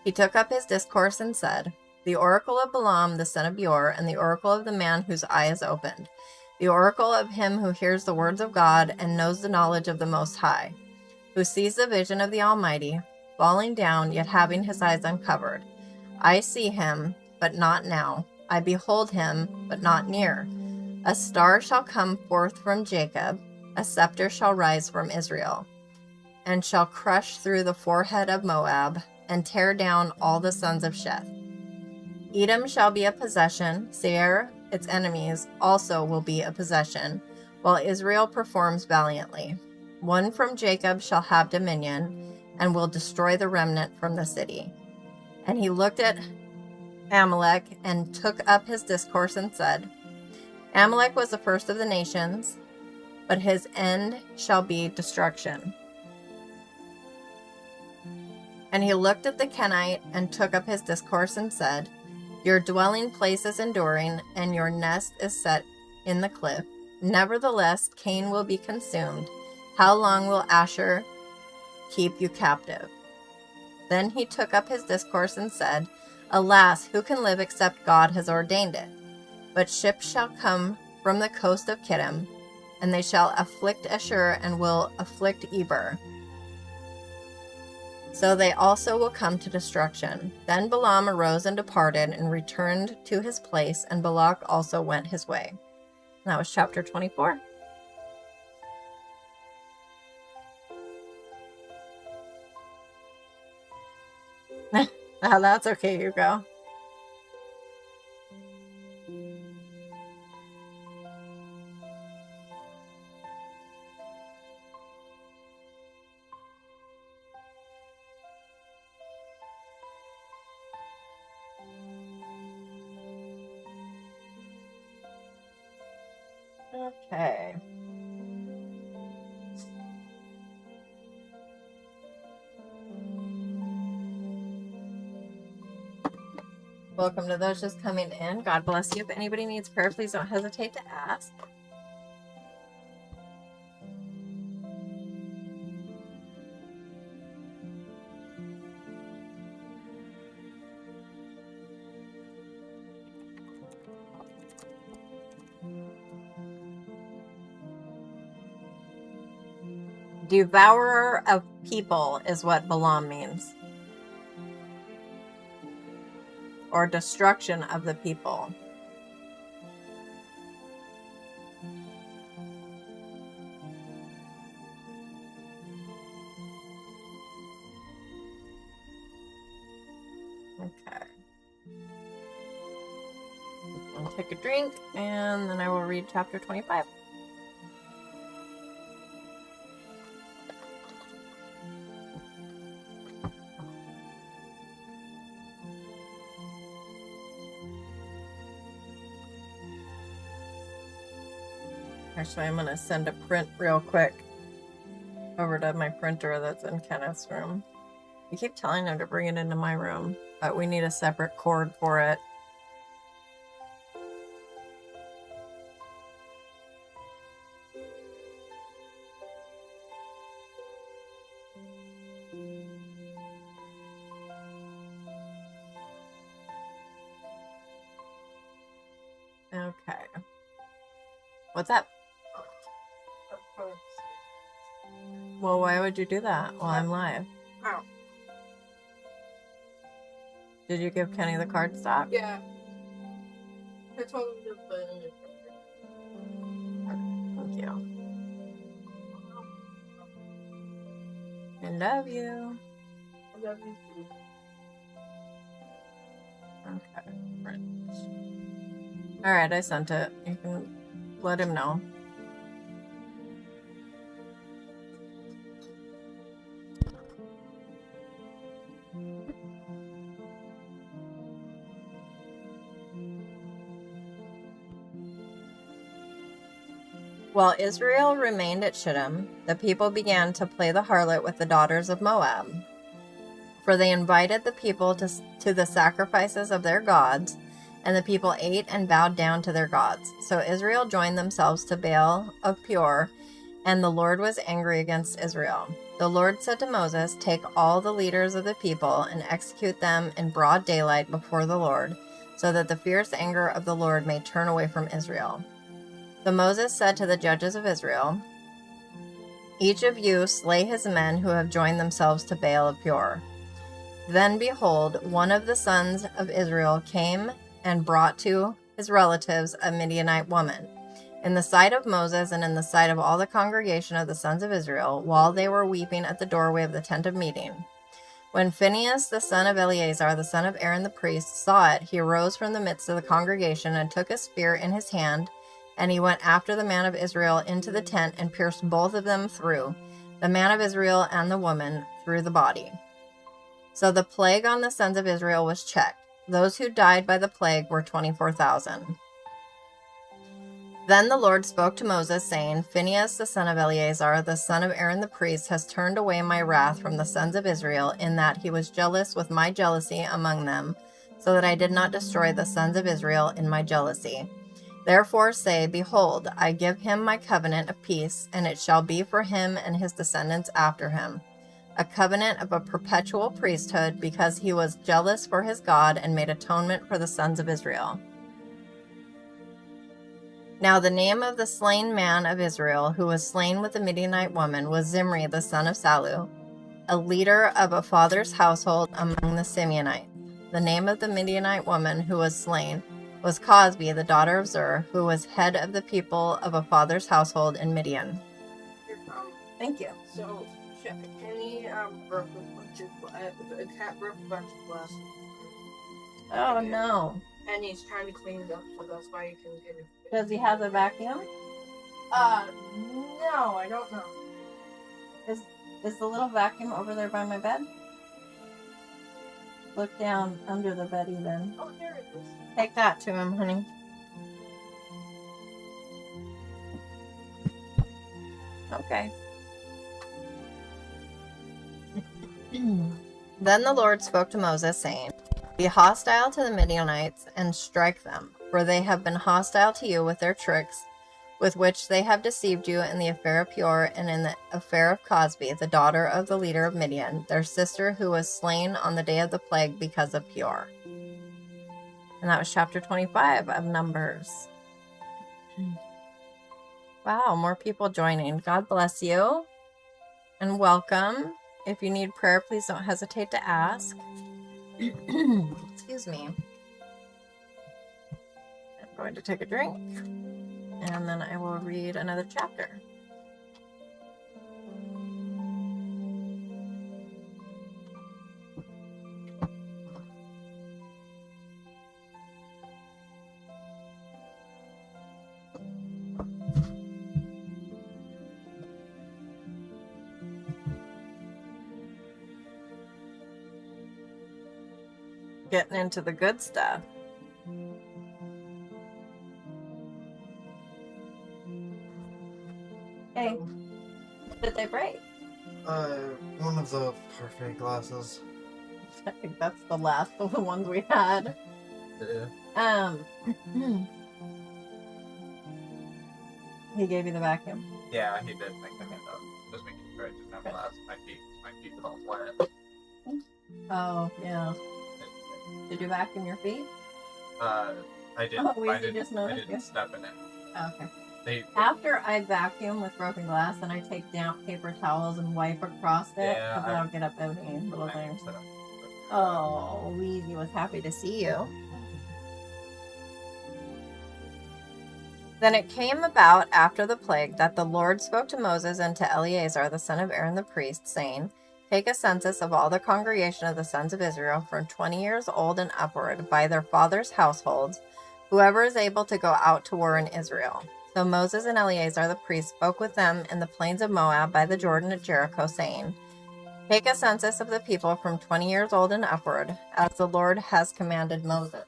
He took up his discourse and said, "The oracle of Balaam the son of Beor, and the oracle of the man whose eye is opened, the oracle of him who hears the words of God and knows the knowledge of the Most High, who sees the vision of the Almighty, falling down, yet having his eyes uncovered. I see him, but not now. I behold him, but not near. A star shall come forth from Jacob, a scepter shall rise from Israel, and shall crush through the forehead of Moab, and tear down all the sons of Sheth. Edom shall be a possession, Seir, its enemies, also will be a possession, while Israel performs valiantly. One from Jacob shall have dominion, and will destroy the remnant from the city." And he looked at Amalek, and took up his discourse and said, "Amalek was the first of the nations, but his end shall be destruction." And he looked at the Kenite, and took up his discourse and said, "Your dwelling place is enduring, and your nest is set in the cliff. Nevertheless, Cain will be consumed. How long will Asher keep you captive?" Then he took up his discourse and said, "Alas, who can live except God has ordained it? But ships shall come from the coast of Kittim, and they shall afflict Ashur, and will afflict Eber. So they also will come to destruction." Then Balaam arose and departed, and returned to his place, and Balak also went his way. And that was chapter 24. That's okay, you go. Okay. Welcome to those just coming in. God bless you. If anybody needs prayer, please don't hesitate to ask. Devourer of people is what Balaam means. Or destruction of the people. Okay. I'll take a drink, and then I will read chapter 25. Actually, I'm going to send a print real quick over to my printer that's in Kenneth's room. I keep telling him to bring it into my room, but we need a separate cord for it. Okay. What's up? Well, why would you do that while I'm live? Oh. Did you give Kenny the card stock? Yeah. I told him to put it in. you. I love you. I love you too. Okay. Right. Alright, I sent it. You can let him know. While Israel remained at Shittim, the people began to play the harlot with the daughters of Moab. For they invited the people to the sacrifices of their gods, and the people ate and bowed down to their gods. So Israel joined themselves to Baal of Peor, and the Lord was angry against Israel. The Lord said to Moses, "Take all the leaders of the people and execute them in broad daylight before the Lord, so that the fierce anger of the Lord may turn away from Israel." So Moses said to the judges of Israel, "Each of you slay his men who have joined themselves to Baal of Peor." Then behold, one of the sons of Israel came and brought to his relatives a Midianite woman, in the sight of Moses and in the sight of all the congregation of the sons of Israel, while they were weeping at the doorway of the tent of meeting. When Phinehas, the son of Eleazar, the son of Aaron the priest, saw it, he arose from the midst of the congregation and took a spear in his hand, and he went after the man of Israel into the tent and pierced both of them through, the man of Israel and the woman, through the body. So the plague on the sons of Israel was checked. Those who died by the plague were 24,000. Then the Lord spoke to Moses, saying, "Phinehas, the son of Eleazar, the son of Aaron the priest, has turned away my wrath from the sons of Israel, in that he was jealous with my jealousy among them, so that I did not destroy the sons of Israel in my jealousy. Therefore say, Behold, I give him my covenant of peace, and it shall be for him and his descendants after him, a covenant of a perpetual priesthood, because he was jealous for his God and made atonement for the sons of Israel." Now the name of the slain man of Israel, who was slain with the Midianite woman, was Zimri the son of Salu, a leader of a father's household among the Simeonites. The name of the Midianite woman who was slain was Cosbi, the daughter of Zur, who was head of the people of a father's household in Midian. Here, Thank you. so, Kenny broke a bunch of, a cat broke a bunch of glass. Oh no. And he's trying to clean it up, so that's why he can get it. Does he have the vacuum? No, I don't know. Is the little vacuum over there by my bed? Look down under the bed even. Oh, here it is. Take that to him, honey. Okay. Then the Lord spoke to Moses, saying, "Be hostile to the Midianites and strike them, for they have been hostile to you with their tricks, with which they have deceived you in the affair of Peor and in the affair of Cosbi, the daughter of the leader of Midian, their sister who was slain on the day of the plague because of Peor." And that was chapter 25 of Numbers. Wow, more people joining. God bless you and welcome. If you need prayer, please don't hesitate to ask. Excuse me. I'm going to take a drink and then I will read another chapter. Getting into the good stuff. Hey, did they break? One of the parfait glasses. I think that's the last of the ones we had. Yeah. He gave you the vacuum. Yeah, he did make them end up. Just making sure I didn't have glass. My feet felt wet. Oh, yeah. Did you vacuum your feet? I did. Oh, we I didn't, just I noticed didn't you. step in it. Oh, okay. They After I vacuum with broken glass, then I take down paper towels and wipe across it, Yeah, because I don't get up any little I things. set up. Oh, Weezy was happy to see you. Then it came about after the plague that the Lord spoke to Moses and to Eleazar the son of Aaron the priest, saying, Take a census of all the congregation of the sons of Israel from 20 years old and upward, by their fathers' households, whoever is able to go out to war in Israel. So Moses and Eleazar the priest spoke with them in the plains of Moab by the Jordan at Jericho, saying, Take a census of the people from 20 years old and upward, as the Lord has commanded Moses.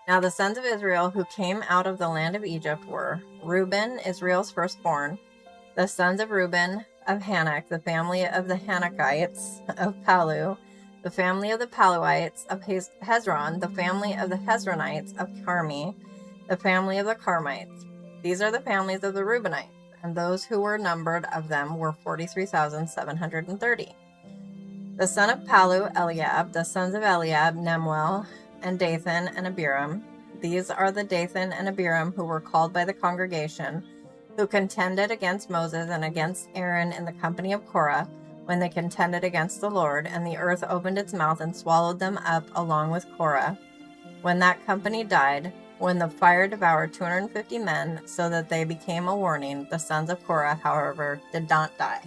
Now the sons of Israel who came out of the land of Egypt were Reuben, Israel's firstborn, the sons of Reuben, of Hanok, the family of the Hanokites, of Palu, the family of the Paluites, of Hezron, the family of the Hezronites, of Carmi, the family of the Carmites. These are the families of the Reubenites, and those who were numbered of them were 43,730. The son of Palu, Eliab, the sons of Eliab, Nemuel, and Dathan, and Abiram. These are the Dathan and Abiram who were called by the congregation, who contended against Moses and against Aaron in the company of Korah, when they contended against the Lord, and the earth opened its mouth and swallowed them up along with Korah. When that company died, when the fire devoured 250 men, so that they became a warning, the sons of Korah, however, did not die.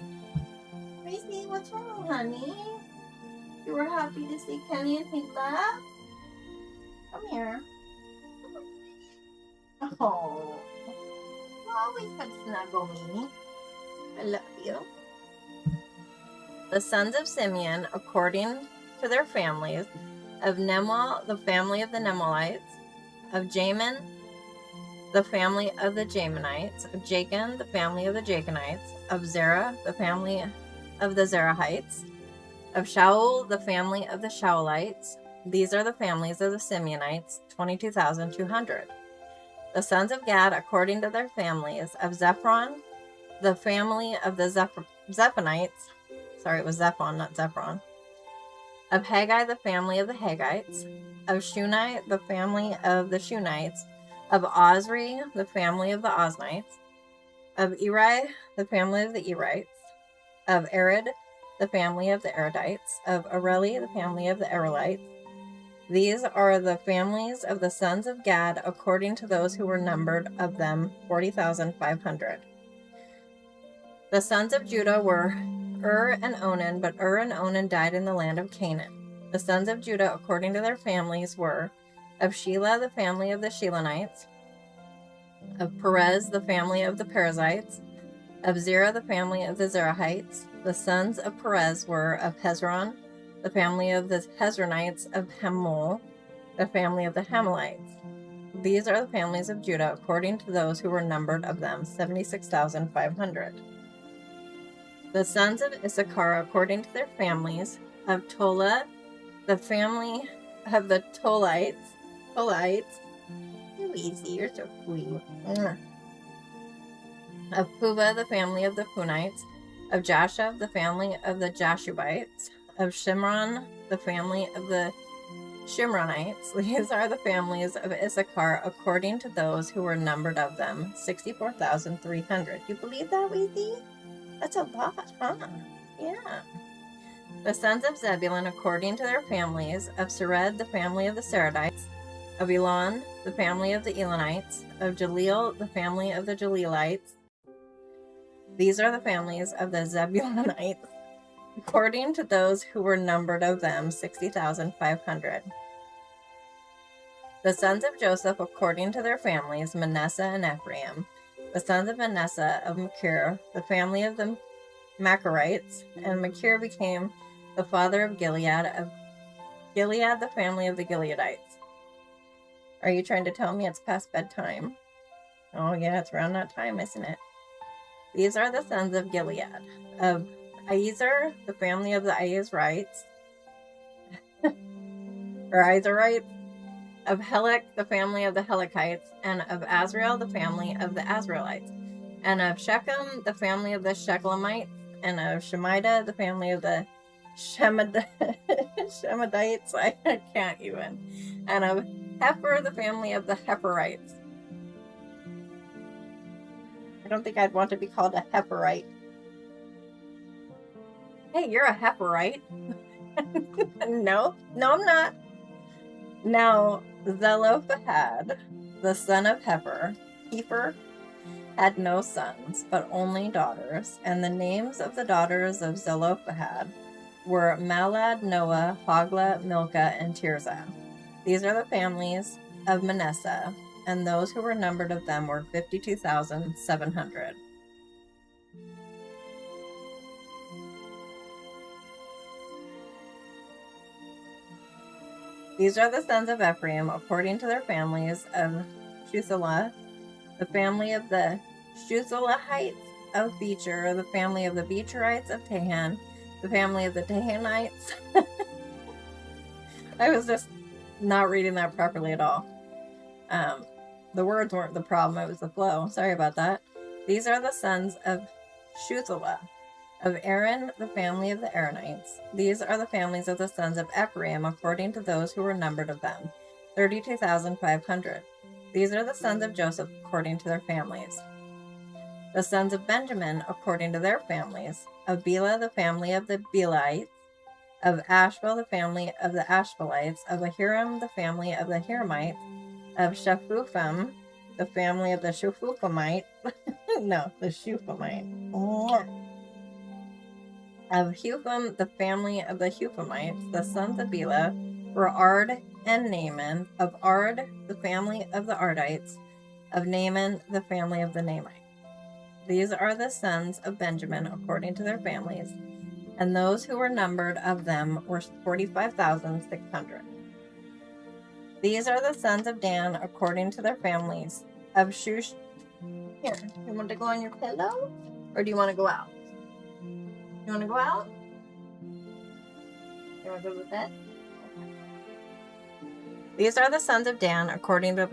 Gracie, what's wrong, honey? You were happy to see Kenny and Hikla? Come here. Oh, you always could snuggle me. I love you. The sons of Simeon, according to their families, of Nemuel, the family of the Nemuelites, of Jamin, the family of the Jaminites, of Jachin, the family of the Jachinites, of Zerah, the family of the Zerahites, of Shaul, the family of the Shaulites. These are the families of the Simeonites, 22,200. The sons of Gad, according to their families, of Zephron, the family of the Zephonites. Sorry, it was Zephon, not Zephron. Of Haggai, the family of the Haggites. Of Shunai, the family of the Shunites. Of Osri, the family of the Osnites. Of Eri, the family of the Erites. Of Arad, the family of the Aradites. Of Areli, the family of the Arelites. These are the families of the sons of Gad, according to those who were numbered of them, 40,500. The sons of Judah were and Onan, but and Onan died in the land of Canaan. The sons of Judah, according to their families, were of Shelah, the family of the Shelonites, of Perez, the family of the Perizzites, of Zerah, the family of the Zerahites. The sons of Perez were of Hezron, the family of the Hezronites, of Hamul, the family of the Hamalites. These are the families of Judah, according to those who were numbered of them, 76,500. The sons of Issachar, according to their families, of Tola, the family of the Tolites. You're easy, you're so sweet. Of Puvah, the family of the Punites. Of Jashav, the family of the Jashubites. Of Shimron, the family of the Shimronites. These are the families of Issachar, according to those who were numbered of them, 64,300. You believe that, Weezy? That's a lot, huh? Yeah. The sons of Zebulun, according to their families, of Sered, the family of the Seredites, of Elon, the family of the Elonites, of Jaleel, the family of the Jaleelites. These are the families of the Zebulunites, according to those who were numbered of them, 60,500. The sons of Joseph, according to their families, Manasseh and Ephraim. The sons of Manasseh, of Machir, the family of the Machirites, and Machir became the father of Gilead, the family of the Gileadites. Are you trying to tell me it's past bedtime? Oh yeah, it's around that time, isn't it? These are the sons of Gilead, of Iezer, the family of the Iezrites, or Izerites, of Helek, the family of the Helekites, and of Azrael, the family of the Azraelites, and of Shechem, the family of the Shechlemites, and of Shemida, the family of the Shemadites, I can't even, and of Hefer, the family of the Heferites. I don't think I'd want to be called a Heferite. Hey, you're a Heferite. No, I'm not. Now, Zelophehad, the son of Hefer, had no sons, but only daughters, and the names of the daughters of Zelophehad were Malad, Noah, Hogla, Milcah, and Tirzah. These are the families of Manasseh, and those who were numbered of them were 52,700. These are the sons of Ephraim, according to their families of Shuthelah, the family of the Shuthelahites of Becher, the family of the Beecherites of Tahan, the family of the Tahanites. I was just not reading that properly at all. The words weren't the problem, it was the flow. Sorry about that. These are the sons of Shuthelah. Of Aaron, the family of the Aaronites. These are the families of the sons of Ephraim, according to those who were numbered of them, 32,500. These are the sons of Joseph, according to their families. The sons of Benjamin, according to their families. Of Bela, the family of the Belaites. Of Ashbel, the family of the Ashbelites. Of Ahiram, the family of the Hiramites. Of Shaphupham, the family of the Shuphamites. the Shuphamites. Of Hupham, the family of the Huphamites. The sons of Bela were Ard and Naaman. Of Ard, the family of the Ardites. Of Naaman, the family of the Naamites. These are the sons of Benjamin, according to their families, and those who were numbered of them were 45,600. These are the sons of Dan, according to their families. Of Shush. Here, you want to go on your pillow? Or do you want to go out? You want to go out? You want to go to bed? Okay. These are the sons of Dan, according to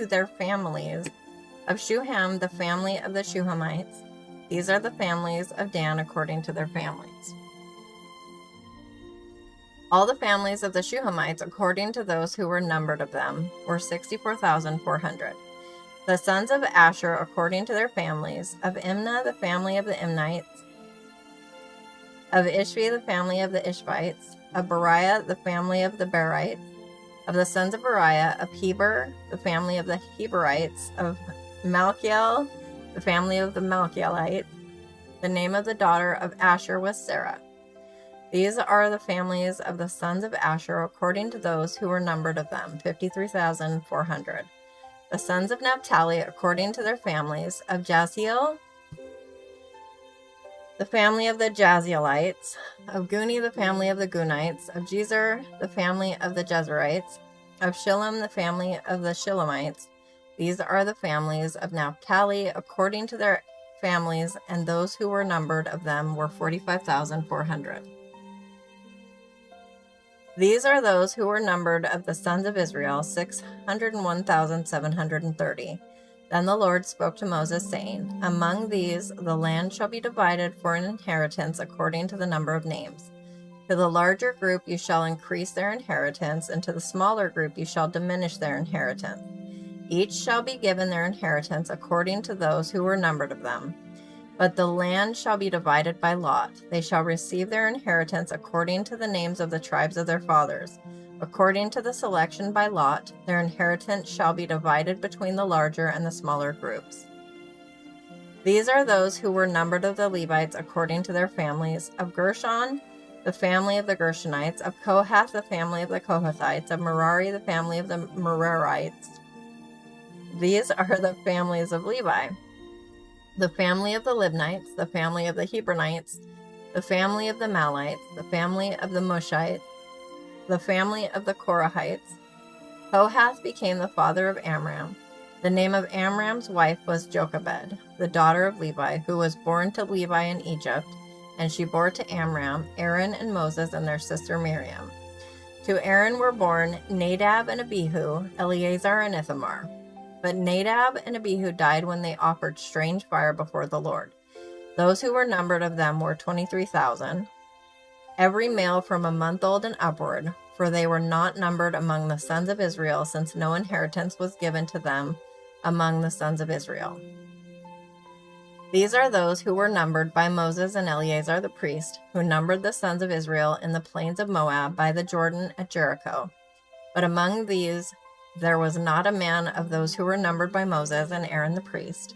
their families. Of Shuham, the family of the Shuhamites. These are the families of Dan, according to their families. All the families of the Shuhamites, according to those who were numbered of them, were 64,400. The sons of Asher, according to their families. Of Imnah, the family of the Imnites. Of Ishvi, the family of the Ishvites. Of Beriah, the family of the Berites. Of the sons of Beriah. Of Heber, the family of the Heberites. Of Malchiel, the family of the Malchielites. The name of the daughter of Asher was Sarah. These are the families of the sons of Asher, according to those who were numbered of them, 53,400. The sons of Naphtali, according to their families. Of Jaziel, the family of the Jazielites. Of Guni, the family of the Gunites. Of Jezer, the family of the Jezerites. Of Shillem, the family of the Shillemites. These are the families of Naphtali, according to their families, and those who were numbered of them were 45,400. These are those who were numbered of the sons of Israel, 601,730. Then the Lord spoke to Moses, saying, Among these the land shall be divided for an inheritance according to the number of names. To the larger group you shall increase their inheritance, and to the smaller group you shall diminish their inheritance. Each shall be given their inheritance according to those who were numbered of them. But the land shall be divided by lot. They shall receive their inheritance according to the names of the tribes of their fathers. According to the selection by lot, their inheritance shall be divided between the larger and the smaller groups. These are those who were numbered of the Levites according to their families. Of Gershon, the family of the Gershonites. Of Kohath, the family of the Kohathites. Of Merari, the family of the Merarites. These are the families of Levi. The family of the Libnites, the family of the Hebronites, the family of the Malites, the family of the Mushites, the family of the Korahites. Kohath became the father of Amram. The name of Amram's wife was Jochebed, the daughter of Levi, who was born to Levi in Egypt, and she bore to Amram Aaron and Moses and their sister Miriam. To Aaron were born Nadab and Abihu, Eleazar and Ithamar. But Nadab and Abihu died when they offered strange fire before the Lord. Those who were numbered of them were 23,000, every male from a month old and upward, for they were not numbered among the sons of Israel, since no inheritance was given to them among the sons of Israel. These are those who were numbered by Moses and Eleazar the priest, who numbered the sons of Israel in the plains of Moab by the Jordan at Jericho. But among these there was not a man of those who were numbered by Moses and Aaron the priest,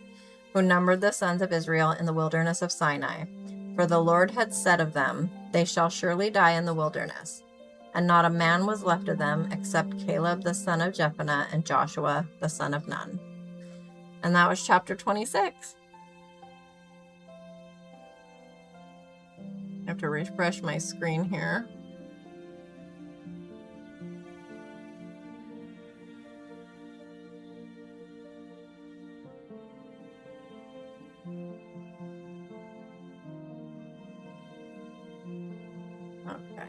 who numbered the sons of Israel in the wilderness of Sinai. For the Lord had said of them, They shall surely die in the wilderness. And not a man was left of them, except Caleb the son of Jephunneh and Joshua the son of Nun. And that was chapter 26. I have to refresh my screen here. Okay.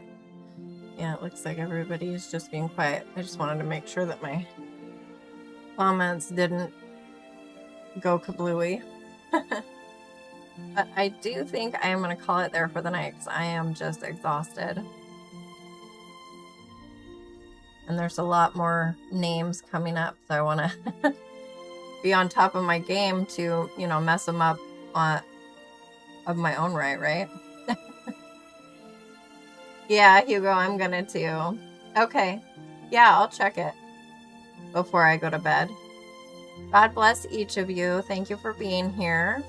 Yeah, it looks like everybody is just being quiet. I just wanted to make sure that my comments didn't go kablooey. But I do think I am going to call it there for the night because I am just exhausted. And there's a lot more names coming up, so I want to be on top of my game to, mess them up of my own right? Yeah, Hugo, I'm gonna too. Okay. Yeah, I'll check it before I go to bed. God bless each of you. Thank you for being here.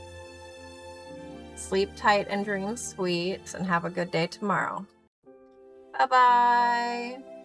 Sleep tight and dream sweet, and have a good day tomorrow. Bye-bye.